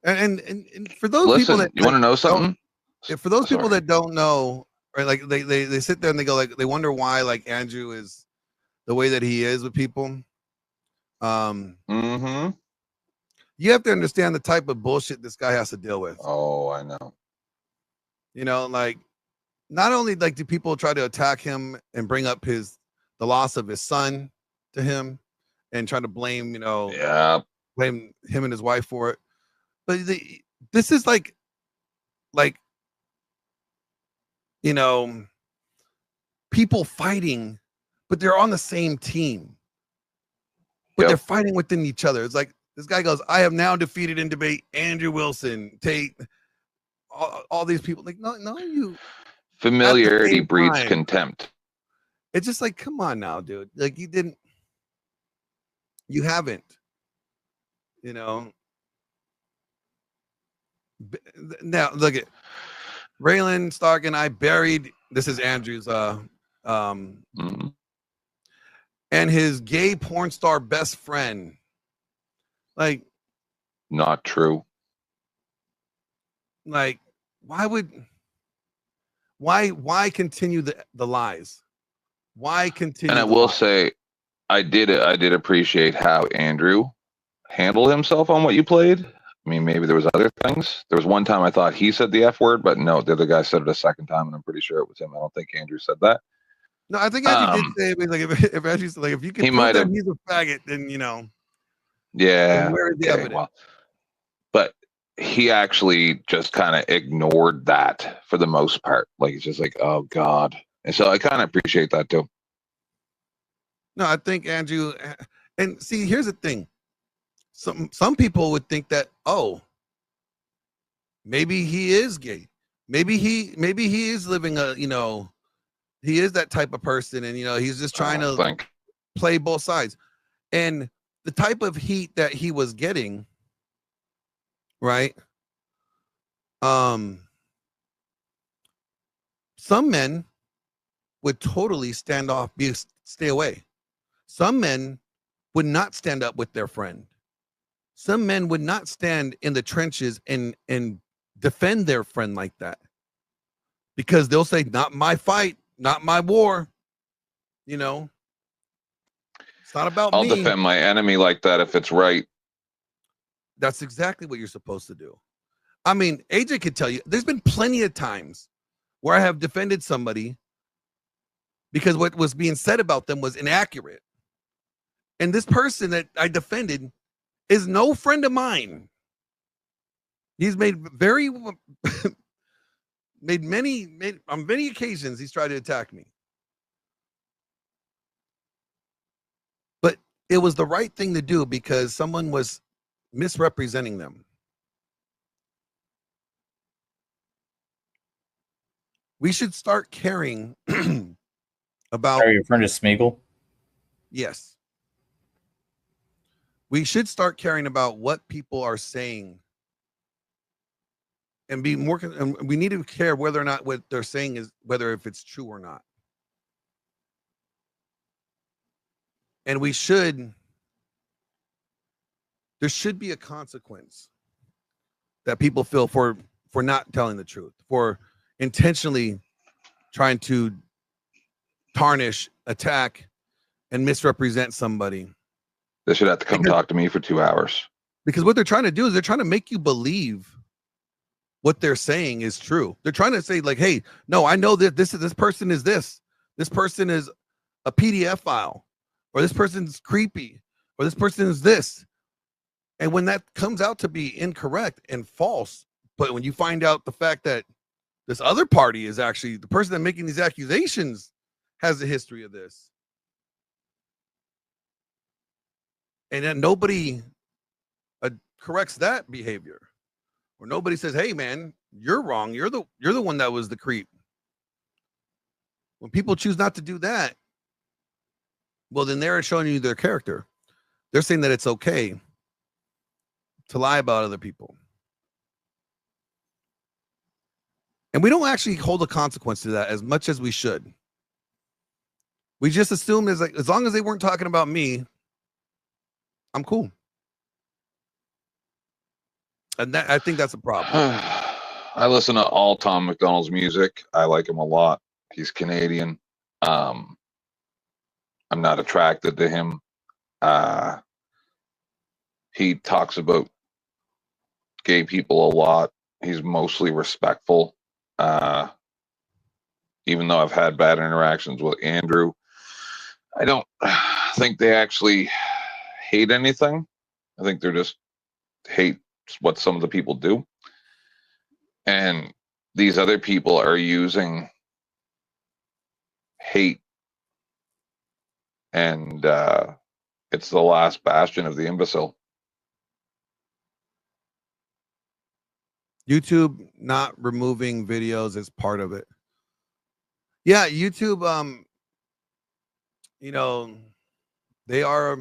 And for those people that you want to know something? For those people that don't know, right, like they sit there and they go like they wonder why like Andrew is the way that he is with people. You have to understand the type of bullshit this guy has to deal with. Oh, I know. Like not only like do people try to attack him and bring up the loss of his son to him and try to blame, blame him and his wife for it. But this is like people fighting, but they're on the same team. But they're fighting within each other. It's like this guy goes, I have now defeated in debate Andrew Wilson, Tate, all these people. Like, no, you. Familiarity breeds contempt. It's just like, come on now, dude. Like you haven't. Now look at Raylan Stark and I buried. This is Andrew's and his gay porn star best friend. Like, not true. Like, why continue the lies? Why continue? And I will say, I did appreciate how Andrew handled himself on what you played. I mean, maybe there was other things. There was one time I thought he said the F word, but no, the other guy said it a second time, and I'm pretty sure it was him. I don't think Andrew said that. No, I think Andrew did say it. Like if Andrew's like, if you can prove that he's a faggot, then Yeah. Where is the evidence? Well, but he actually just kind of ignored that for the most part. Like he's just like, oh God. And so I kind of appreciate that too. No, I think Andrew, and see, here's the thing. Some people would think that, oh, maybe he is gay. Maybe he is living he is that type of person, and he's just trying to play both sides. And the type of heat that he was getting, right? Some men would totally stay away. Some men would not stand up with their friend. Some men would not stand in the trenches and defend their friend like that, because they'll say, not my fight, not my war. You know, it's not about I'll me. defend my enemy like that if it's right. That's exactly what you're supposed to do. I mean, AJ could tell you, there's been plenty of times where I have defended somebody because what was being said about them was inaccurate. And this person that I defended is no friend of mine. He's made on many occasions he's tried to attack me. But it was the right thing to do because someone was misrepresenting them. We should start caring about. Are your friend is Smeagol? Yes. We should start caring about what people are saying and be more. And we need to care whether or not what they're saying is whether if it's true or not. And there should be a consequence that people feel for not telling the truth, for intentionally trying to tarnish, attack, and misrepresent somebody. They should have to come talk to me for 2 hours. Because what they're trying to do is they're trying to make you believe what they're saying is true. They're trying to say, like, hey, no, I know that this person is this. This person is a PDF file, or this person's creepy, or this person is this. And when that comes out to be incorrect and false, but when you find out the fact that this other party is actually the person that's making these accusations has a history of this, and then nobody corrects that behavior, or nobody says, hey man, you're wrong, you're the one that was the creep. When people choose not to do that, well, then they're showing you their character. They're saying that it's okay to lie about other people. And we don't actually hold a consequence to that as much as we should. We just assume as long as they weren't talking about me, I'm cool. And I think that's a problem. I listen to all Tom McDonald's music. I like him a lot. He's Canadian. I'm not attracted to him. He talks about gay people a lot. He's mostly respectful. Even though I've had bad interactions with Andrew, I don't think they actually hate anything. I think they're just hate what some of the people do. And these other people are using hate. And it's the last bastion of the imbecile. YouTube not removing videos is part of it. Yeah, YouTube, they are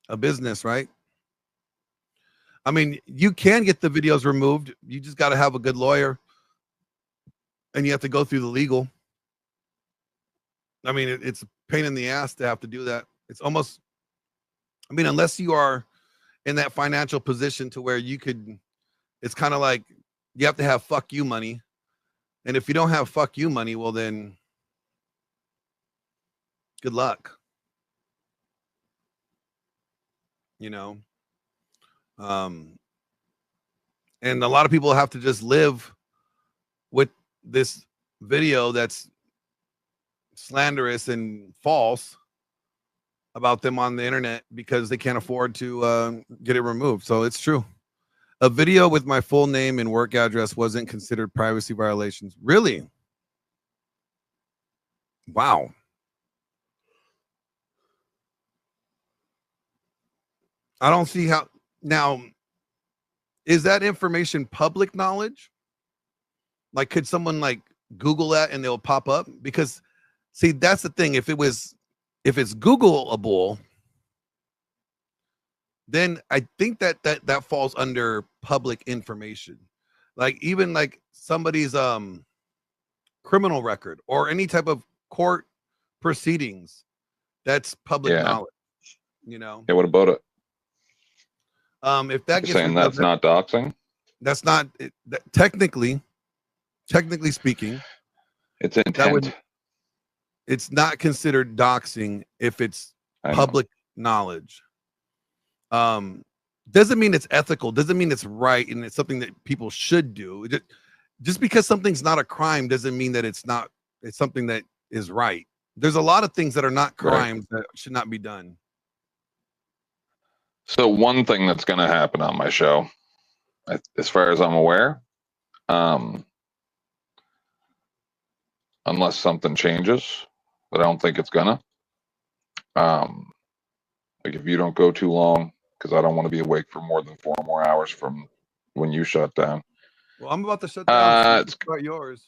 a business, right? I mean, you can get the videos removed. You just got to have a good lawyer, and you have to go through the legal. I mean, it's a pain in the ass to have to do that. It's almost, I mean, unless you are in that financial position to where you could, it's kind of like you have to have fuck you money. And if you don't have fuck you money, well, then good luck. And a lot of people have to just live with this video that's slanderous and false about them on the internet because they can't afford to get it removed. So it's true. A video with my full name and work address wasn't considered privacy violations. Really? Wow. I don't see how. Now, is that information public knowledge? Like, could someone like Google that and they'll pop up? Because, see, that's the thing. If it's Googleable, then I think that falls under public information. Like even like somebody's criminal record or any type of court proceedings, that's public Yeah. knowledge, you know. Yeah. What about it? If that You're gets saying revealed, that's not doxing? that's not technically speaking, It's that intent. would, it's not considered doxing if it's I know. public knowledge. Doesn't mean it's ethical, doesn't mean it's right, and it's something that people should do. Just because something's not a crime doesn't mean that it's something that is right. There's a lot of things that are not crimes that should not be done. So one thing that's going to happen on my show, as far as I'm aware, unless something changes, but I don't think it's gonna. Like if you don't go too long, because I don't want to be awake for more than 4 more hours from when you shut down. Well, I'm about to shut down. So you It's can start yours.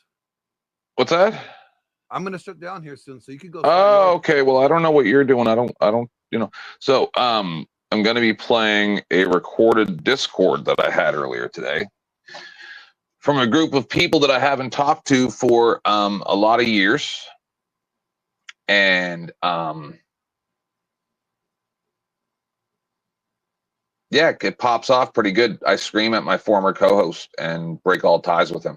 What's that? I'm gonna shut down here soon, so you can go. Oh, okay. Well, I don't know what you're doing. I don't, So, I'm going to be playing a recorded Discord that I had earlier today from a group of people that I haven't talked to for a lot of years. And yeah, it pops off pretty good. I scream at my former co-host and break all ties with him.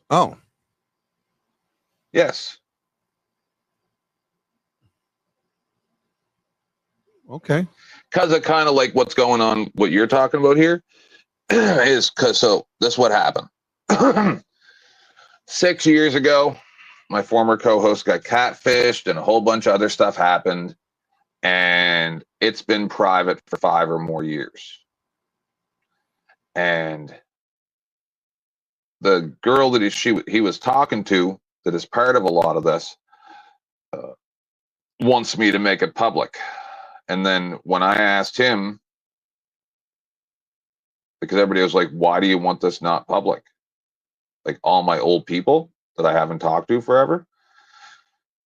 Oh. Yes. Okay. Because of kind of like what's going on, what you're talking about here is because this is what happened. 6 years ago, my former co-host got catfished and a whole bunch of other stuff happened. And it's been private for 5 or more years. And the girl that he was talking to that is part of a lot of this wants me to make it public. And then when I asked him, because everybody was like, why do you want this not public? Like all my old people that I haven't talked to forever.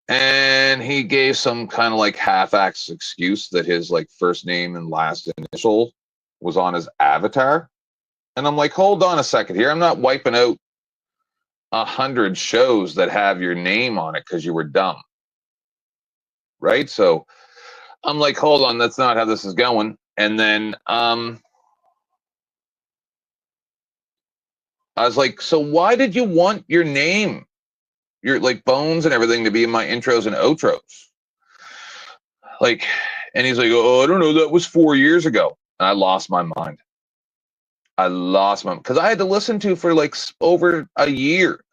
And he gave some kind of like half-ass excuse that his like first name and last initial was on his avatar. And I'm like, hold on a second here. I'm not wiping out 100 shows that have your name on it because you were dumb. Right? So I'm like, hold on, that's not how this is going. And then I was like, so why did you want your name, your like bones and everything to be in my intros and outros? Like, and he's like, oh, I don't know, that was 4 years ago. And I lost my mind. Because I had to listen to for like over a year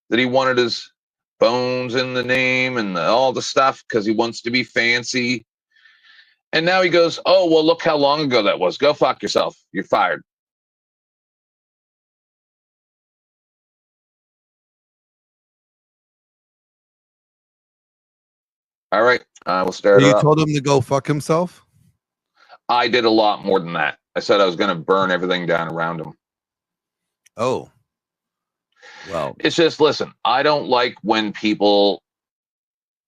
that he wanted his bones in the name and all the stuff because he wants to be fancy. And now he goes, oh, well, look how long ago that was. Go fuck yourself. You're fired. All right. I will start So you her up. told him to go fuck himself? I did a lot more than that. I said I was going to burn everything down around him. Oh. Well, it's just, listen, I don't like when people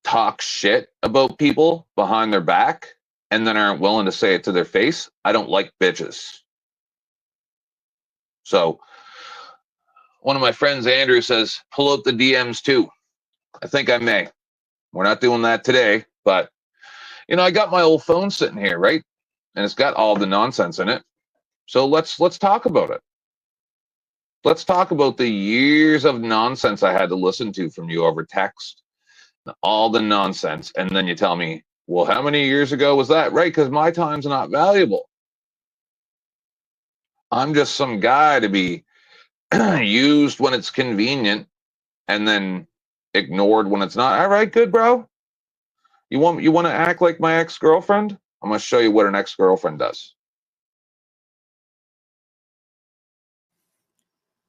talk shit about people behind their back and then aren't willing to say it to their face. I don't like bitches. So one of my friends, Andrew, says, pull out the DMs too. I think I may. We're not doing that today, but I got my old phone sitting here, right? And it's got all the nonsense in it. So let's talk about it. Let's talk about the years of nonsense I had to listen to from you over text. All the nonsense. And then you tell me, well, how many years ago was that? Right, because my time's not valuable. I'm just some guy to be used when it's convenient and then ignored when it's not. All right, good, bro. You want to act like my ex-girlfriend? I'm going to show you what an ex-girlfriend does.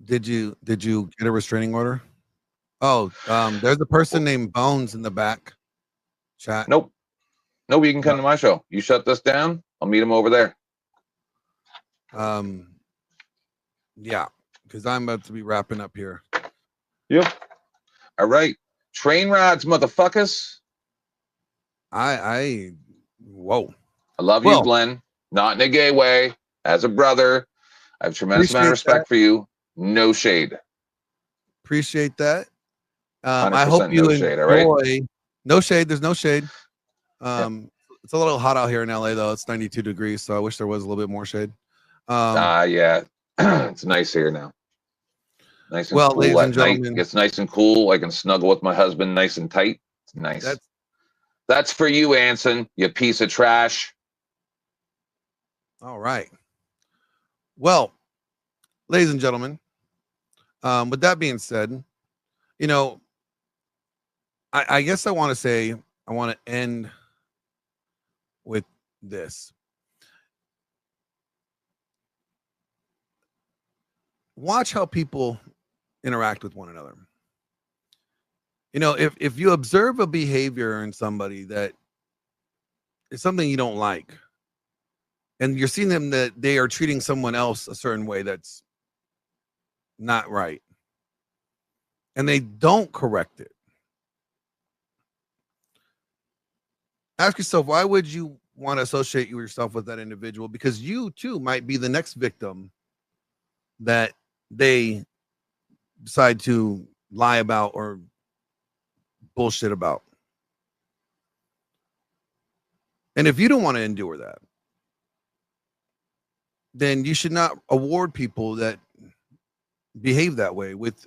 Did you get a restraining order? Oh, there's a person named Bones in the back chat. Nope. You can come to my show. You shut this down, I'll meet him over there. Yeah, because I'm about to be wrapping up here. Yep. All right. Train rods, motherfuckers. Whoa. I love you, Glenn. Not in a gay way. As a brother, I have a tremendous amount of respect for you. No shade. Appreciate that. 100% I hope you no enjoy. shade, all right? No shade. There's no shade. It's a little hot out here in LA though. It's 92 degrees, so I wish there was a little bit more shade. Yeah. It's nice here now. Nice and cool ladies at and night. gentlemen, It's nice and cool. I can snuggle with my husband nice and tight. It's nice. That's for you, Anson, you piece of trash. All right. Well, ladies and gentlemen, with that being said, you know, I guess I want to say I want to end with this. Watch how people interact with one another. You know, if you observe a behavior in somebody that is something you don't like, and you're seeing them that they are treating someone else a certain way that's not right, and they don't correct it, ask yourself, why would you want to associate yourself with that individual? Because you too might be the next victim that they decide to lie about or bullshit about. And if you don't want to endure that, then you should not award people that behave that way with,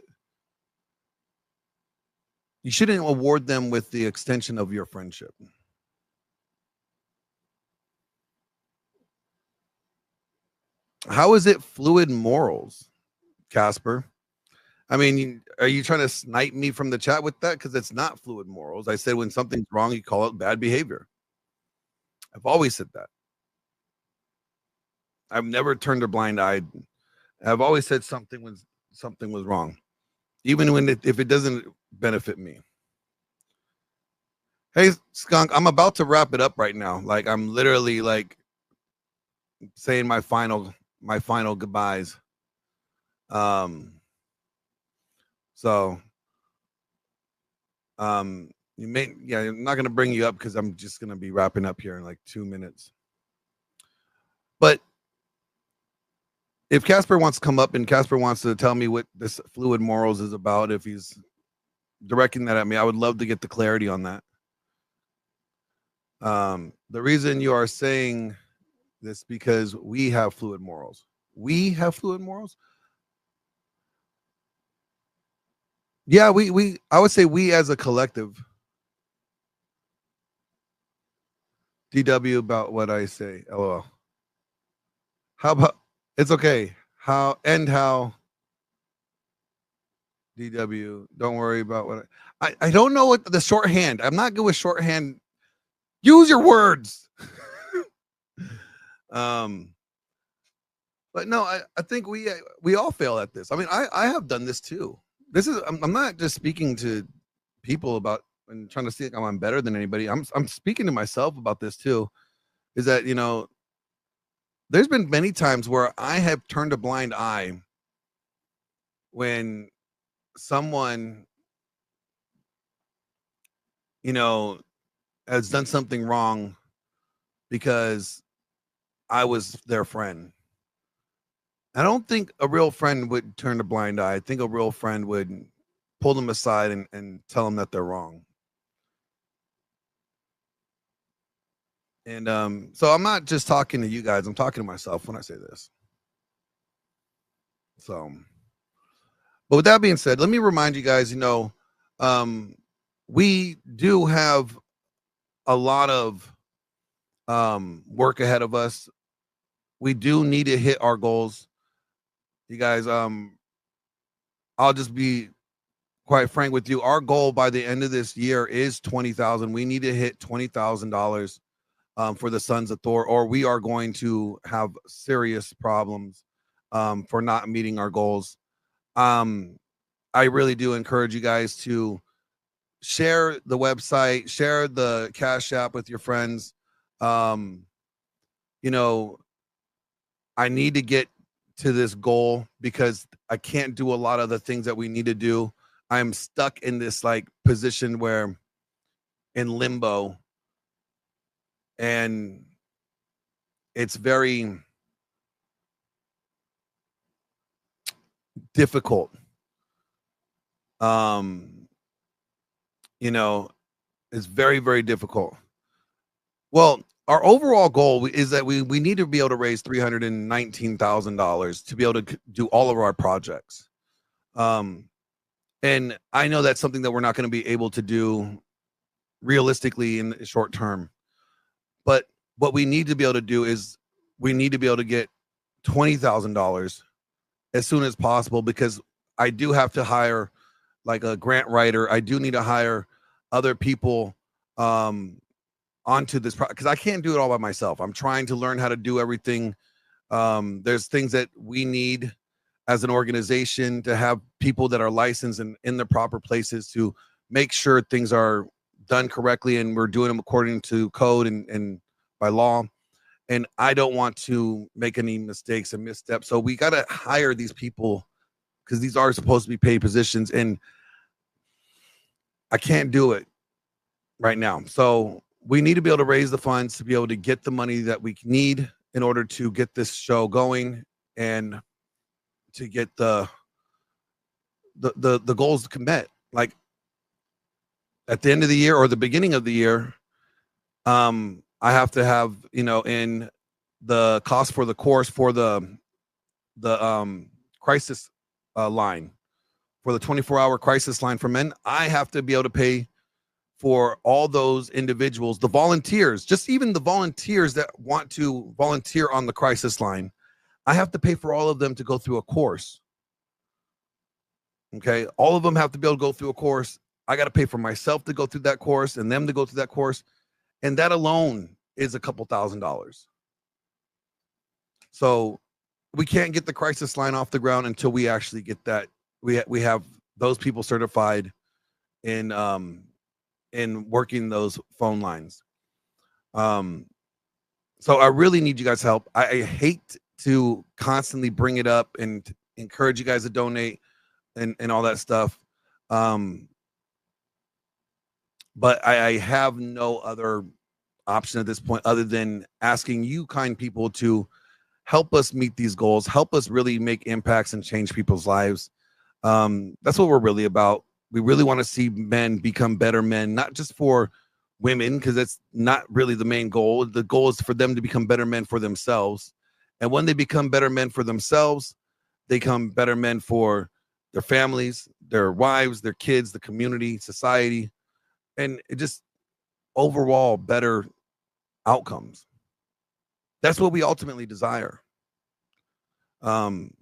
you shouldn't award them with the extension of your friendship. How is it fluid morals, Casper? I mean, are you trying to snipe me from the chat with that? Because it's not fluid morals. I said when something's wrong, you call it bad behavior. I've always said that. I've never turned a blind eye. I've always said something was wrong, even when if it doesn't benefit me. Hey, Skunk, I'm about to wrap it up right now. Like I'm literally like saying my final goodbyes. You may, I'm not gonna bring you up because I'm just gonna be wrapping up here in like 2 minutes. But if Casper wants to come up and Casper wants to tell me what this fluid morals is about, if he's directing that at me, I would love to get the clarity on that. The reason you are saying this because we have fluid morals. We have fluid morals. Yeah, I would say we as a collective. DW about what I say. LOL. How about it's okay. How DW, don't worry about what I don't know what the shorthand. I'm not good with shorthand. Use your words. But no, I think we all fail at this. I mean, I have done this too. This is I'm not just speaking to people about and trying to see like I'm better than anybody. I'm speaking to myself about this too. Is that, you know, there's been many times where I have turned a blind eye when someone, you know, has done something wrong because I was their friend. I don't think a real friend would turn a blind eye. I think a real friend would pull them aside and tell them that they're wrong. And so I'm not just talking to you guys. I'm talking to myself when I say this. So, but with that being said, let me remind you guys, you know, we do have a lot of work ahead of us. We do need to hit our goals. You guys, I'll just be quite frank with you. Our goal by the end of this year is 20,000. We need to hit $20,000 for the Sons of Thor, or we are going to have serious problems for not meeting our goals. I really do encourage you guys to share the website, share the Cash App with your friends. You know, I need to get to this goal because I can't do a lot of the things that we need to do I'm stuck in this like position where in limbo, and it's very difficult. You know, it's very, very difficult. Well, our overall goal is that we need to be able to raise $319,000 to be able to do all of our projects. And I know that's something that we're not going to be able to do realistically in the short term. But what we need to be able to do is we need to be able to get $20,000 as soon as possible, because I do have to hire like a grant writer. I do need to hire other people onto this because I can't do it all by myself. I'm trying to learn how to do everything. There's things that we need as an organization to have people that are licensed and in the proper places to make sure things are done correctly and we're doing them according to code and by law. And I don't want to make any mistakes and missteps. So we got to hire these people because these are supposed to be paid positions, and I can't do it right now. So we need to be able to raise the funds to be able to get the money that we need in order to get this show going and to get the goals met. Like at the end of the year or the beginning of the year, I have to have, in the cost for the course for the crisis line, for the 24-hour crisis line for men, I have to be able to pay for all those individuals, the volunteers, just even the volunteers that want to volunteer on the crisis line. I have to pay for all of them to go through a course. Okay. All of them have to be able to go through a course. I got to pay for myself to go through that course and them to go through that course. And that alone is a couple $1,000s. So we can't get the crisis line off the ground until we actually get that. We have those people certified in working those phone lines. So I really need you guys' help. I hate to constantly bring it up and encourage you guys to donate and all that stuff. But I have no other option at this point other than asking you kind people to help us meet these goals, help us really make impacts and change people's lives. That's what we're really about. We really want to see men become better men, not just for women, because that's not really the main goal. The goal is for them to become better men for themselves. And when they become better men for themselves, they become better men for their families, their wives, their kids, the community, society, and it just overall better outcomes. That's what we ultimately desire. And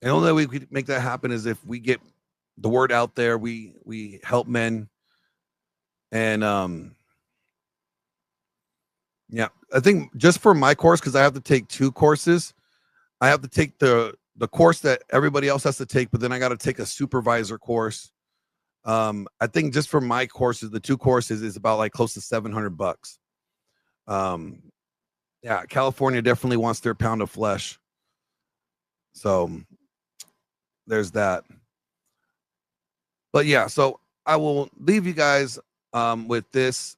the only way we could make that happen is if we get the word out there, we help men. And yeah, I think just for my course, because I have to take 2 courses, I have to take the course that everybody else has to take, but then I got to take a supervisor course. I think just for my courses, the 2 courses is about like close to $700. Yeah, California definitely wants their pound of flesh. So there's that. But yeah, so I will leave you guys with this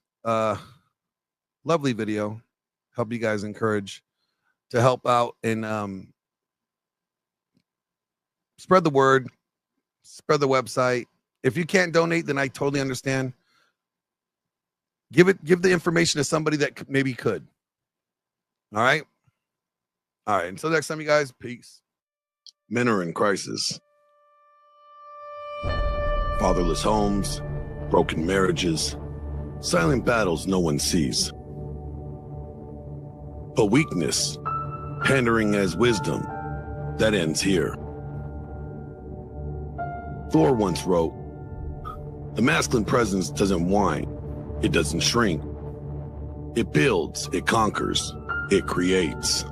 lovely video. Help you guys encourage to help out and spread the word, spread the website. If you can't donate, then I totally understand. Give the information to somebody that maybe could. All right. All right. Until next time, you guys. Peace. Men are in crisis. Fatherless homes, broken marriages, silent battles no one sees. But weakness, pandering as wisdom, that ends here. Thor once wrote, "The masculine presence doesn't whine, it doesn't shrink. It builds, it conquers, it creates."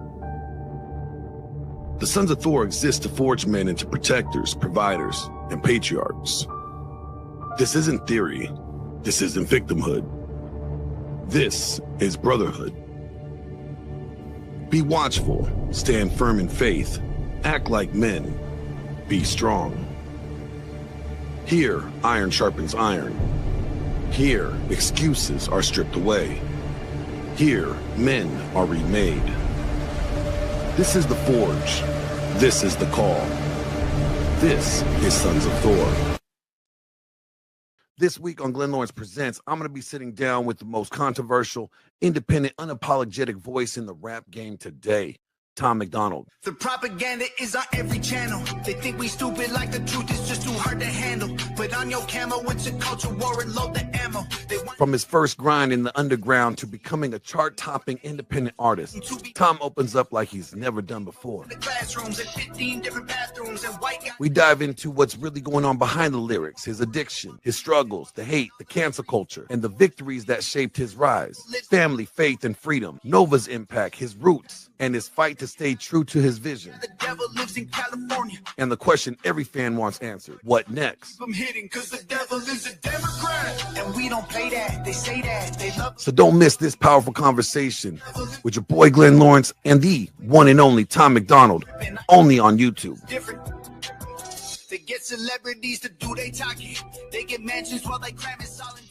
The sons of Thor exist to forge men into protectors, providers, and patriarchs. This isn't theory. This isn't victimhood. This is brotherhood. Be watchful, stand firm in faith, act like men, be strong. Here, iron sharpens iron. Here, excuses are stripped away. Here, men are remade. This is the forge. This is the call. This is Sons of Thor. This week on Glenn Lawrence Presents, I'm going to be sitting down with the most controversial, independent, unapologetic voice in the rap game today, Tom MacDonald. The propaganda is on every channel. They think we stupid like the truth is just too hard to handle. Put on your camo, it's a culture war and load the ammo. From his first grind in the underground to becoming a chart-topping independent artist, Tom opens up like he's never done before. Classrooms and 15 different bathrooms and white guys. We dive into what's really going on behind the lyrics, his addiction, his struggles, the hate, the cancel culture, and the victories that shaped his rise. Family, faith, and freedom, Nova's impact, his roots, and his fight to stay true to his vision. The devil lives in California. And the question every fan wants answered, what next? I'm hitting cause the devil is a Democrat. And we don't play that, they say that, they love. So don't miss this powerful conversation with your boy Glenn Lawrence and the one and only Tom MacDonald, only on YouTube. They get celebrities to do they talking. They get mansions while they cramming solid.